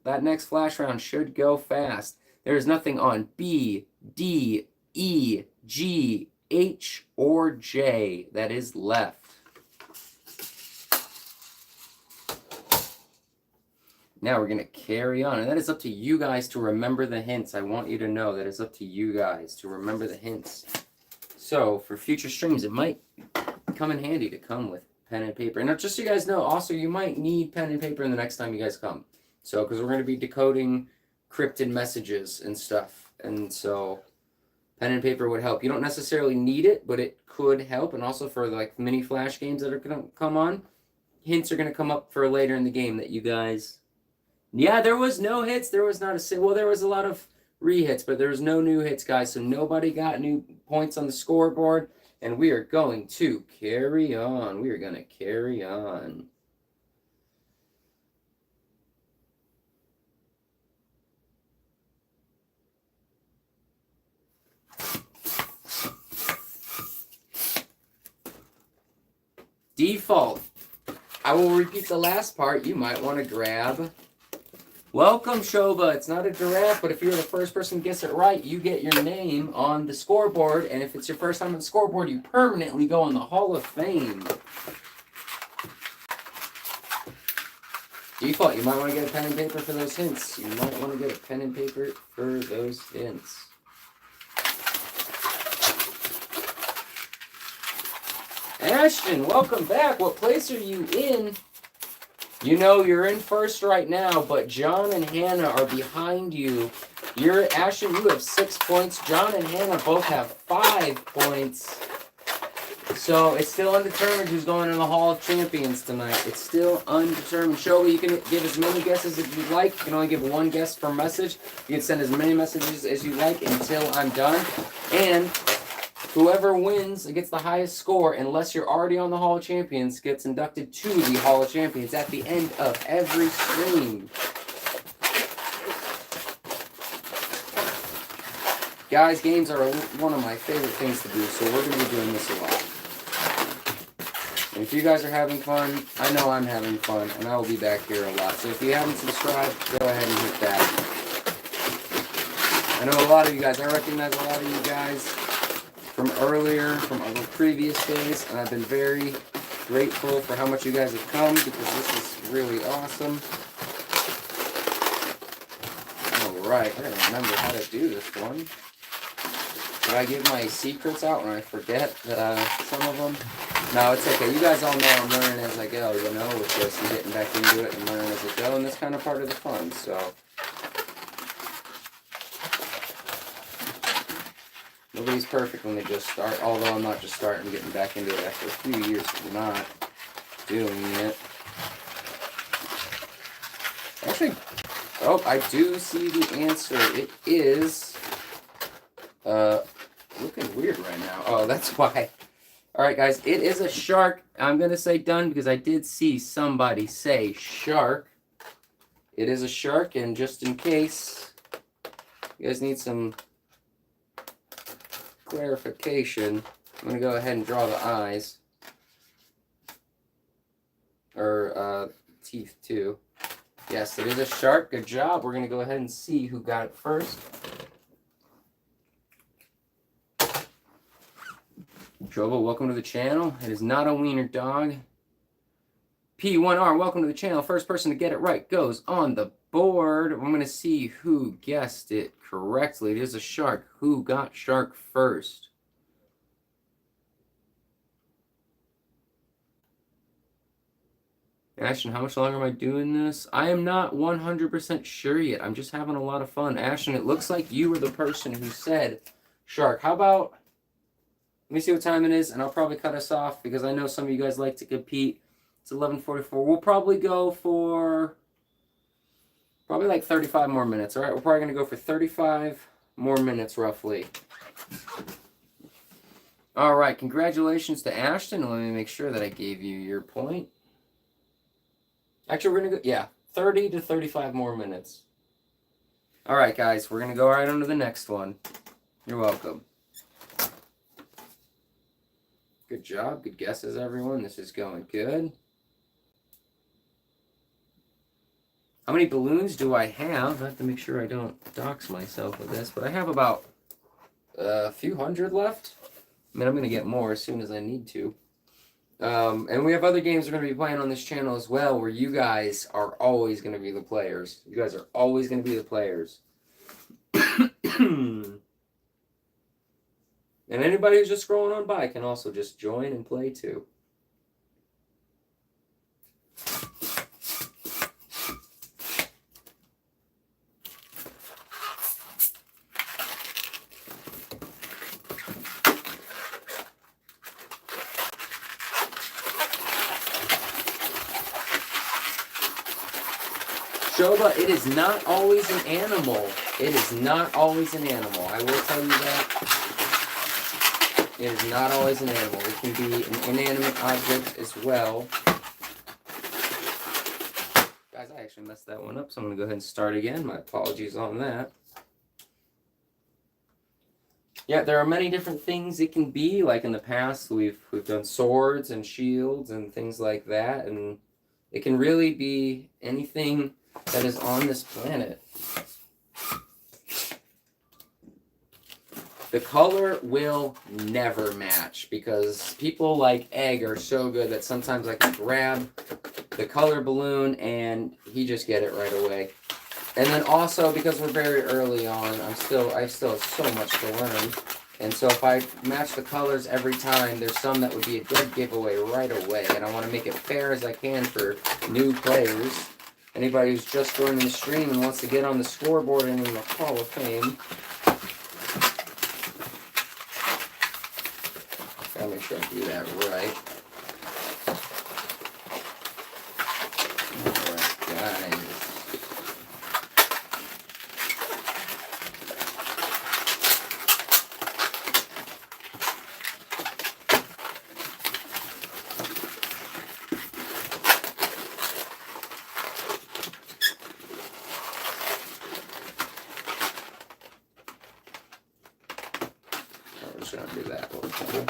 A: That next flash round should go fast. There is nothing on B, D, E, G, H, or J that is left. Now we're going to carry on, and that is up to you guys to remember the hints. I want you to know that it's up to you guys to remember the hints. So for future streams, it might come in handy to come with pen and paper. And just so you guys know, also you might need pen and paper the next time you guys come. So because we're going to be decoding cryptid messages and stuff, and so pen and paper would help. You don't necessarily need it, but it could help. And also for like mini flash games that are going to come on, hints are going to come up for later in the game that you guys... Yeah, there was no hits. There was not a... Well, there was a lot of re-hits, but there was no new hits, guys. So nobody got new points on the scoreboard. And we are going to carry on. We are going to carry on. Default. I will repeat the last part. You might want to grab... Welcome, Shoba. It's not a giraffe, but if you're the first person to guess it right, you get your name on the scoreboard. And if it's your first time on the scoreboard, you permanently go in the Hall of Fame. Default, you might want to get a pen and paper for those hints. You might want to get a pen and paper for those hints. Ashton, welcome back. What place are you in? You know you're in first right now, but John and Hannah are behind you. Ashton, you have 6 points. John and Hannah both have 5 points. So it's still undetermined who's going in the Hall of Champions tonight. It's still undetermined. Showa, you can give as many guesses as you like. You can only give one guess per message. You can send as many messages as you like until I'm done. And whoever wins and gets the highest score, unless you're already on the Hall of Champions, gets inducted to the Hall of Champions at the end of every stream. Guys, games are one of my favorite things to do, so we're going to be doing this a lot. And if you guys are having fun, I know I'm having fun, and I will be back here a lot. So if you haven't subscribed, go ahead and hit that. I know a lot of you guys, I recognize a lot of you guys from earlier, from our previous days, and I've been very grateful for how much you guys have come because this is really awesome. Alright, I gotta remember how to do this one. Did I give my secrets out when I forget some of them? No, it's okay. You guys all know I'm learning as I go, you know, with this and getting back into it and learning as I go, and that's kind of part of the fun, so. Nobody's perfect when they just start, although I'm not just starting, getting back into it after a few years of not doing it. Actually, oh, I do see the answer. It is, looking weird right now. Oh, that's why. Alright, guys, it is a shark. I'm going to say done because I did see somebody say shark. It is a shark, and just in case you guys need some clarification, I'm going to go ahead and draw the eyes. Or, teeth, too. Yes, it is a shark. Good job. We're going to go ahead and see who got it first. Trovo, welcome to the channel. It is not a wiener dog. P1R, welcome to the channel. First person to get it right goes on the board. I'm going to see who guessed it correctly. It is a shark. Who got shark first? Ashton, how much longer am I doing this? I am not 100% sure yet. I'm just having a lot of fun. Ashton, it looks like you were the person who said shark. How about... Let me see what time it is, and I'll probably cut us off because I know some of you guys like to compete. It's 11:44. We'll probably go for probably like 35 more minutes. All right, we're probably going to go for 35 more minutes roughly. All right, congratulations to Ashton. Let me make sure that I gave you your point. Actually, we're going to go, yeah, 30 to 35 more minutes. All right, guys, we're going to go right on to the next one. You're welcome. Good job. Good guesses, everyone. This is going good. How many balloons do I have? I have to make sure I don't dox myself with this, but I have about a few hundred left. I mean, I'm going to get more as soon as I need to. And we have other games we're going to be playing on this channel as well, where you guys are always going to be the players. You guys are always going to be the players. And anybody who's just scrolling on by can also just join and play too. Shoba, it is not always an animal. It is not always an animal. I will tell you that. It is not always an animal. It can be an inanimate object as well. Guys, I actually messed that one up, so I'm going to go ahead and start again. My apologies on that. Yeah, there are many different things it can be. Like in the past, we've done swords and shields and things like that. And it can really be anything that is on this planet. The color will never match because people like Egg are so good that sometimes I can grab the color balloon and he just get it right away. And then also because we're very early on, I still have so much to learn. And so if I match the colors every time, there's some that would be a dead giveaway right away. And I want to make it fair as I can for new players. Anybody who's just joining the stream and wants to get on the scoreboard and in the Hall of Fame. Gotta make sure I do that right. Alright, guys. I'm just gonna do that little couple.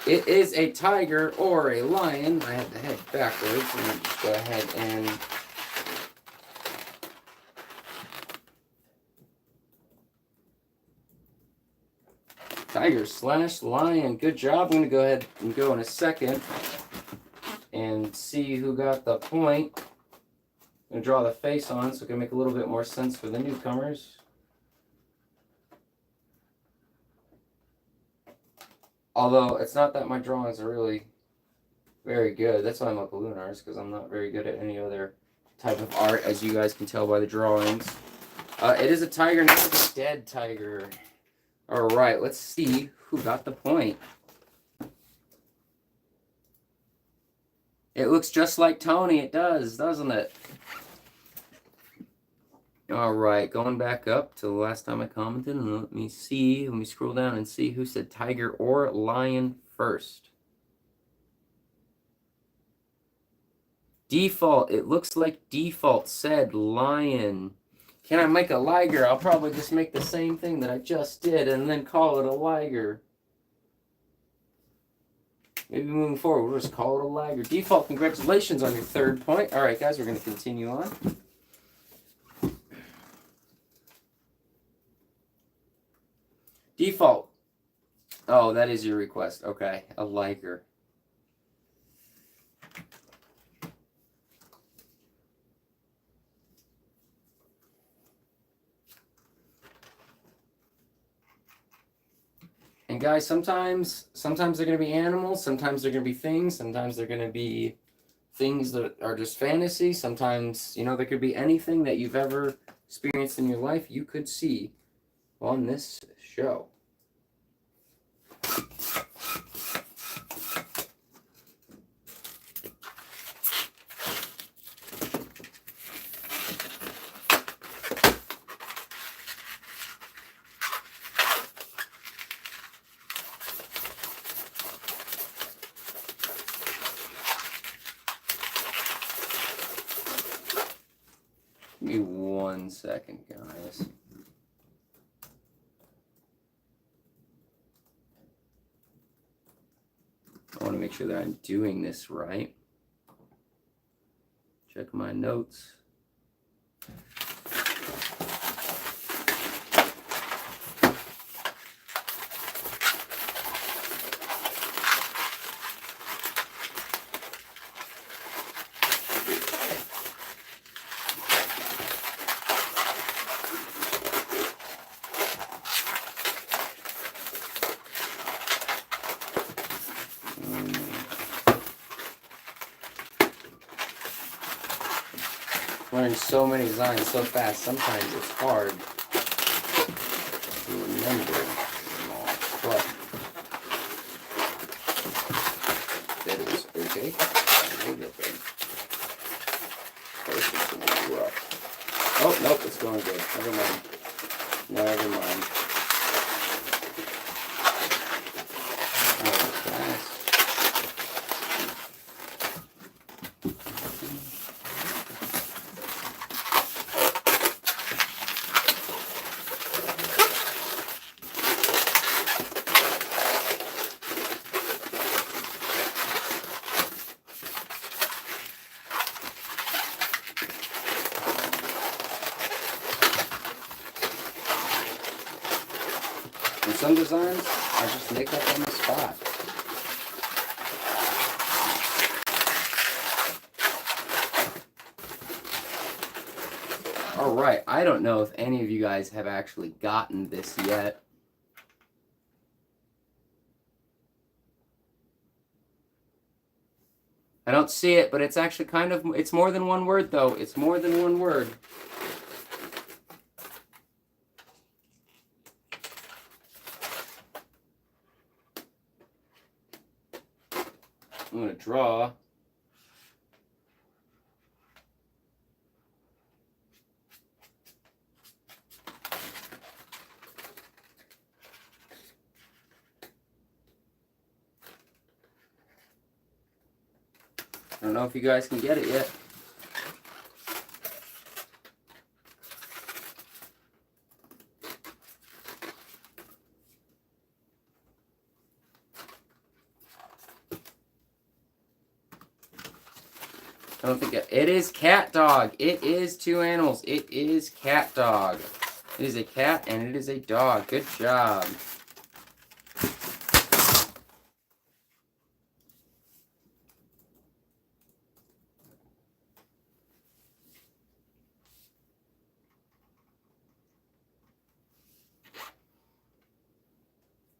A: It is a tiger or a lion. I have the head backwards. Let me just go ahead and Tiger / lion. Good job. I'm going to go ahead and go in a second and see who got the point. I'm going to draw the face on so it can make a little bit more sense for the newcomers. Although, it's not that my drawings are really very good. That's why I'm a balloon artist, because I'm not very good at any other type of art, as you guys can tell by the drawings. It is a tiger, not a dead tiger. Alright, let's see who got the point. It looks just like Tony. It does, doesn't it? Alright, going back up to the last time I commented, and let me see. Let me scroll down and see who said tiger or lion first. Default, it looks like Default said lion. Can I make a liger? I'll probably just make the same thing that I just did and then call it a liger. Maybe moving forward, we'll just call it a liger. Default, congratulations on your 3rd point. All right, guys, we're going to continue on. Default. Oh, that is your request. Okay, a liger. And guys, sometimes they're going to be animals, sometimes they're going to be things, sometimes they're going to be things that are just fantasy. Sometimes, you know, there could be anything that you've ever experienced in your life you could see on this show. Give me 1 second, guys. I want to make sure that I'm doing this right. Check my notes. Learn so many designs so fast, sometimes it's hard to remember them all, but that is okay. We'll get there. First it's going to be rough. Oh, nope, it's going good. Never mind. Never mind. And some designs I just make up on the spot. Alright, I don't know if any of you guys have actually gotten this yet. I don't see it, but it's actually kind of, it's more than one word though. It's more than one word. I'm going to draw I don't know if you guys can get it yet. I don't think it is cat dog. It is two animals. It is cat dog. It is a cat and it is a dog. Good job.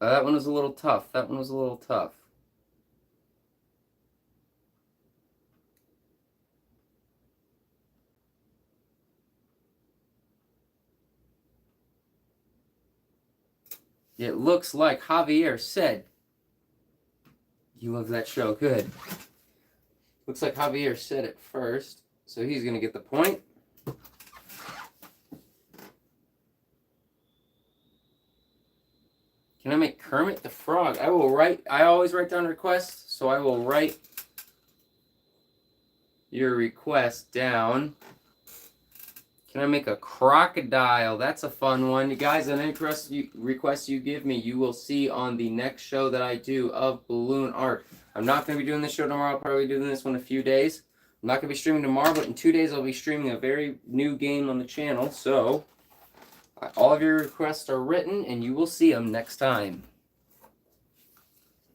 A: That one was a little tough. That one was a little tough. It looks like Javier said. You love that show. Good. Looks like Javier said it first. So he's going to get the point. Can I make Kermit the Frog? I always write down requests, so I will write your request down. Can I make a crocodile? That's a fun one. You guys, any requests you give me, you will see on the next show that I do of balloon art. I'm not going to be doing this show tomorrow. I'll probably be doing this one in a few days. I'm not going to be streaming tomorrow, but in 2 days I'll be streaming a very new game on the channel. So, all of your requests are written, and you will see them next time.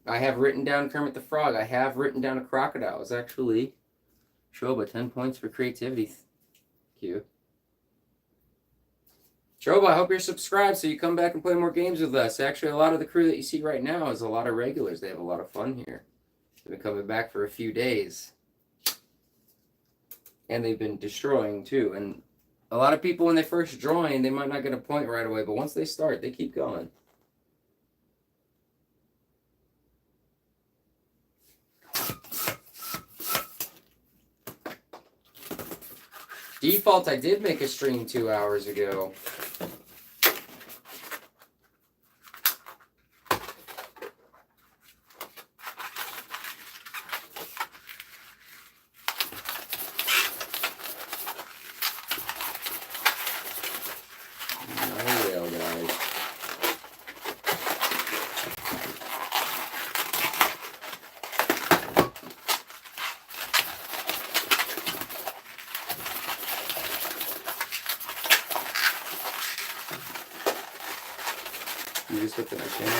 A: I have written down Kermit the Frog. I have written down a crocodile. It's actually Shoba, 10 points for creativity. Thank you. Shoba, I hope you're subscribed so you come back and play more games with us. Actually, a lot of the crew that you see right now is a lot of regulars. They have a lot of fun here. They've been coming back for a few days. And they've been destroying, too. And a lot of people, when they first join, they might not get a point right away. But once they start, they keep going. Default, I did make a stream 2 hours ago.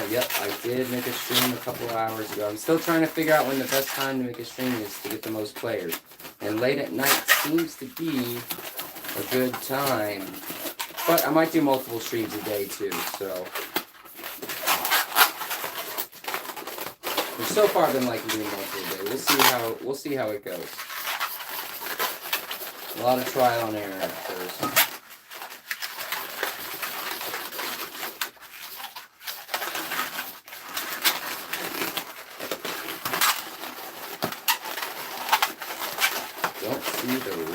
A: Yep, I did make a stream a couple of hours ago. I'm still trying to figure out when the best time to make a stream is to get the most players. And late at night seems to be a good time. But I might do multiple streams a day too, so. And so far I've been liking doing multiple a day. We'll see how it goes. A lot of trial and error at first.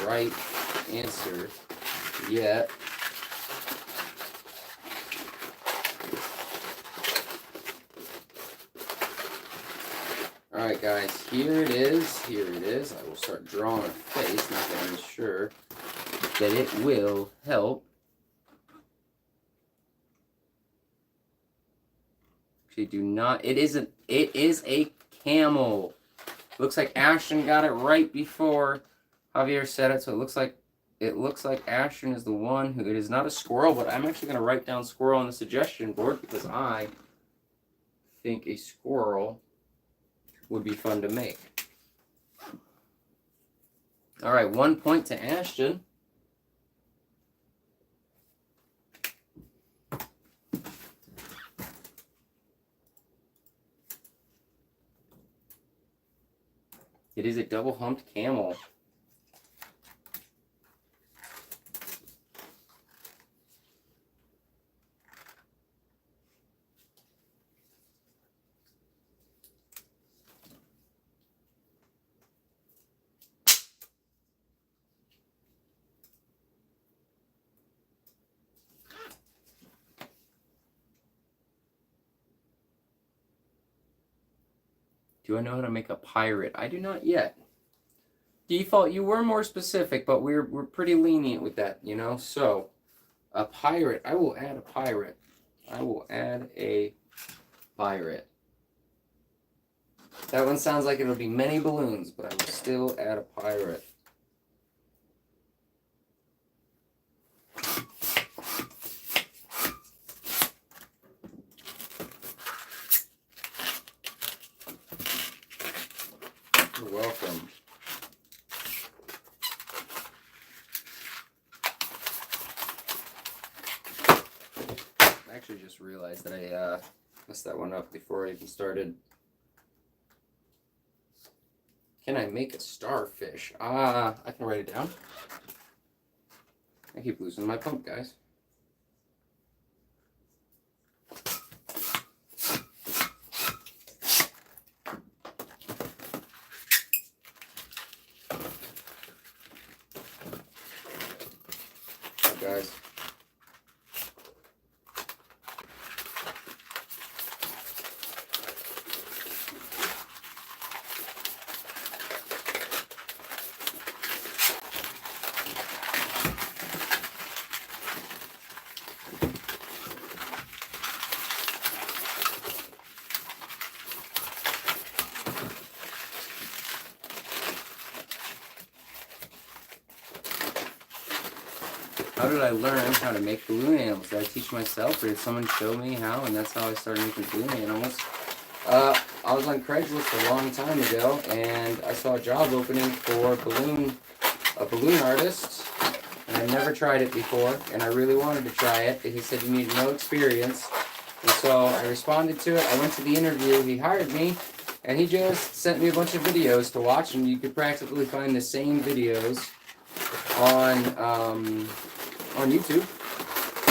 A: Right answer yet. Alright guys, here it is. Here it is. I will start drawing a face, not that I'm sure that it will help. Actually, do not. It is a camel. Looks like Ashton got it right before Javier said it, so it looks like Ashton is the one who. It is not a squirrel, but I'm actually going to write down squirrel on the suggestion board because I think a squirrel would be fun to make. All right, 1 point to Ashton. It is a double-humped camel. Do I know how to make a pirate? I do not yet. Default, you were more specific, but we're pretty lenient with that, you know? So, a pirate. I will add a pirate. I will add a pirate. That one sounds like it'll be many balloons, but I will still add a pirate. You're welcome. I actually just realized that Messed that one up before I even started. Can I make a starfish? I can write it down. I keep losing my pump, guys. Guys. How did I learn how to make balloon animals? Did I teach myself, or did someone show me how, and that's how I started making balloon animals? I was on Craigslist a long time ago, and I saw a job opening for a balloon artist, and I never tried it before, and I really wanted to try it. He said you need no experience, and so I responded to it. I went to the interview. He hired me, and he just sent me a bunch of videos to watch, and you could practically find the same videos on YouTube,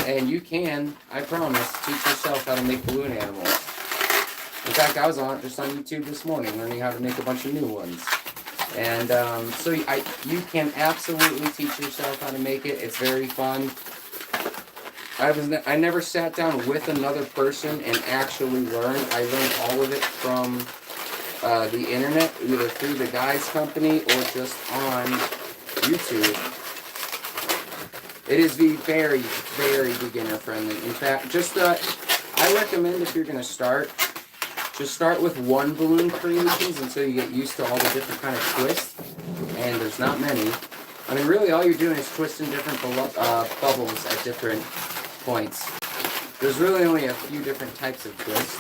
A: and you can, I promise, teach yourself how to make balloon animals. In fact, I was just on YouTube this morning learning how to make a bunch of new ones. And so you can absolutely teach yourself how to make it. It's very fun. I never sat down with another person and actually learned. I learned all of it from the internet, either through the guy's company or just on YouTube. It is very, very beginner friendly. In fact, I recommend if you're going to start, just start with one balloon creations until you get used to all the different kind of twists. And there's not many. I mean, really all you're doing is twisting different bubbles at different points. There's really only a few different types of twists.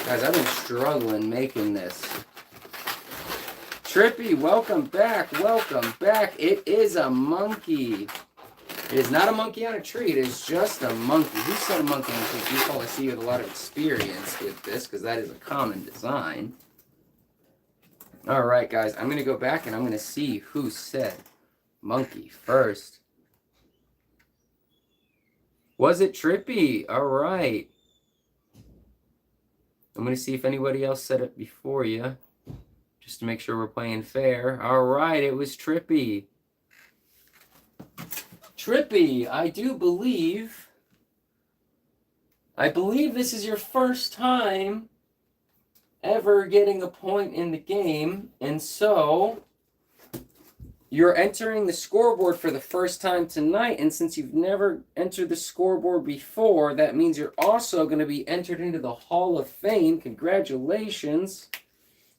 A: Guys, I've been struggling making this. Trippy, welcome back, welcome back. It is a monkey. It is not a monkey on a tree. It is just a monkey. Who said a monkey on a tree? You probably see you have a lot of experience with this because that is a common design. All right, guys. I'm going to go back and I'm going to see who said monkey first. Was it Trippy? All right. I'm going to see if anybody else said it before you, just to make sure we're playing fair. All right, it was Trippy. Trippy, I believe this is your first time ever getting a point in the game, and so you're entering the scoreboard for the first time tonight, and since you've never entered the scoreboard before, that means you're also going to be entered into the Hall of Fame. Congratulations.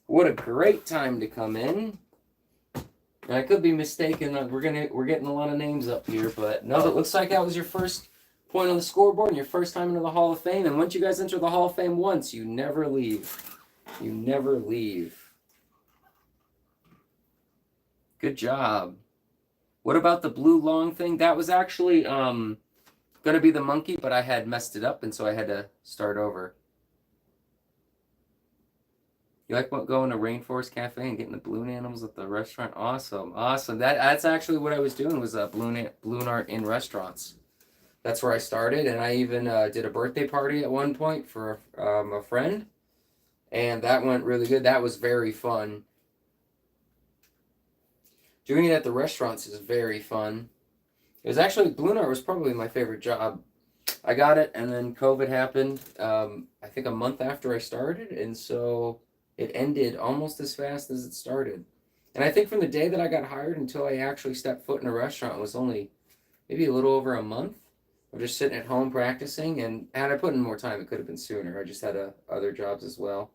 A: What a great time to come in. And I could be mistaken. We're getting a lot of names up here, but no, it looks like that was your first point on the scoreboard and your first time into the Hall of Fame. And once you guys enter the Hall of Fame once, you never leave. You never leave. Good job. What about the blue long thing? That was actually going to be the monkey, but I had messed it up, and so I had to start over. You like going to Rainforest Cafe and getting the balloon animals at the restaurant? Awesome, awesome. That's actually what I was doing, was balloon art in restaurants. That's where I started, and I even did a birthday party at one point for a friend, and that went really good. That was very fun. Doing it at the restaurants is very fun. It was actually, balloon art was probably my favorite job. I got it, and then COVID happened, I think a month after I started, and so it ended almost as fast as it started. And I think from the day that I got hired until I actually stepped foot in a restaurant was only maybe a little over a month of just sitting at home practicing. And had I put in more time, it could have been sooner. I just had other jobs as well.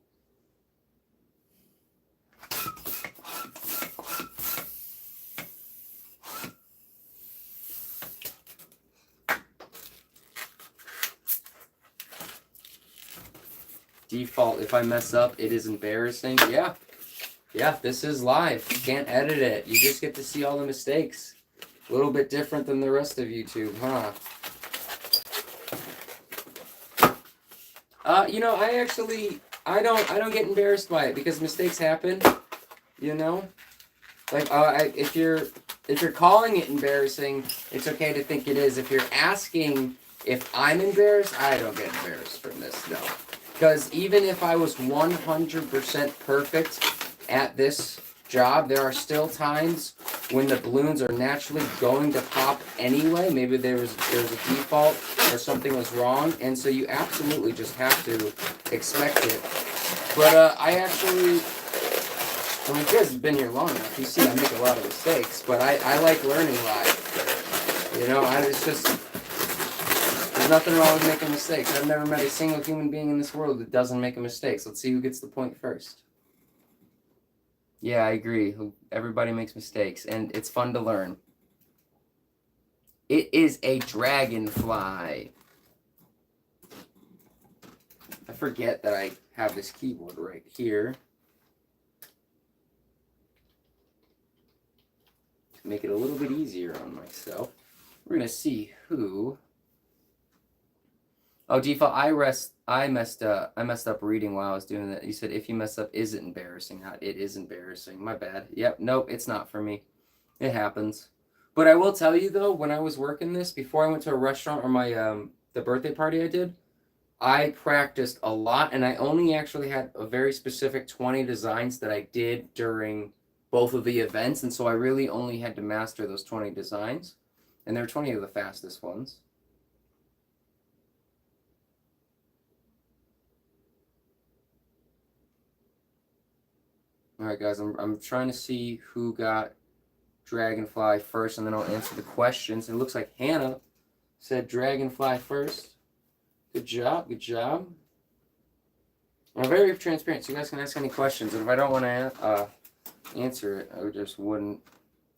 A: Default, if I mess up, it is embarrassing. Yeah, this is live. You can't edit it. You just get to see all the mistakes. A little bit different than the rest of YouTube, huh? You know, I don't get embarrassed by it because mistakes happen. You know, like if you're calling it embarrassing, it's okay to think it is. If you're asking if I'm embarrassed, I don't get embarrassed from this, no. Because even if I was 100% perfect at this job, there are still times when the balloons are naturally going to pop anyway. Maybe there was a default or something was wrong, and so you absolutely just have to expect it. But I mean, you guys have been here long enough. You see I make a lot of mistakes, but I like learning live. You know, it's just, there's nothing wrong with making mistakes. I've never met a single human being in this world that doesn't make a mistake. So let's see who gets the point first. Yeah, I agree. Everybody makes mistakes, and it's fun to learn. It is a dragonfly. I forget that I have this keyboard right here. To make it a little bit easier on myself, we're going to see who... Oh, default, I messed up reading while I was doing that. You said if you mess up, is it embarrassing? It is embarrassing. My bad. Yep, nope, it's not for me. It happens. But I will tell you though, when I was working this, before I went to a restaurant or my the birthday party I did, I practiced a lot, and I only actually had a very specific 20 designs that I did during both of the events, and so I really only had to master those 20 designs, and they're 20 of the fastest ones. All right, guys, I'm trying to see who got dragonfly first, and then I'll answer the questions. It looks like Hannah said dragonfly first. Good job, good job. I'm very transparent, so you guys can ask any questions, and if I don't want to answer it, I just wouldn't.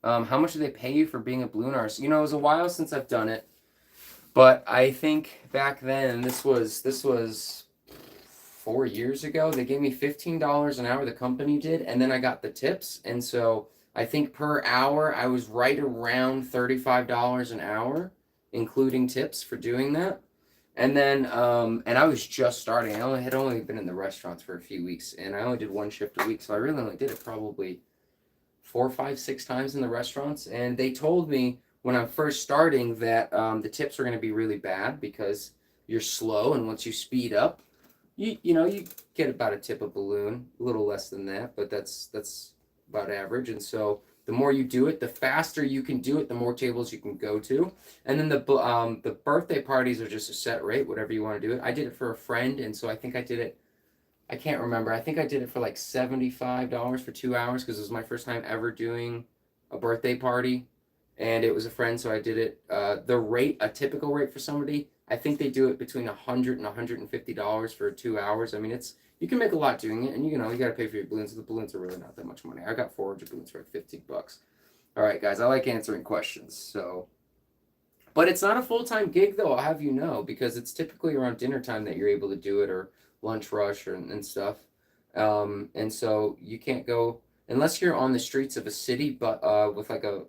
A: How much do they pay you for being a balloon artist? You know, it was a while since I've done it, but I think back then, this was 4 years ago, they gave me $15 an hour, the company did, and then I got the tips, and so I think per hour I was right around $35 an hour, including tips for doing that. And then and I was just starting. I had only been in the restaurants for a few weeks, and I only did one shift a week, so I really only did it probably 4, 5, 6 times in the restaurants. And they told me when I'm first starting that the tips were going to be really bad because you're slow, and once you speed up, you know, you get about a tip a balloon, a little less than that, but that's about average. And so the more you do it, the faster you can do it, the more tables you can go to. And then the birthday parties are just a set rate, whatever you want to do it. I did it for a friend, and so I think I did it, I can't remember. I think I did it for like $75 for 2 hours because it was my first time ever doing a birthday party, and it was a friend, so I did it. The rate, a typical rate for somebody, I think they do it between $100 and $150 for 2 hours. I mean, you can make a lot doing it, and you know, you got to pay for your balloons. The balloons are really not that much money. I got 400 balloons for like $15. All right, guys, I like answering questions, so. But it's not a full-time gig, though, I'll have you know, because it's typically around dinner time that you're able to do it, or lunch rush and stuff. And so you can't go, unless you're on the streets of a city, but with like a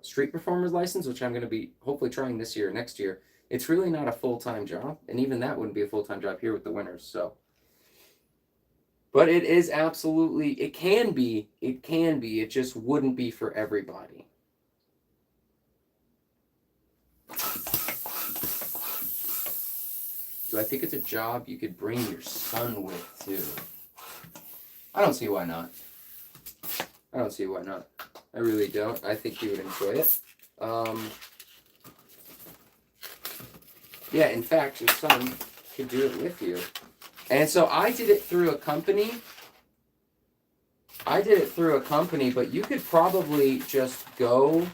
A: street performer's license, which I'm going to be hopefully trying this year or next year. It's really not a full-time job, and even that wouldn't be a full-time job here with the winters, so. But it is absolutely, it can be, it just wouldn't be for everybody. Do I think it's a job you could bring your son with, too? I don't see why not. I really don't. I think he would enjoy it. Yeah, in fact, your son could do it with you. And so I did it through a company. But you could probably just go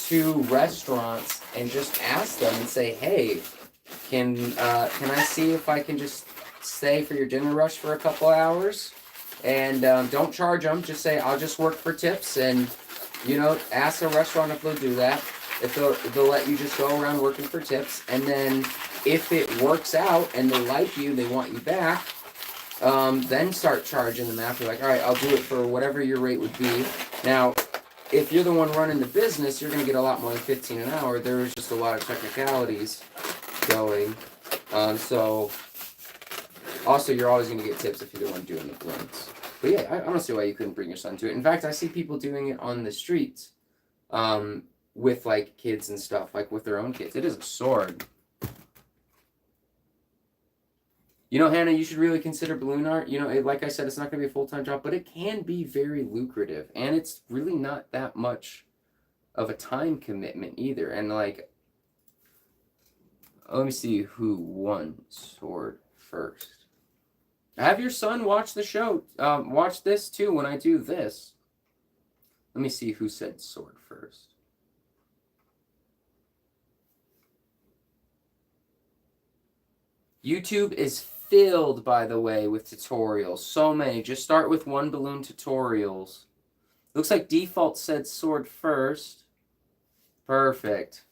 A: to restaurants and just ask them and say, hey, can I see if I can just stay for your dinner rush for a couple hours? And don't charge them. Just say, I'll just work for tips. And, you know, ask a restaurant if they'll do that. If they'll let you just go around working for tips. And then if it works out and they like you, they want you back, then start charging them after. Like, all right, I'll do it for whatever your rate would be. Now, if you're the one running the business, you're going to get a lot more than $15 an hour. There was just a lot of technicalities going. So, also, you're always going to get tips if you're the one doing the balloons. But yeah, I don't see why you couldn't bring your son to it. In fact, I see people doing it on the streets with, like, kids and stuff, like with their own kids. It is a sword. You know, Hannah, you should really consider balloon art. You know, like I said, it's not going to be a full-time job, but it can be very lucrative. And it's really not that much of a time commitment either. And, like, let me see who won sword first. Have your son watch the show. Watch this too when I do this. Let me see who said sword first. YouTube is filled, by the way, with tutorials. So many. Just start with one balloon tutorials. Looks like default said sword first. Perfect.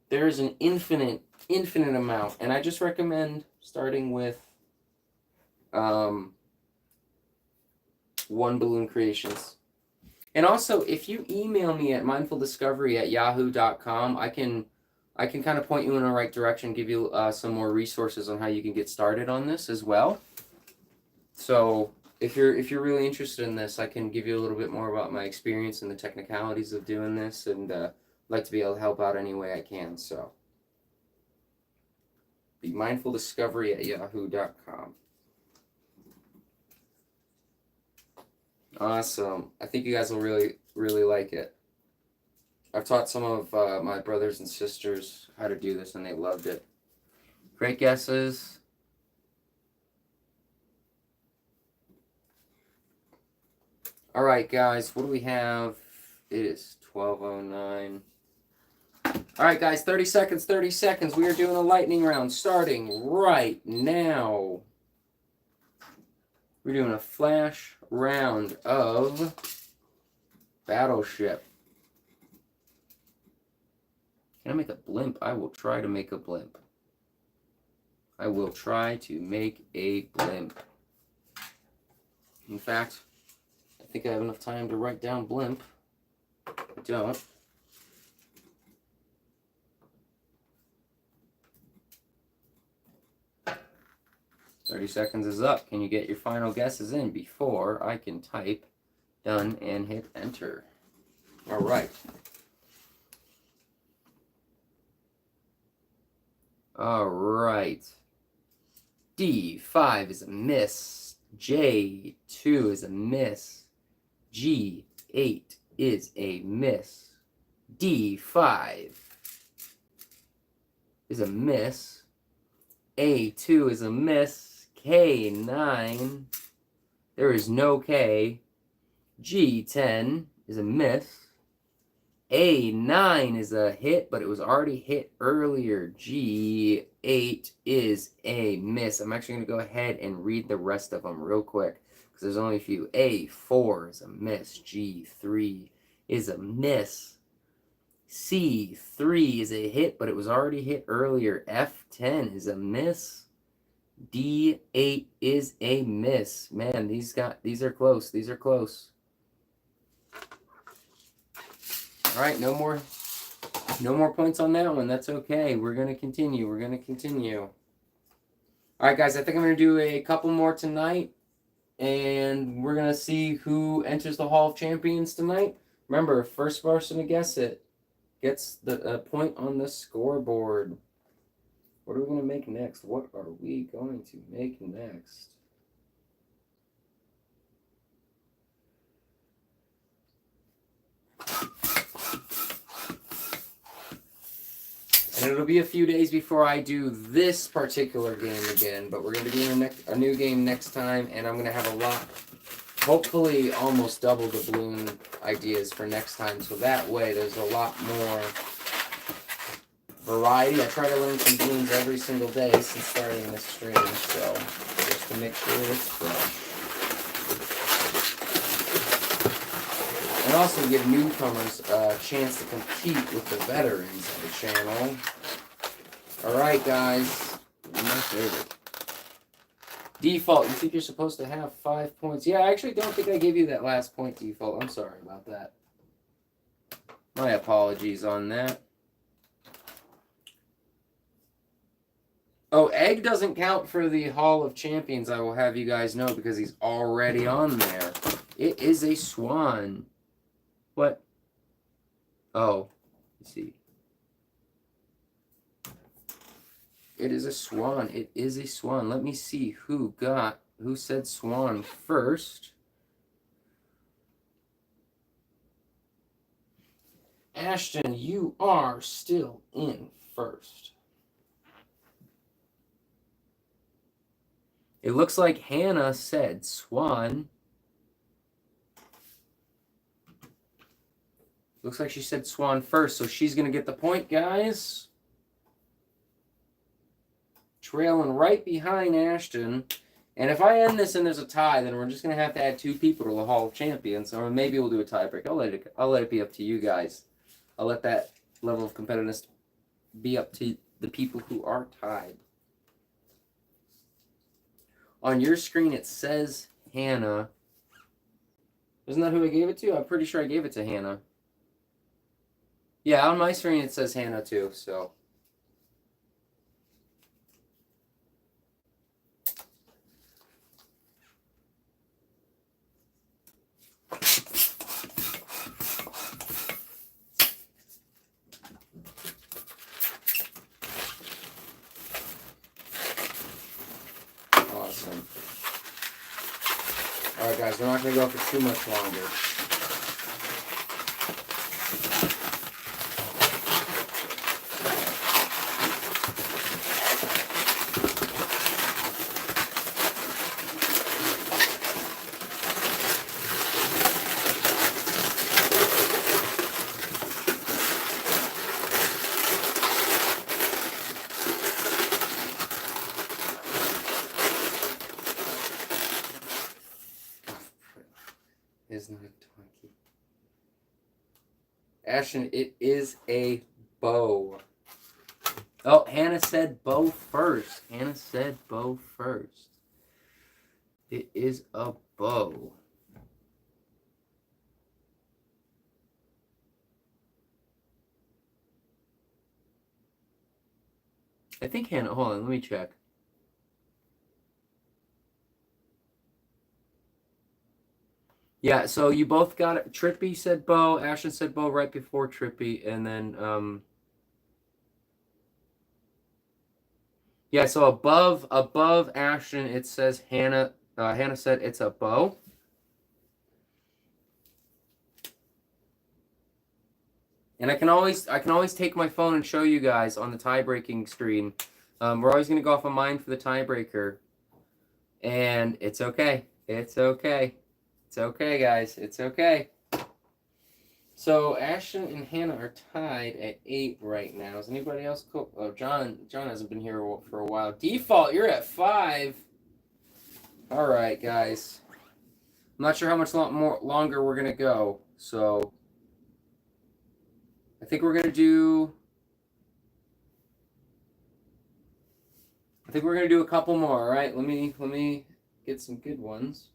A: There's an infinite amount. And I just recommend starting with one balloon creations. And also, if you email me at mindfuldiscovery@yahoo.com, I can kind of point you in the right direction, give you some more resources on how you can get started on this as well. So if you're really interested in this, I can give you a little bit more about my experience and the technicalities of doing this, and like to be able to help out any way I can. So be mindfuldiscovery@yahoo.com. Awesome. I think you guys will really, really like it. I've taught some of my brothers and sisters how to do this, and they loved it. Great guesses. All right, guys, what do we have? It is 12:09. All right, guys, 30 seconds, 30 seconds. We are doing a lightning round starting right now. We're doing a flash round of Battleship. Can I make a blimp? I will try to make a blimp. I will try to make a blimp. In fact, I think I have enough time to write down blimp. I don't. "30 seconds is up. Can you get your final guesses in before I can type done and hit enter?" All right. All right. D5 is a miss. J2 is a miss. G8 is a miss. D5 is a miss. A2 is a miss. K9, there is no K. G10 is a miss. A9 is a hit, but it was already hit earlier. G8 is a miss. I'm actually going to go ahead and read the rest of them real quick, because there's only a few. A4 is a miss. G3 is a miss. C3 is a hit, but it was already hit earlier. F10 is a miss. D8 is a miss. Man, these are close. These are close. All right, no more points on that one. That's okay. We're going to continue. We're going to continue. All right, guys, I think I'm going to do a couple more tonight, and we're going to see who enters the Hall of Champions tonight. Remember, first person to guess it gets the point on the scoreboard. What are we going to make next? What are we going to make next? And it'll be a few days before I do this particular game again, but we're going to be doing a new game next time, and I'm going to have a lot, hopefully almost double the balloon ideas for next time, so that way there's a lot more variety. I try to learn some balloons every single day since starting this stream, so just to make sure it's fresh. And also give newcomers a chance to compete with the veterans of the channel. Alright, guys. My favorite. Default, you think you're supposed to have 5 points? Yeah, I actually don't think I gave you that last point, Default. I'm sorry about that. My apologies on that. Oh, egg doesn't count for the Hall of Champions, I will have you guys know, because he's already on there. It is a swan. What? Oh, let's see. It is a swan. It is a swan. Let me see who said swan first. Ashton, you are still in first. It looks like Hannah said swan. Looks like she said swan first, so she's going to get the point, guys. Trailing right behind Ashton. And if I end this and there's a tie, then we're just going to have to add 2 people to the Hall of Champions. Or maybe we'll do a tiebreak. I'll let it be up to you guys. I'll let that level of competitiveness be up to the people who are tied. On your screen, it says Hannah. Isn't that who I gave it to? I'm pretty sure I gave it to Hannah. Yeah, on my screen, it says Hannah too, so. Awesome. All right, guys, we're not going to go for too much longer. Isn't it donkey? Ashton, it is a bow. Oh, Hannah said bow first. Hannah said bow first. It is a bow. I think Hannah, hold on, let me check. Yeah, so you both got it. Trippy said bow, Ashton said bow right before Trippy, and then yeah, so above Ashton it says Hannah. Hannah said it's a bow. And I can always take my phone and show you guys on the tie-breaking screen. We're always gonna go off of mine for the tiebreaker, and it's okay. It's okay. It's okay, guys. It's okay. So Ashton and Hannah are tied at 8 right now. Is anybody else cool? Oh, John hasn't been here for a while. Default, you're at 5. All right, guys. I'm not sure how much longer we're gonna go. So I think we're gonna do. I think we're gonna do a couple more. All right. Let me get some good ones.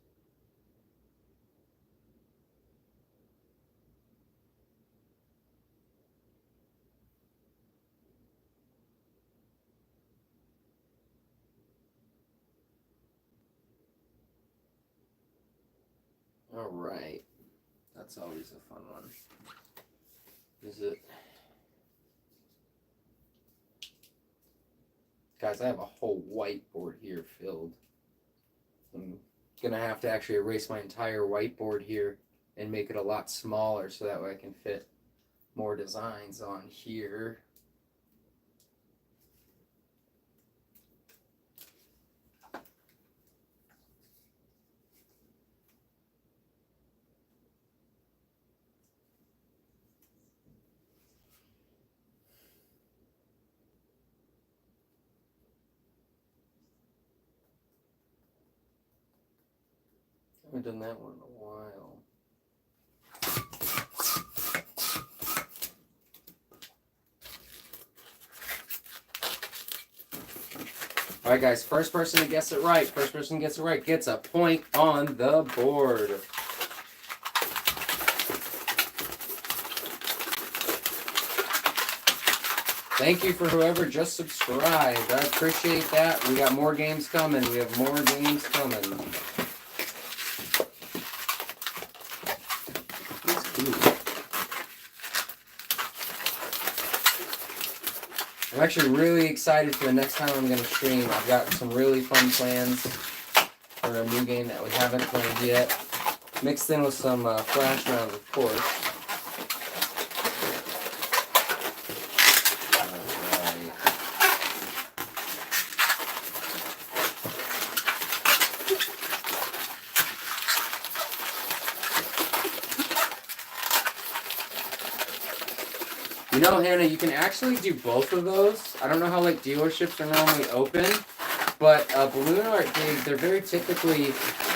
A: All right, that's always a fun one. Is it? Guys, I have a whole whiteboard here filled. I'm gonna have to actually erase my entire whiteboard here and make it a lot smaller so that way I can fit more designs on here. I haven't done that one in a while. All right, guys, first person to guess it right, gets a point on the board. Thank you for whoever just subscribed. I appreciate that. We got more games coming. We have more games coming. That's cool. I'm actually really excited for the next time I'm going to stream. I've got some really fun plans for a new game that we haven't played yet. Mixed in with some flash rounds, of course. You know, Hannah, you can actually do both of those. I don't know how like dealerships are normally open, but balloon art gigs, they're very typically,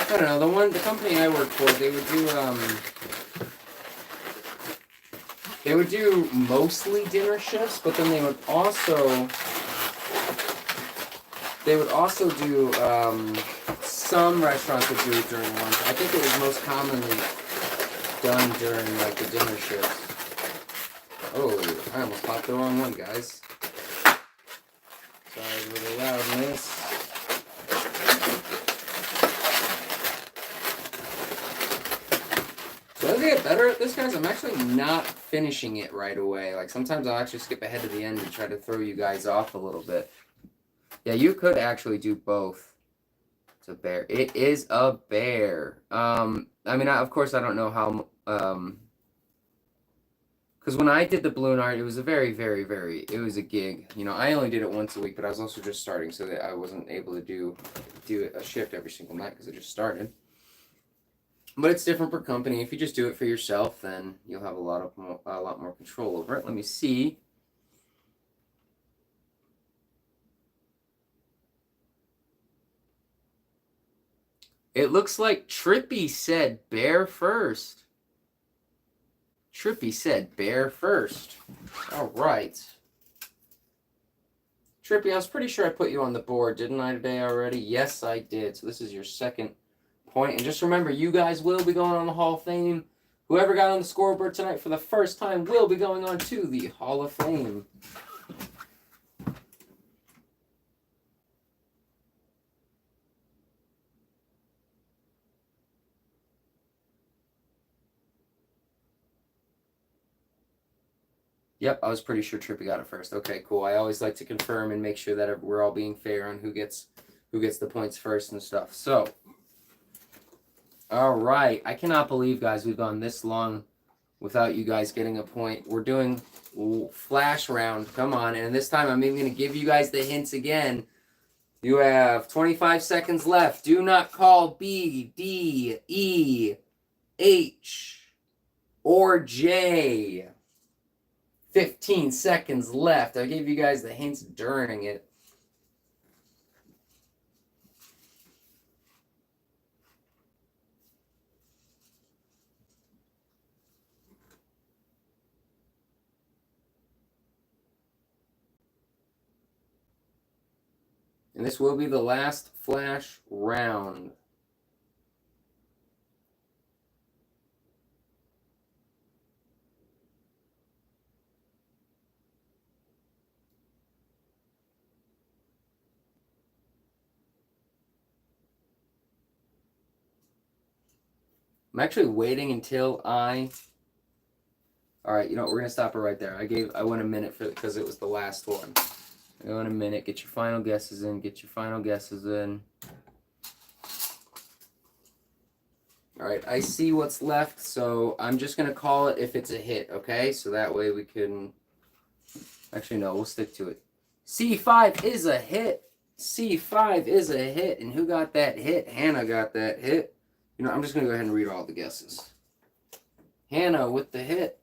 A: I don't know, the company I work for, they would do mostly dinner shifts, but then they would also do some restaurants would do it during lunch. I think it was most commonly done during like the dinner shifts. Oh, I almost popped the wrong one, guys. Sorry for the loudness. So as I get better at this, guys, I'm actually not finishing it right away. Like, sometimes I'll actually skip ahead to the end and try to throw you guys off a little bit. Yeah, you could actually do both. It's a bear. It is a bear. I mean, of course, I don't know how... Because when I did the balloon art, it was a it was a gig. You know, I only did it once a week, but I was also just starting, so that I wasn't able to do a shift every single night because I just started. But it's different per company. If you just do it for yourself, then you'll have a lot more control over it. Let me see. It looks like Trippy said bear first. Trippy said bear first. All right. Trippy, I was pretty sure I put you on the board, didn't I, today already? Yes, I did. So this is your second point. And just remember, you guys will be going on the Hall of Fame. Whoever got on the scoreboard tonight for the first time will be going on to the Hall of Fame. Yep, I was pretty sure Trippy got it first. Okay, cool. I always like to confirm and make sure that we're all being fair on who gets the points first and stuff. So, all right. I cannot believe, guys, we've gone this long without you guys getting a point. We're doing flash round. Come on. And this time I'm even going to give you guys the hints again. You have 25 seconds left. Do not call B, D, E, H, or J. 15 seconds left. I gave you guys the hints during it. And this will be the last flash round. I'm actually waiting until I... All right, you know what? We're going to stop it right there. I went a minute because it was the last one. I went a minute. Get your final guesses in. Get your final guesses in. All right, I see what's left, so I'm just going to call it if it's a hit, okay? So that way we can... Actually, no, we'll stick to it. C5 is a hit. C5 is a hit. And who got that hit? Hannah got that hit. You know, I'm just going to go ahead and read all the guesses. Hannah with the hit.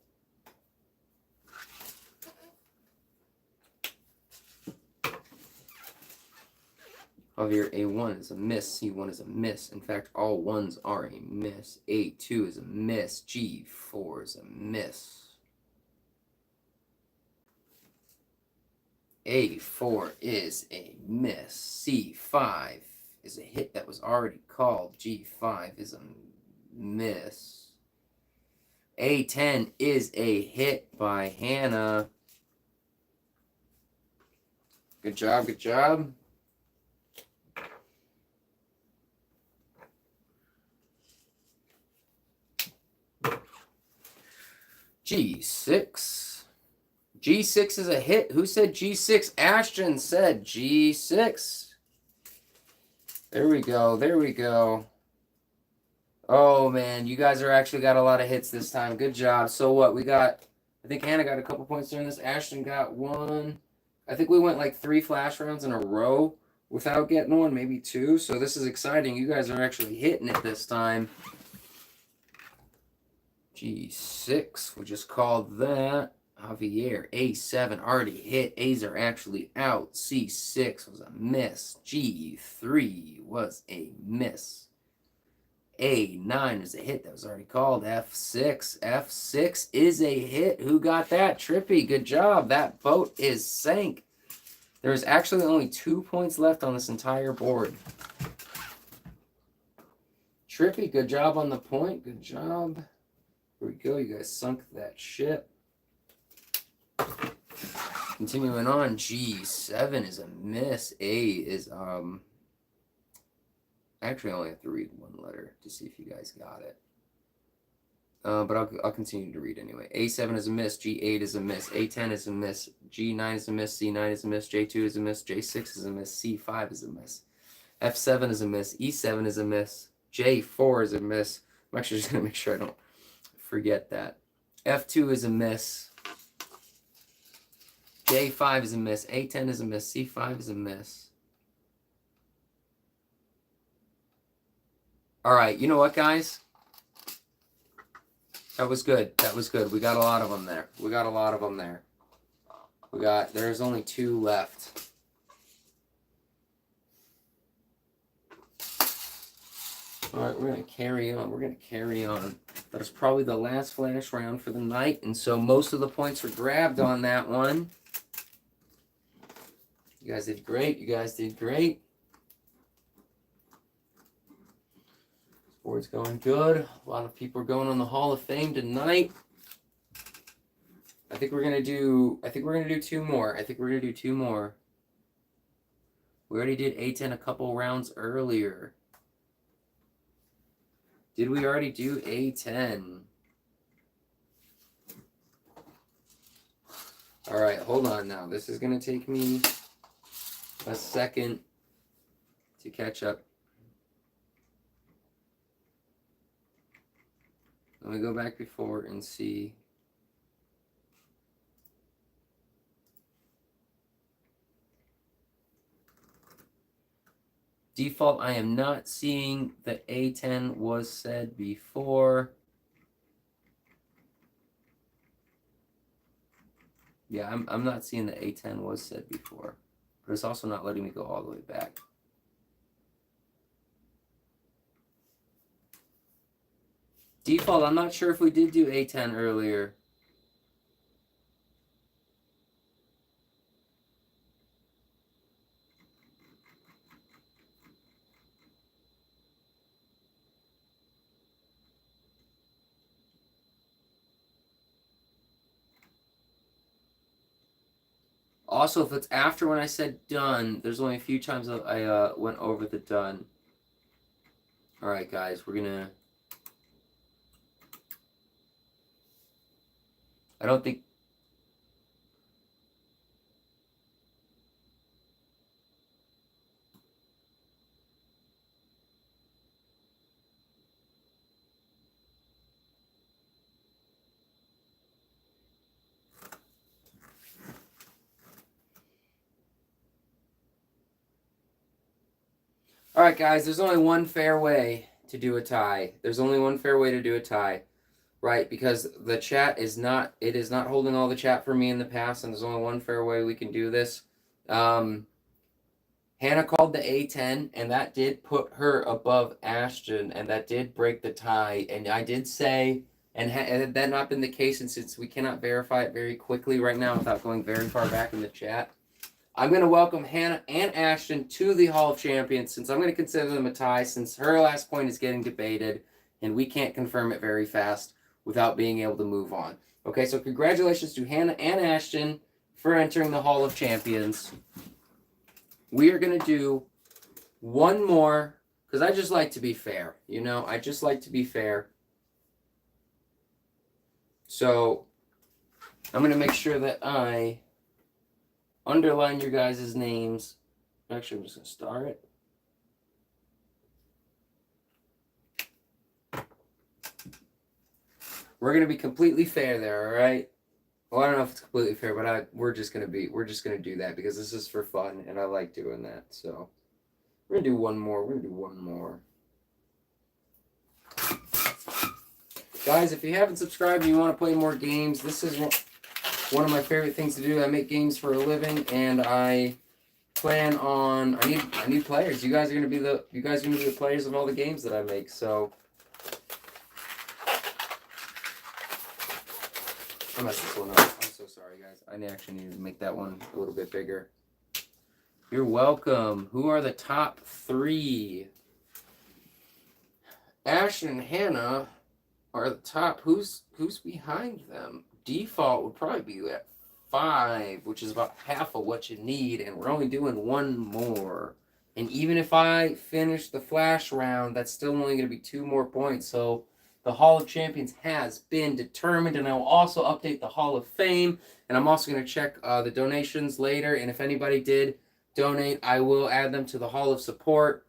A: Javier, A1 is a miss. C1 is a miss. In fact, all ones are a miss. A2 is a miss. G4 is a miss. A4 is a miss. C5 is a hit that was already called. G5 is a miss. A10 is a hit by Hannah. Good job, good job. G6. G6 is a hit. Who said G6? Ashton said G6. There we go. There we go. Oh, man. You guys are actually got a lot of hits this time. Good job. So what? We got, I think Hannah got a couple points during this. Ashton got one. I think we went like 3 flash rounds in a row without getting one, maybe 2. So this is exciting. You guys are actually hitting it this time. G6, we just called that. Javier, A7 already hit. A's are actually out. C6 was a miss. G3 was a miss. A9 is a hit. That was already called. F6. F6 is a hit. Who got that? Trippy, good job. That boat is sank. There's actually only 2 points left on this entire board. Trippy, good job on the point. Good job. Here we go. You guys sunk that ship. Continuing on, G7 is a miss. A is actually I only have to read one letter to see if you guys got it. But I'll continue to read anyway. A7 is a miss. G8 is a miss. A10 is a miss. G9 is a miss. C9 is a miss. J2 is a miss. J6 is a miss. C5 is a miss. F7 is a miss. E7 is a miss. J4 is a miss. I'm actually just going to make sure I don't forget that. F2 is a miss. J5 is a miss. A10 is a miss. C5 is a miss. All right, you know what, guys? That was good. That was good. We got a lot of them there. We got a lot of them there. There's only 2 left. All right, we're going to carry on. We're going to carry on. That was probably the last flash round for the night, and so most of the points were grabbed on that one. You guys did great. You guys did great. This board's going good. A lot of people are going on the Hall of Fame tonight. I think we're gonna do 2 more. I think we're gonna do 2 more. We already did A10 a couple rounds earlier. Did we already do A10? All right, hold on now. This is gonna take me a second to catch up. Let me go back before and see. Default, I am not seeing the A10 was said before. Yeah, I'm not seeing the A10 was said before. But it's also not letting me go all the way back. Default, I'm not sure if we did do A10 earlier. Also, if it's after when I said done, there's only a few times I went over the done. All right, guys, we're gonna. I don't think. All right, guys, there's only one fair way to do a tie. There's only one fair way to do a tie, right? Because the chat is not holding all the chat for me in the past, and there's only one fair way we can do this. Hannah called the A10, and that did put her above Ashton, and that did break the tie. And I did say, and had that not been the case, and since we cannot verify it very quickly right now without going very far back in the chat, I'm going to welcome Hannah and Ashton to the Hall of Champions, since I'm going to consider them a tie, since her last point is getting debated, and we can't confirm it very fast without being able to move on. Okay, so congratulations to Hannah and Ashton for entering the Hall of Champions. we are going to do one more, because I just like to be fair. You know, I just like to be fair. So I'm going to make sure that I underline your guys' names. Actually, I'm just going to star it. We're going to be completely fair there, all right? Well, I don't know if it's completely fair, but we're just gonna do that because this is for fun and I like doing that. So we're gonna do one more. Guys, if you haven't subscribed and you want to play more games, this is one of my favorite things to do. I make games for a living, and I plan on. I need players. You guys are gonna be the players of all the games that I make. So I messed this one up. I'm so sorry, guys. I actually need to make that one a little bit bigger. You're welcome. Who are the top 3? Ashton and Hannah are the top. Who's behind them? Default would probably be at 5, which is about half of what you need, and we're only doing one more. And even if I finish the flash round, that's still only going to be 2 more points. So the Hall of Champions has been determined, and I will also update the Hall of Fame, and I'm also going to check the donations later, and if anybody did donate, I will add them to the Hall of Support.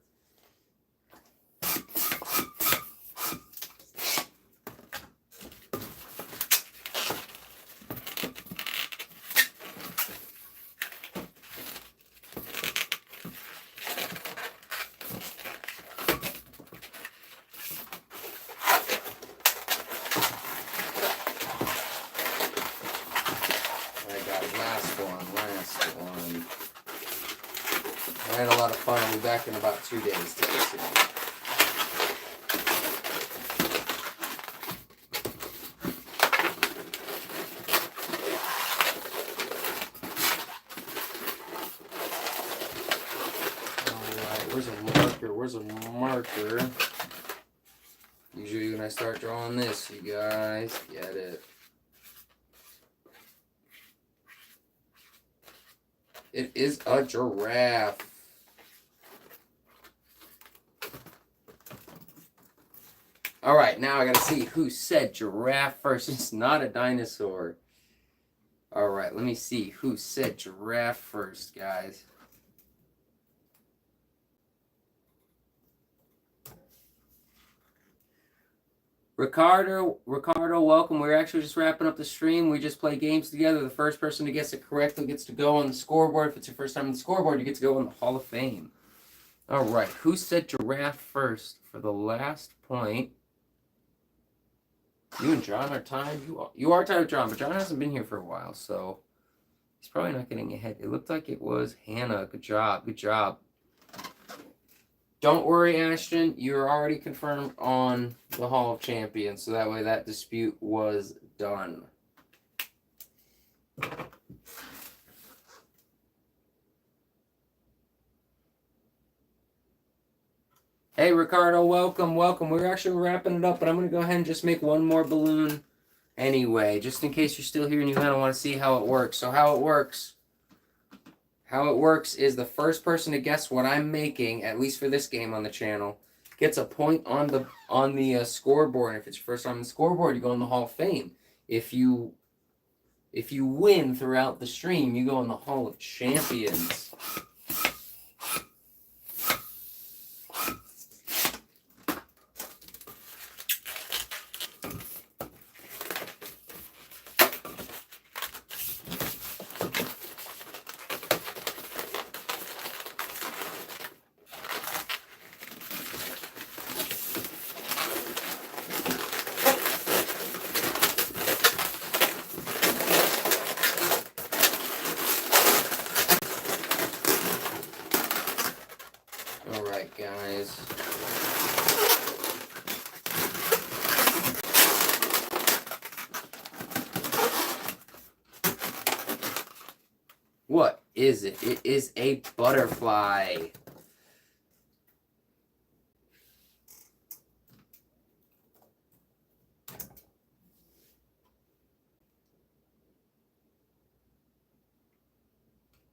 A: Last one. I had a lot of fun. I'll be back in about 2 days to this one. Alright, where's a marker? Usually when I start drawing this, you guys get it. It is a giraffe. All right, now I got to see who said giraffe first. It's not a dinosaur. All right, let me see who said giraffe first, guys. Ricardo, welcome. We're actually just wrapping up the stream. We just play games together. The first person who gets it correctly gets to go on the scoreboard. If it's your first time on the scoreboard, you get to go on the Hall of Fame. All right, who said giraffe first for the last point? You and John are tied. You are tied with John, but John hasn't been here for a while, so he's probably not getting ahead. It looked like it was Hannah. Good job. Good job. Don't worry, Ashton. You're already confirmed on the Hall of Champions, so that way that dispute was done. Hey, Ricardo, welcome. We're actually wrapping it up, but I'm going to go ahead and just make one more balloon anyway, just in case you're still here and you kind of want to see how it works. So how it works is the first person to guess what I'm making, at least for this game on the channel, gets a point on the scoreboard. And if it's your first time on the scoreboard, you go in the Hall of Fame. If you win throughout the stream, you go in the Hall of Champions. Guys. What is it? It is a butterfly.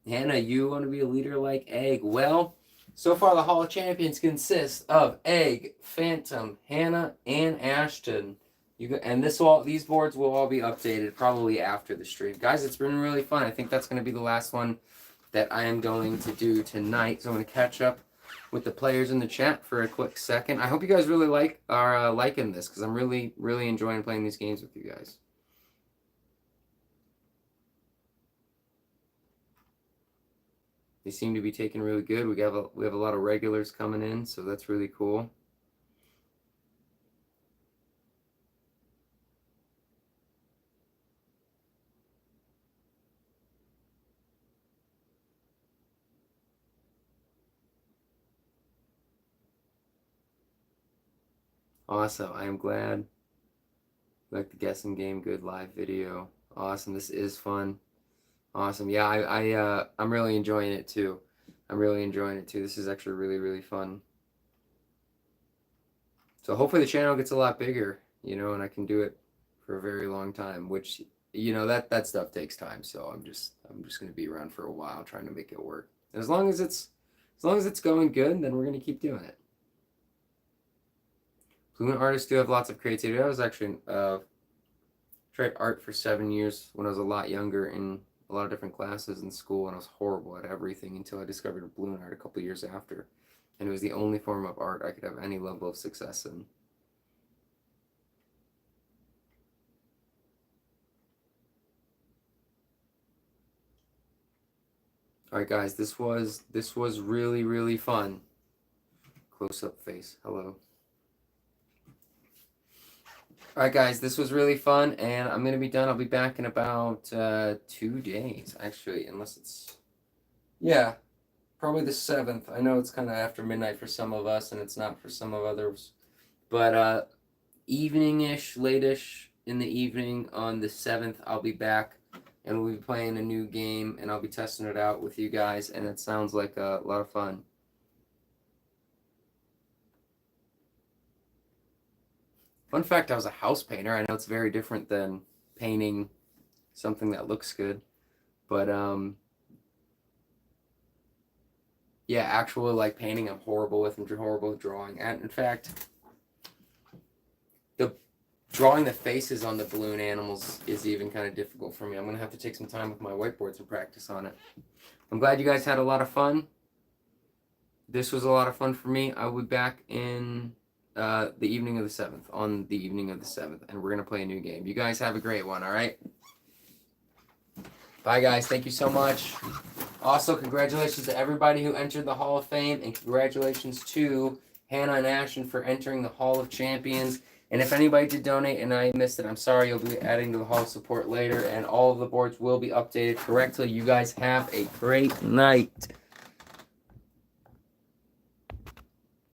A: Hannah, you want to be a leader like Egg. Well, so far the Hall of Champions consists of Egg, Phantom, Hannah, and Ashton. These boards will all be updated probably after the stream. Guys, it's been really fun. I think that's going to be the last one that I am going to do tonight. So I'm going to catch up with the players in the chat for a quick second. I hope you guys really are liking this, because I'm really, really enjoying playing these games with you guys. They seem to be taking really good. We have a lot of regulars coming in, so that's really cool. Awesome. I am glad. Like the guessing game, good live video. Awesome. This is fun. Awesome. Yeah, I'm really enjoying it too. I'm really enjoying it too. This is actually really, really fun. So hopefully the channel gets a lot bigger, and I can do it for a very long time, which, that stuff takes time. So I'm just going to be around for a while trying to make it work. And as long as it's going good, then we're going to keep doing it. Fluent artists do have lots of creativity. I was actually tried art for 7 years when I was a lot younger in a lot of different classes in school, and I was horrible at everything until I discovered balloon art a couple years after. And it was the only form of art I could have any level of success in. All right, guys, this was really, really fun. Close-up face. Hello. All right, guys, this was really fun, and I'm going to be done. I'll be back in about 2 days, actually, unless it's... Yeah, probably the 7th. I know it's kind of after midnight for some of us, and it's not for some of others. But evening-ish, late-ish in the evening on the 7th, I'll be back, and we'll be playing a new game, and I'll be testing it out with you guys, and it sounds like a lot of fun. Fun fact, I was a house painter. I know it's very different than painting something that looks good. But, yeah, actual, painting I'm horrible with. I'm horrible with drawing. And, in fact, drawing the faces on the balloon animals is even kind of difficult for me. I'm going to have to take some time with my whiteboards and practice on it. I'm glad you guys had a lot of fun. This was a lot of fun for me. I'll be back in... the evening of the 7th, on the evening of the 7th, and we're going to play a new game. You guys have a great one, all right? Bye, guys. Thank you so much. Also, congratulations to everybody who entered the Hall of Fame, and congratulations to Hannah and Ashton for entering the Hall of Champions. And if anybody did donate and I missed it, I'm sorry. You'll be adding to the Hall of Support later, and all of the boards will be updated correctly. You guys have a great night.